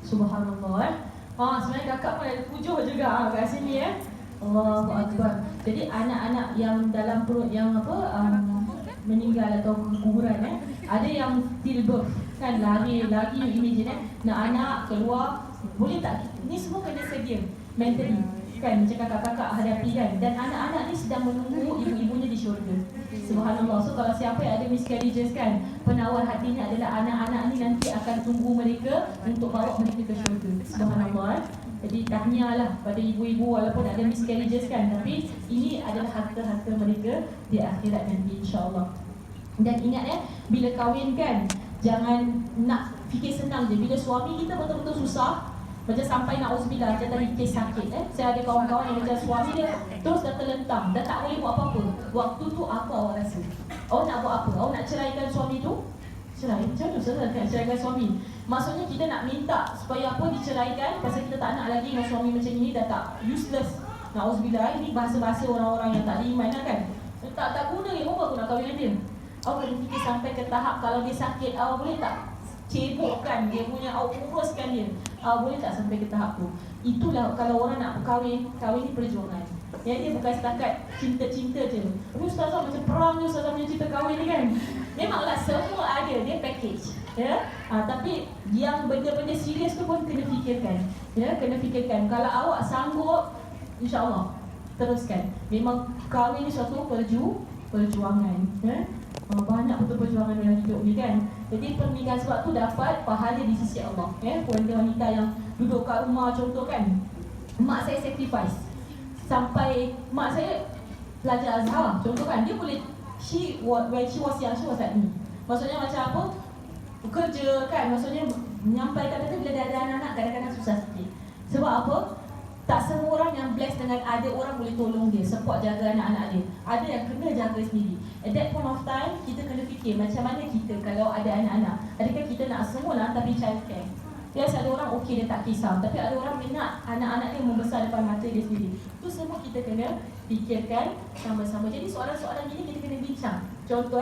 Subhanallah sebenarnya kakak pun ada 7 juga kat sini Allahu Akbar. Jadi anak-anak yang dalam perut yang meninggal atau keguguran ada yang stillbirth kan, lari imagine nak anak keluar. Boleh tak? Ni semua kena sedia mentally kan, macam kakak-kakak hadapi kan. Dan anak-anak ni sedang menunggu ibu-ibunya di syurga. Subhanallah. So kalau siapa yang ada miscarriages kan, penawar hatinya adalah anak-anak ni nanti akan tunggu mereka untuk bawa mereka ke syurga. Subhanallah. Jadi tahniahlah pada ibu-ibu walaupun ada miscarriages kan, tapi ini adalah harta-harta mereka di akhirat nanti insya-Allah. Dan ingat bila kahwin kan, jangan nak fikir senang je. Bila suami kita betul-betul susah, macam sampai na'udzubillah, macam tadi kes sakit saya ada kawan-kawan yang macam suami dia terus dah terlentang, dah tak boleh buat apa-apa. Waktu tu apa awak rasa? Awak nak buat apa? Awak nak ceraikan suami tu? Cerai? Macam mana saudara kan ceraikan suami? Maksudnya kita nak minta supaya apa diceraikan, pasal kita tak nak lagi dengan suami macam ini, dah tak useless. Na'udzubillah, ini bahasa-bahasa orang-orang yang tak beriman kan. Tak guna ni, apa aku nak kahwin dengan dia? Awak kena fikir sampai ke tahap kalau dia sakit, awak boleh tak cebokkan dia punya, awak uruskan dia. Boleh tak sampai ke tahap tu? Itulah kalau orang nak berkahwin, kahwin ni perjuangan. Dia bukan setakat cinta-cinta je. Tapi ustazah macam perang ni ustazah punya cinta kahwin ni kan. Memanglah semua ada, dia package. Tapi yang benda-benda serius tu pun kena fikirkan. Kena fikirkan. Kalau awak sanggup, insya-Allah teruskan. Memang kahwin ni suatu perjuangan. Banyak betul perjuangan dalam hidup ni kan. Jadi pernikahan sebab tu dapat pahala di sisi Allah. Wanita-wanita yang duduk kat rumah contoh kan, mak saya sacrifice sampai mak saya pelajar Azhar contoh kan, dia boleh when she was young, she was like me. Maksudnya macam apa, bekerja kan, maksudnya menyampaikan kata bila dah ada anak-anak kadang-kadang susah sikit. Sebab apa? Tak semua orang yang blessed dengan ada orang boleh tolong dia, support jaga anak-anak dia. Ada yang kena jaga sendiri. At that point of time, kita kena fikir macam mana kita kalau ada anak-anak. Adakah kita nak semua lah tapi childcare? Yes, ada orang okey dia tak kisah, tapi ada orang minat anak-anak dia membesar depan mata dia sendiri. Itu semua kita kena fikirkan sama-sama. Jadi soalan-soalan gini kita kena bincang. Contoh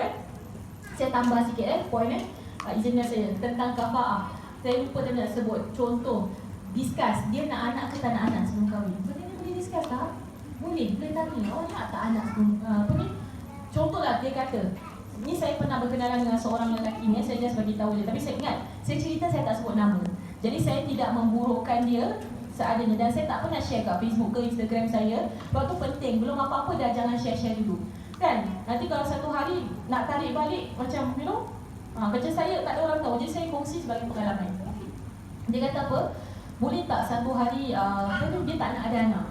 saya tambah sikit poin izinnya saya tentang kafaah. Saya lupa tadi nak sebut. Contoh, discuss dia nak anak ke tak nak anak sebelum kahwin. Benda ni boleh discuss tak? Boleh tanya, oh nak tak anak sebelum contohlah dia kata, ni saya pernah berkenalan dengan seorang lelaki ni, saya just bagi tahu dia. Tapi saya ingat, saya cerita saya tak sebut nama. Jadi saya tidak memburukkan dia seadanya. Dan saya tak pernah share kat Facebook ke Instagram saya. Sebab tu penting, belum apa-apa dah jangan share-share dulu. Kan? Nanti kalau satu hari nak tarik balik macam, macam saya tak ada orang tahu. Jadi saya kongsi sebagai pengalaman. Dia kata apa? Boleh tak satu hari dia tak nak ada anak?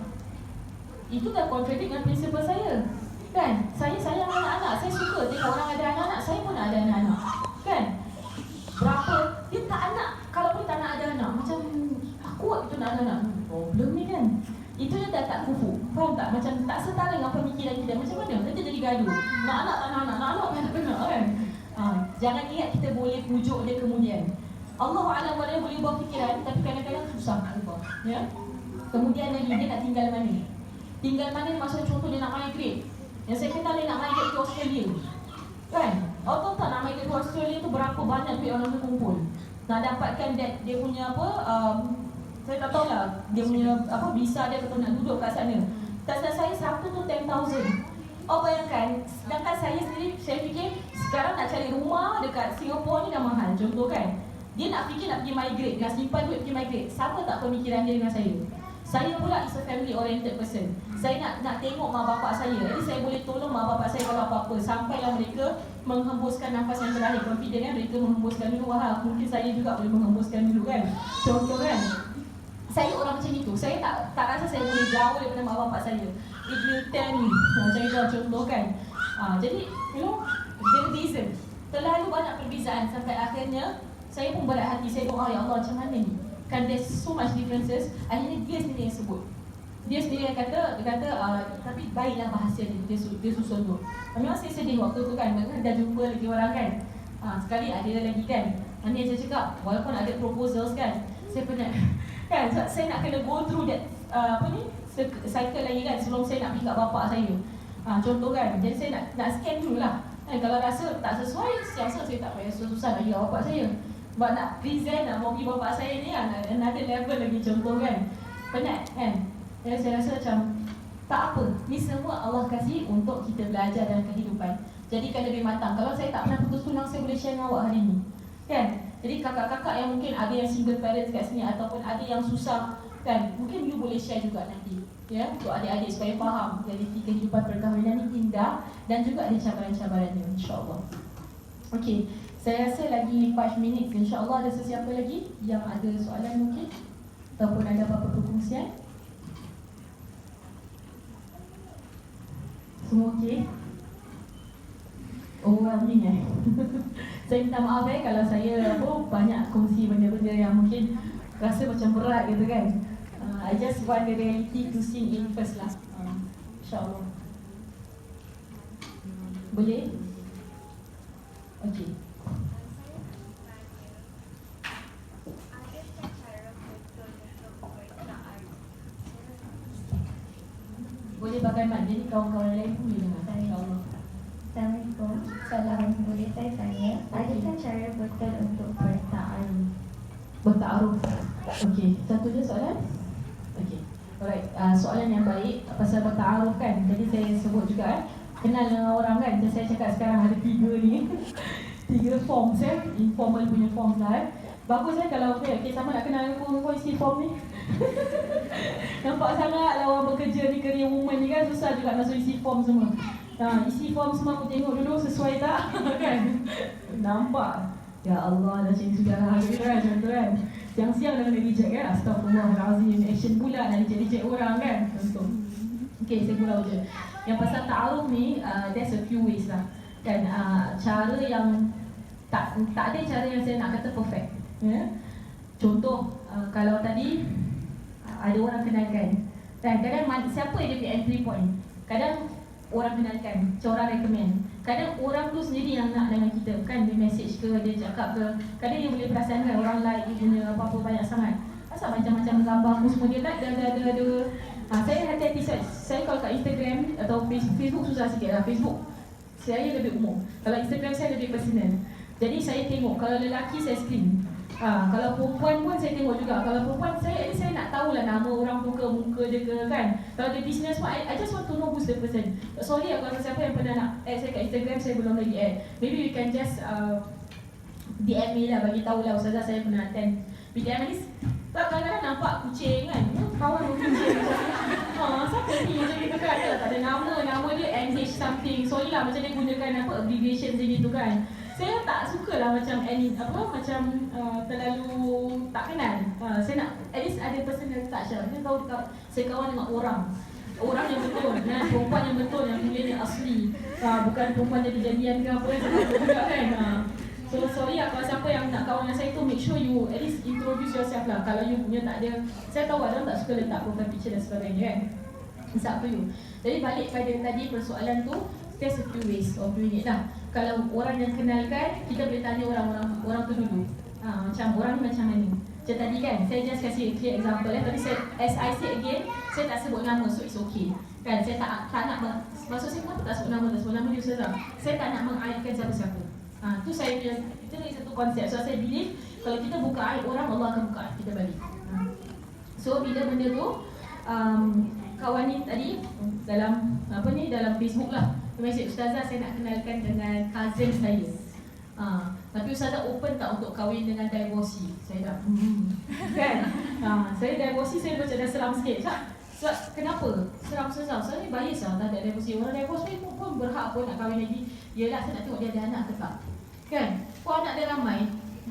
Itu dah contradict dengan prinsipal saya. Kan? Saya sayang anak-anak. Saya suka tengok orang ada anak-anak. Saya pun nak ada anak-anak. Kan? Berapa? Dia tak nak. Kalau pun tak nak ada anak. Macam aku itu nak ada anak. Problem ni kan? Itu dia dah tak kufu. Faham tak? Macam tak setara dengan pemikiran kita. Macam mana? Nanti jadi gaduh. Nak anak tak nak anak. Nak anak tak nak kan? Jangan ingat kita boleh pujuk dia kemudian. Allah Alam dia boleh ubah fikiran. Tapi kadang-kadang susah nak ubah. Ya? Kemudian lagi dia nak tinggal mana? Tinggal mana maksud contoh dia nak migrate. Yang saya kenal dia nak migrate ke Australia. Kan? Tahu tak nak migrate ke Australia tu berapa banyak duit orang tu kumpul. Nak dapatkan dia punya apa, saya tak tahulah dia punya apa visa dia atau nak duduk kat sana. Tak salah saya satu tu 10,000. Oh bayangkan, sedangkan saya sendiri saya fikir sekarang nak cari rumah dekat Singapura ni dah mahal. Contoh kan. Dia nak fikir nak pergi migrate, nak simpan duit pergi migrate. Sama tak pemikiran dia dengan saya? Saya pula is a family oriented person. Saya nak tengok mak bapak saya. Jadi saya boleh tolong mak bapak saya kalau apa-apa. Sampailah mereka menghembuskan nafas yang terakhir. Confident kan mereka menghembuskan dulu. Wah, mungkin saya juga boleh menghembuskan dulu kan. Contoh kan. Saya orang macam itu. Saya tak rasa saya boleh jauh daripada mak bapak saya. It will tell me. Macam itu contoh kan. Jadi, the reason. Terlalu banyak perbezaan sampai akhirnya saya pun berat hati. Saya doa, ya Allah macam mana ni? Kan there's so much differences. Akhirnya dia sendiri yang sebut. Dia sendiri yang kata, tapi baiklah bahasa dia susun tu. Memang saya sedih waktu tu kan, dah jumpa lagi orang kan. Sekali ada lagi kan. Ni saya cakap, walaupun ada proposals kan, saya penat. Kan, saya nak kena go through that cycle lagi kan sebelum saya nak pergi kat bapak saya. Contoh kan, jadi saya nak scan dulu lah. Kalau rasa tak sesuai, saya tak payah susah nak pergi kat bapak saya. Sebab nak present, nak mau pergi bapak saya ni another level lagi contoh kan. Penat kan. Jadi saya rasa macam tak apa. Ni semua Allah kasih untuk kita belajar dalam kehidupan. Jadikan lebih matang. Kalau saya tak pernah putus tunang, saya boleh share dengan awak hari ni. Kan? Jadi kakak-kakak yang mungkin ada yang single parents kat sini ataupun ada yang susah kan, mungkin you boleh share juga nanti. Ya, untuk adik-adik supaya faham realiti kehidupan perkahwinan ni indah dan juga ada cabaran-cabarannya insya-Allah. Okey. Saya rasa lagi 5 minit. InsyaAllah ada sesiapa lagi yang ada soalan mungkin ataupun ada apa-apa perkongsian. Semua okey? Overwhelming Saya minta maaf kalau saya banyak kongsi benda-benda yang mungkin rasa macam berat gitu kan. I just want the reality to sink in first lah. InsyaAllah. Boleh? Okey. Boleh bagaimana? Jadi kawan-kawan lain pun boleh dengar. InsyaAllah. Assalamualaikum. Salam, boleh saya tanya, adakah cara betul untuk berta'aruf? Berta'aruf. Okey, satu je soalan? Okey. Alright, soalan yang baik pasal berta'aruf kan. Jadi saya sebut juga kenal dengan orang kan. Jadi saya cakap sekarang ada 3 ni. 3 forms informal punya forms lah Bagus kalau okay, sama nak kenal aku isi form ni. Nampak sangat lah orang bekerja ni, career woman ni kan susah juga nak isi form semua. Isi form semua aku tengok dulu sesuai tak kan. Nampak. Ya Allah dah macam sudah harga kan contoh kan. Siang-siang dah kena reject kan. Astagfirullahalazim. Action pula nak reject orang kan. Contoh. Okay, saya pulau je. Yang pasal ta'aruf ni, there's a few ways lah. Kan cara yang tak ada cara yang saya nak kata perfect. Ya. Contoh kalau tadi ada orang kenalkan. Dan kadang siapa yang dia punya entry point? Kadang orang kenalkan, macam orang recommend. Kadang orang tu sendiri yang nak dengan kita, kan dia message ke, dia cakap ke. Kadang dia boleh perasan kan orang like dia punya apa-apa banyak sangat. Asal macam-macam gambar aku semua dia like, saya hati-hati, saya kalau kat Instagram atau Facebook susah sikit lah. Facebook saya lebih umum, kalau Instagram saya lebih personal. Jadi saya tengok, kalau lelaki saya screen, kalau perempuan pun saya tengok juga. Kalau perempuan saya nak tahulah nama orang tu ke, muka dia ke, kan. Kalau dia business pun, I just want to know who's the person. Sorry kalau siapa yang pernah nak add saya kat Instagram, saya belum lagi add. Maybe you can just DM me lah, bagi tahulah Ustazah saya pernah attend BDM ni. Tak, kadang-kadang nampak kucing kan, kawan kucing macam siapa ni macam gitu kan, tak ada nama dia NH something. Sorry lah macam dia gunakan apa abbreviation macam gitu kan. Saya tak suka lah macam terlalu tak kenal. Saya nak at least ada personal touch lah. Saya tahu saya kawan dengan orang yang betul, perempuan yang betul, yang kuliahnya asli, bukan perempuan jadi jadian ke apa, saya tak juga kan. So sorry lah kalau siapa yang nak kawan dengan saya tu, make sure you at least introduce yourself lah. Kalau you punya tak ada, saya tahu ada orang tak suka letak profile picture dan sebagainya kan. It's up to you. Jadi balik pada tadi persoalan tu, there's a few ways of doing it lah. Kalau orang yang kenalkan, kita boleh tanya orang tu dulu. Macam orang ni macam mana. Macam tadi kan, saya just kasih clear example tapi saya, as I say again, saya tak sebut nama, so it's okay. Kan, saya tak nak, maksud saya pun tak sebut nama dia Ustazah. Saya tak nak mengaibkan siapa-siapa. Tu saya punya, itu ni satu konsep. So saya believe kalau kita buka aib orang, Allah akan buka aib kita balik. So bila benda tu, kawan ni tadi dalam dalam Facebook lah, dia mesej, Ustazah saya nak kenalkan dengan cousin saya. Tapi Ustazah open tak untuk kahwin dengan divorcee? Saya dah kan? Saya divorcee, saya macam dah seram sikit. Sebab kenapa? Seram Ustazah, saya ni bias lah tak ada divorcee. Orang divorcee pun berhak pun nak kahwin lagi. Yelah, saya nak tengok dia ada anak ke tak. Kan? Kalau anak dia ramai,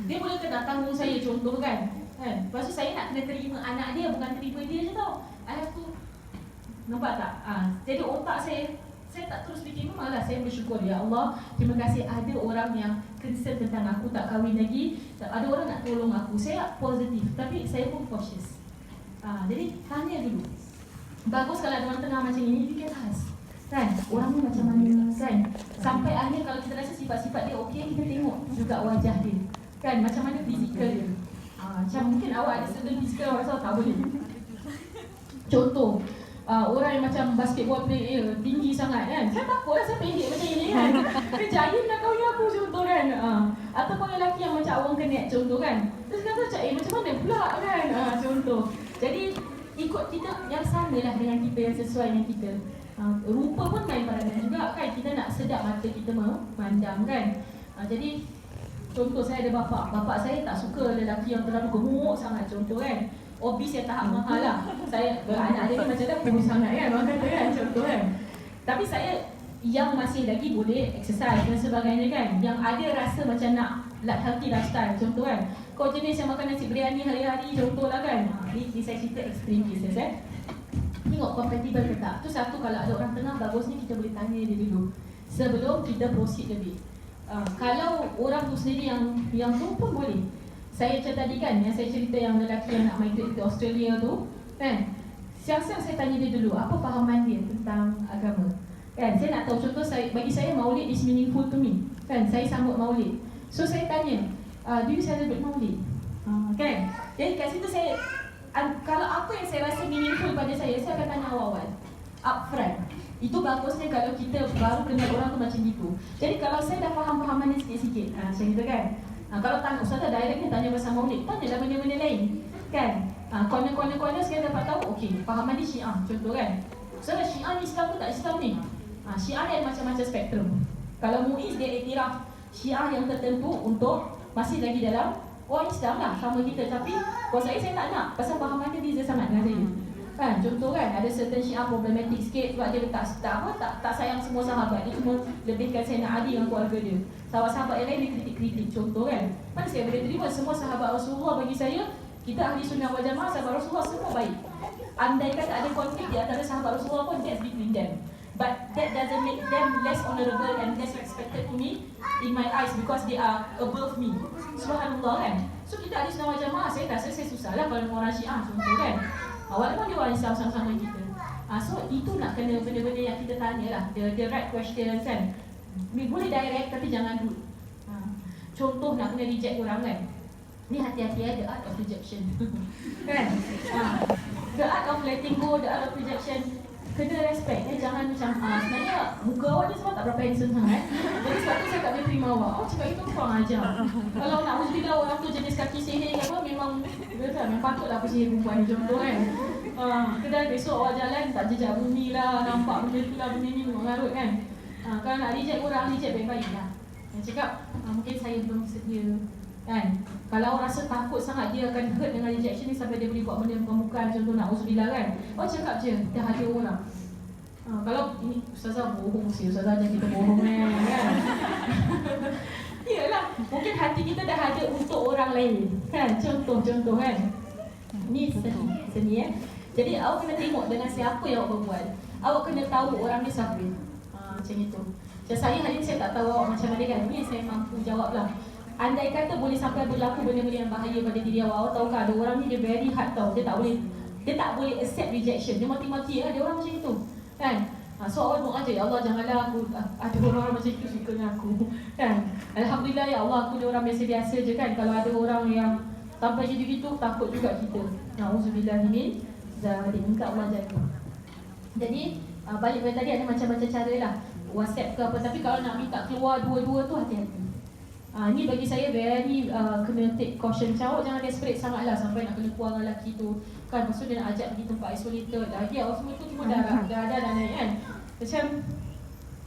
dia boleh kena tanggung saya contoh kan? Lepas tu saya nak kena terima anak dia, bukan terima dia je tau. I have to, nampak tak? Jadi otak saya tak terus fikir, memanglah saya bersyukur, ya Allah, terima kasih ada orang yang concern tentang aku tak kahwin lagi, ada orang nak tolong aku. Saya positif, tapi saya pun cautious. Jadi tanya dulu. Bagus kalau ada orang tengah macam ini, fikir khas kan, orang ni macam mana kan. Sampai akhir kalau kita rasa sifat-sifat dia okey, kita tengok juga wajah dia kan, macam mana fizikal dia. Macam mungkin awak ada certain fizikal, awak rasa tak boleh. Contoh, orang yang macam basketball player, tinggi sangat kan, saya takutlah saya pendek macam ini kan. Dia jahil nak kahwin aku contoh kan. Ataupun lelaki yang macam awang kenek contoh kan. Terus kata macam macam mana pula kan, contoh. Jadi ikut kita yang sama lah dengan kita, yang sesuai dengan kita. Rupa pun main peranan juga kan, kita nak sedap mata kita memandang kan. Jadi contoh saya ada bapa saya tak suka lelaki yang terlalu gemuk sangat contoh kan. Obes yang tahap mahal lah. Saya anak dia ni macam dah kurus sangat kan, orang kata kan contoh kan. Tapi saya yang masih lagi boleh exercise dan sebagainya kan, yang ada rasa macam nak healthy lifestyle contoh kan. Kau jenis yang makan nasi biryani hari-hari contoh lah kan. Ini saya cerita extreme cases Tengok compatible ke tak. Tu satu, kalau ada orang tengah, bagusnya kita boleh tanya dia dulu sebelum kita proceed lebih. Kalau orang tu sendiri yang tu pun boleh. Saya macam tadi kan, yang saya cerita yang lelaki yang nak migrate ke Australia tu kan, siang-siang saya tanya dia dulu apa fahaman dia tentang agama kan. Saya nak tahu, contoh bagi saya maulid is meaningful to me kan, saya sambut maulid. So saya tanya, do you celebrate maulid? Kan? Jadi kat situ saya, kalau apa yang saya rasa meaningful pada saya akan tanya awal-awal upfront. Itu bagusnya kalau kita baru kenal orang tu macam gitu. Jadi kalau saya dah faham-fahaman ni sikit-sikit, macam gitu kan. Kalau tanya Ustazah directnya tanya pasal maulid, tanyalah benda-benda lain kan. Corner saya dapat tahu, okey, fahaman dia Syiah contoh kan. Ustazah Syiah ni Islam ke tak Islam ni? Syiah ada macam-macam spektrum. Kalau Muiz dia iktiraf Syiah yang tertentu untuk masih lagi dalam orang Islam lah sama kita. Tapi kalau saya tak nak, pasal fahaman dia beza sangat dengan saya kan. Contoh kan, ada certain Syiah problematic sikit sebab dia tak sayang semua sahabat. Dia cuma lebihkan Sayyidina Ali dengan keluarga dia. Sahabat-sahabat yang lain dia kritik-kritik contoh kan. Mana saya boleh terima semua sahabat Rasulullah. Bagi saya, kita ahli sunnah wal jamaah, sahabat Rasulullah semua baik. Andai kata ada konflik di antara sahabat Rasulullah pun, that's between them. But that doesn't make them less honourable and less respected to me in my eyes because they are above me. Subhanallah kan. So kita ahli sunnah wal jamaah, saya rasa saya susah lah kalau orang Syiah contoh kan. Walaupun dia orang Islam sama-sama kita. So itu nak kena benda-benda yang kita tanya lah, the right questions kan. Boleh direct tapi jangan rude. Contoh nak kena reject orang kan, ni hati-hati the art of rejection. Kan? The art of letting go, the art of rejection. Kena respect, jangan macam sebenarnya muka awak ni semua tak berapa handsome sangat. Jadi sebab tu saya tak boleh terima awak. Awak cakap itu kurang ajar. Kalau nak bila orang tu jenis kaki sihir apa, memang patutlah aku sihir perempuan ni contoh kan. Kedai besok awak jalan tak jejak bumi lah, nampak benda tu lah, benda ni mengarut kan. Kalau nak reject orang, reject baik-baik lah. Yang cakap mungkin saya belum sedia kan. Kalau orang rasa takut sangat dia akan hurt dengan rejection ni sampai dia boleh buat benda bukan, contoh nak uzubillah kan. Cakap je, dah ada orang. Kalau ini ustazah bohong sih, ustazah ajar kita bohong kan. Iyalah, mungkin hati kita dah ada untuk orang lain kan. Contoh kan. Ni seni Jadi awak kena tengok dengan siapa yang awak berbual. Awak kena tahu orang ni siapa. Macam itu. Saya hari ni saya tak tahu awak macam mana kan. Ni saya mampu jawab lah. Andai kata boleh sampai berlaku benda-benda yang bahaya pada diri awak, tahukah ada orang ni dia very hard tau. Dia tak boleh accept rejection. Dia mati-mati ada orang macam itu. Kan? So awak doa je, ya Allah janganlah aku ada orang macam itu suka dengan aku. Kan? Alhamdulillah ya Allah, aku ni orang biasa-biasa je kan. Kalau ada orang yang sampai gitu-gitu, takut juga kita. Na'udzubillah min zalik. Minta Allah jaga. Jadi balik pada tadi ada macam-macam cara lah, WhatsApp ke apa. Tapi kalau nak minta keluar dua-dua tu hati-hati. Ni bagi saya very kena take caution. Macam awak jangan desperate sangat lah sampai nak kena keluar dengan lelaki tu kan. Lepas tu dia nak ajak pergi tempat isolated lagi. Awak semua tu cuma dah ada naik kan. Macam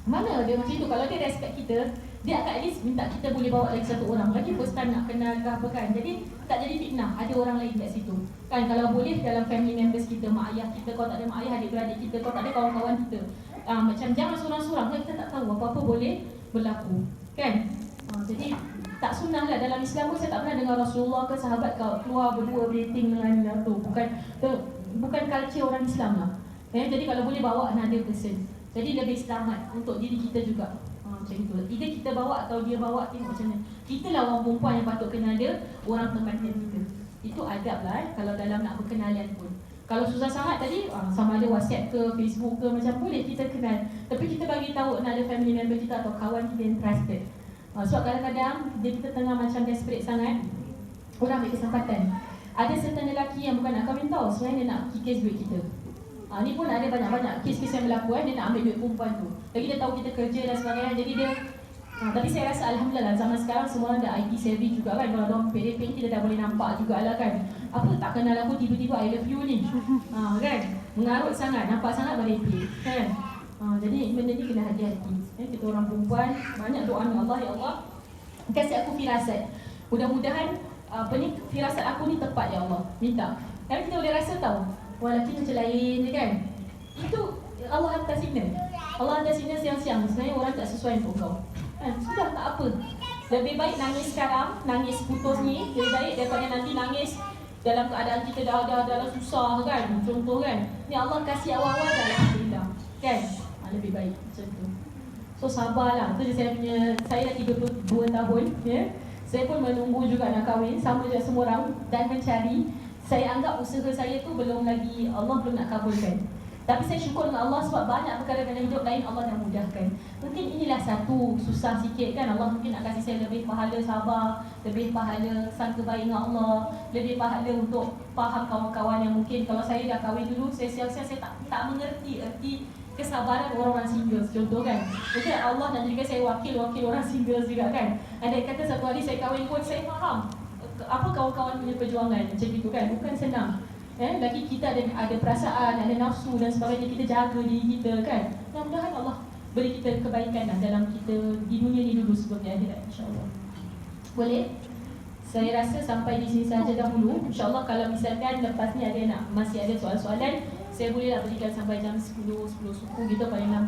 mana dia macam tu. Kalau dia respect kita, dia akan at least minta kita boleh bawa lagi satu orang. Lagi first time nak kenal ke apa kan. Jadi tak jadi fitnah, ada orang lain kat situ kan. Kalau boleh dalam family members kita, mak ayah kita, kalau tak ada mak ayah, adik-beradik kita, kalau tak ada kawan-kawan kita, macam jangan sorang-sorang kan. Kita tak tahu apa-apa boleh berlaku kan. Jadi tak sunnah lah dalam Islam pun. Saya tak pernah dengar Rasulullah ke sahabat keluar berdua dating dengan tu. Bukan culture orang Islam lah. Jadi kalau boleh bawa another person, jadi lebih selamat untuk diri kita juga. Macam itu lah. Either kita bawa atau dia bawa, tengok macam mana. Kita lah orang perempuan yang patut kena ada orang tempatkan kita. Itu adab lah kalau dalam nak berkenalan pun. Kalau susah sangat tadi, sama ada WhatsApp ke Facebook ke, macam boleh kita kenal. Tapi kita bagi tahu ada family member kita atau kawan kita yang trusted. Sebab kadang-kadang kita tengah macam desperate sangat, orang ambil kesempatan. Ada certain lelaki yang bukan nak kahwin tau, sebenarnya dia nak kikis duit kita. Ni pun ada banyak-banyak kes-kes yang berlaku dia nak ambil duit perempuan tu. Lagi dia tahu kita kerja dan sebagainya. Jadi dia tapi saya rasa alhamdulillah zaman sekarang semua orang dah IT savvy juga kan. Kalau orang pay kita dah boleh nampak jugalah kan. Apa tak kenal aku tiba-tiba I love you ni. Kan? Mengarut sangat, nampak sangat merepek kan. Jadi benda ni kena hati-hati. Kita orang perempuan banyak doa dengan Allah, ya Allah kasih aku firasat. Mudah-mudahan firasat aku ni tepat ya Allah. Minta. Kan kita boleh rasa tahu, wah lelaki macam lain je kan. Itu Allah hantar signal. Allah hantar signal siang-siang. Sebenarnya orang tak sesuai untuk kau. Sudah tak apa. Lebih baik nangis sekarang, nangis putus ni, lebih baik daripada nanti nangis dalam keadaan kita dah susah kan. Contoh kan. Ni Allah kasih awal-awal dah alhamdulillah. Kan? Lebih baik macam tu. So sabarlah. Itu je saya dah 32 tahun ya. Saya pun menunggu juga nak kahwin, sama je semua orang, dan mencari. Saya anggap usaha saya tu belum lagi, Allah belum nak kabulkan. Tapi saya syukur dengan Allah sebab banyak perkara dalam hidup lain Allah dah mudahkan. Mungkin inilah satu susah sikit kan. Allah mungkin nak kasih saya lebih pahala sabar, lebih pahala sangka baik dengan Allah, lebih pahala untuk faham kawan-kawan yang mungkin kalau saya dah kahwin dulu, saya siang-siang saya tak mengerti erti kesabaran orang-orang single contoh kan. Mungkin Allah nak jadikan saya wakil orang single juga kan. Andai kata satu hari saya kahwin pun saya faham apa kawan-kawan punya perjuangan macam itu kan. Bukan senang. Lagi kita ada perasaan, ada nafsu dan sebagainya, kita jaga diri kita kan. Mudah-mudahan Allah beri kita kebaikan lah dalam kita di dunia ni dulu sebelum di akhirat, insya-Allah. Boleh? Saya rasa sampai di sini saja dahulu. InsyaAllah kalau misalkan lepas ni ada masih ada soalan-soalan, saya bolehlah berikan sampai jam 10 suku gitu paling lambat.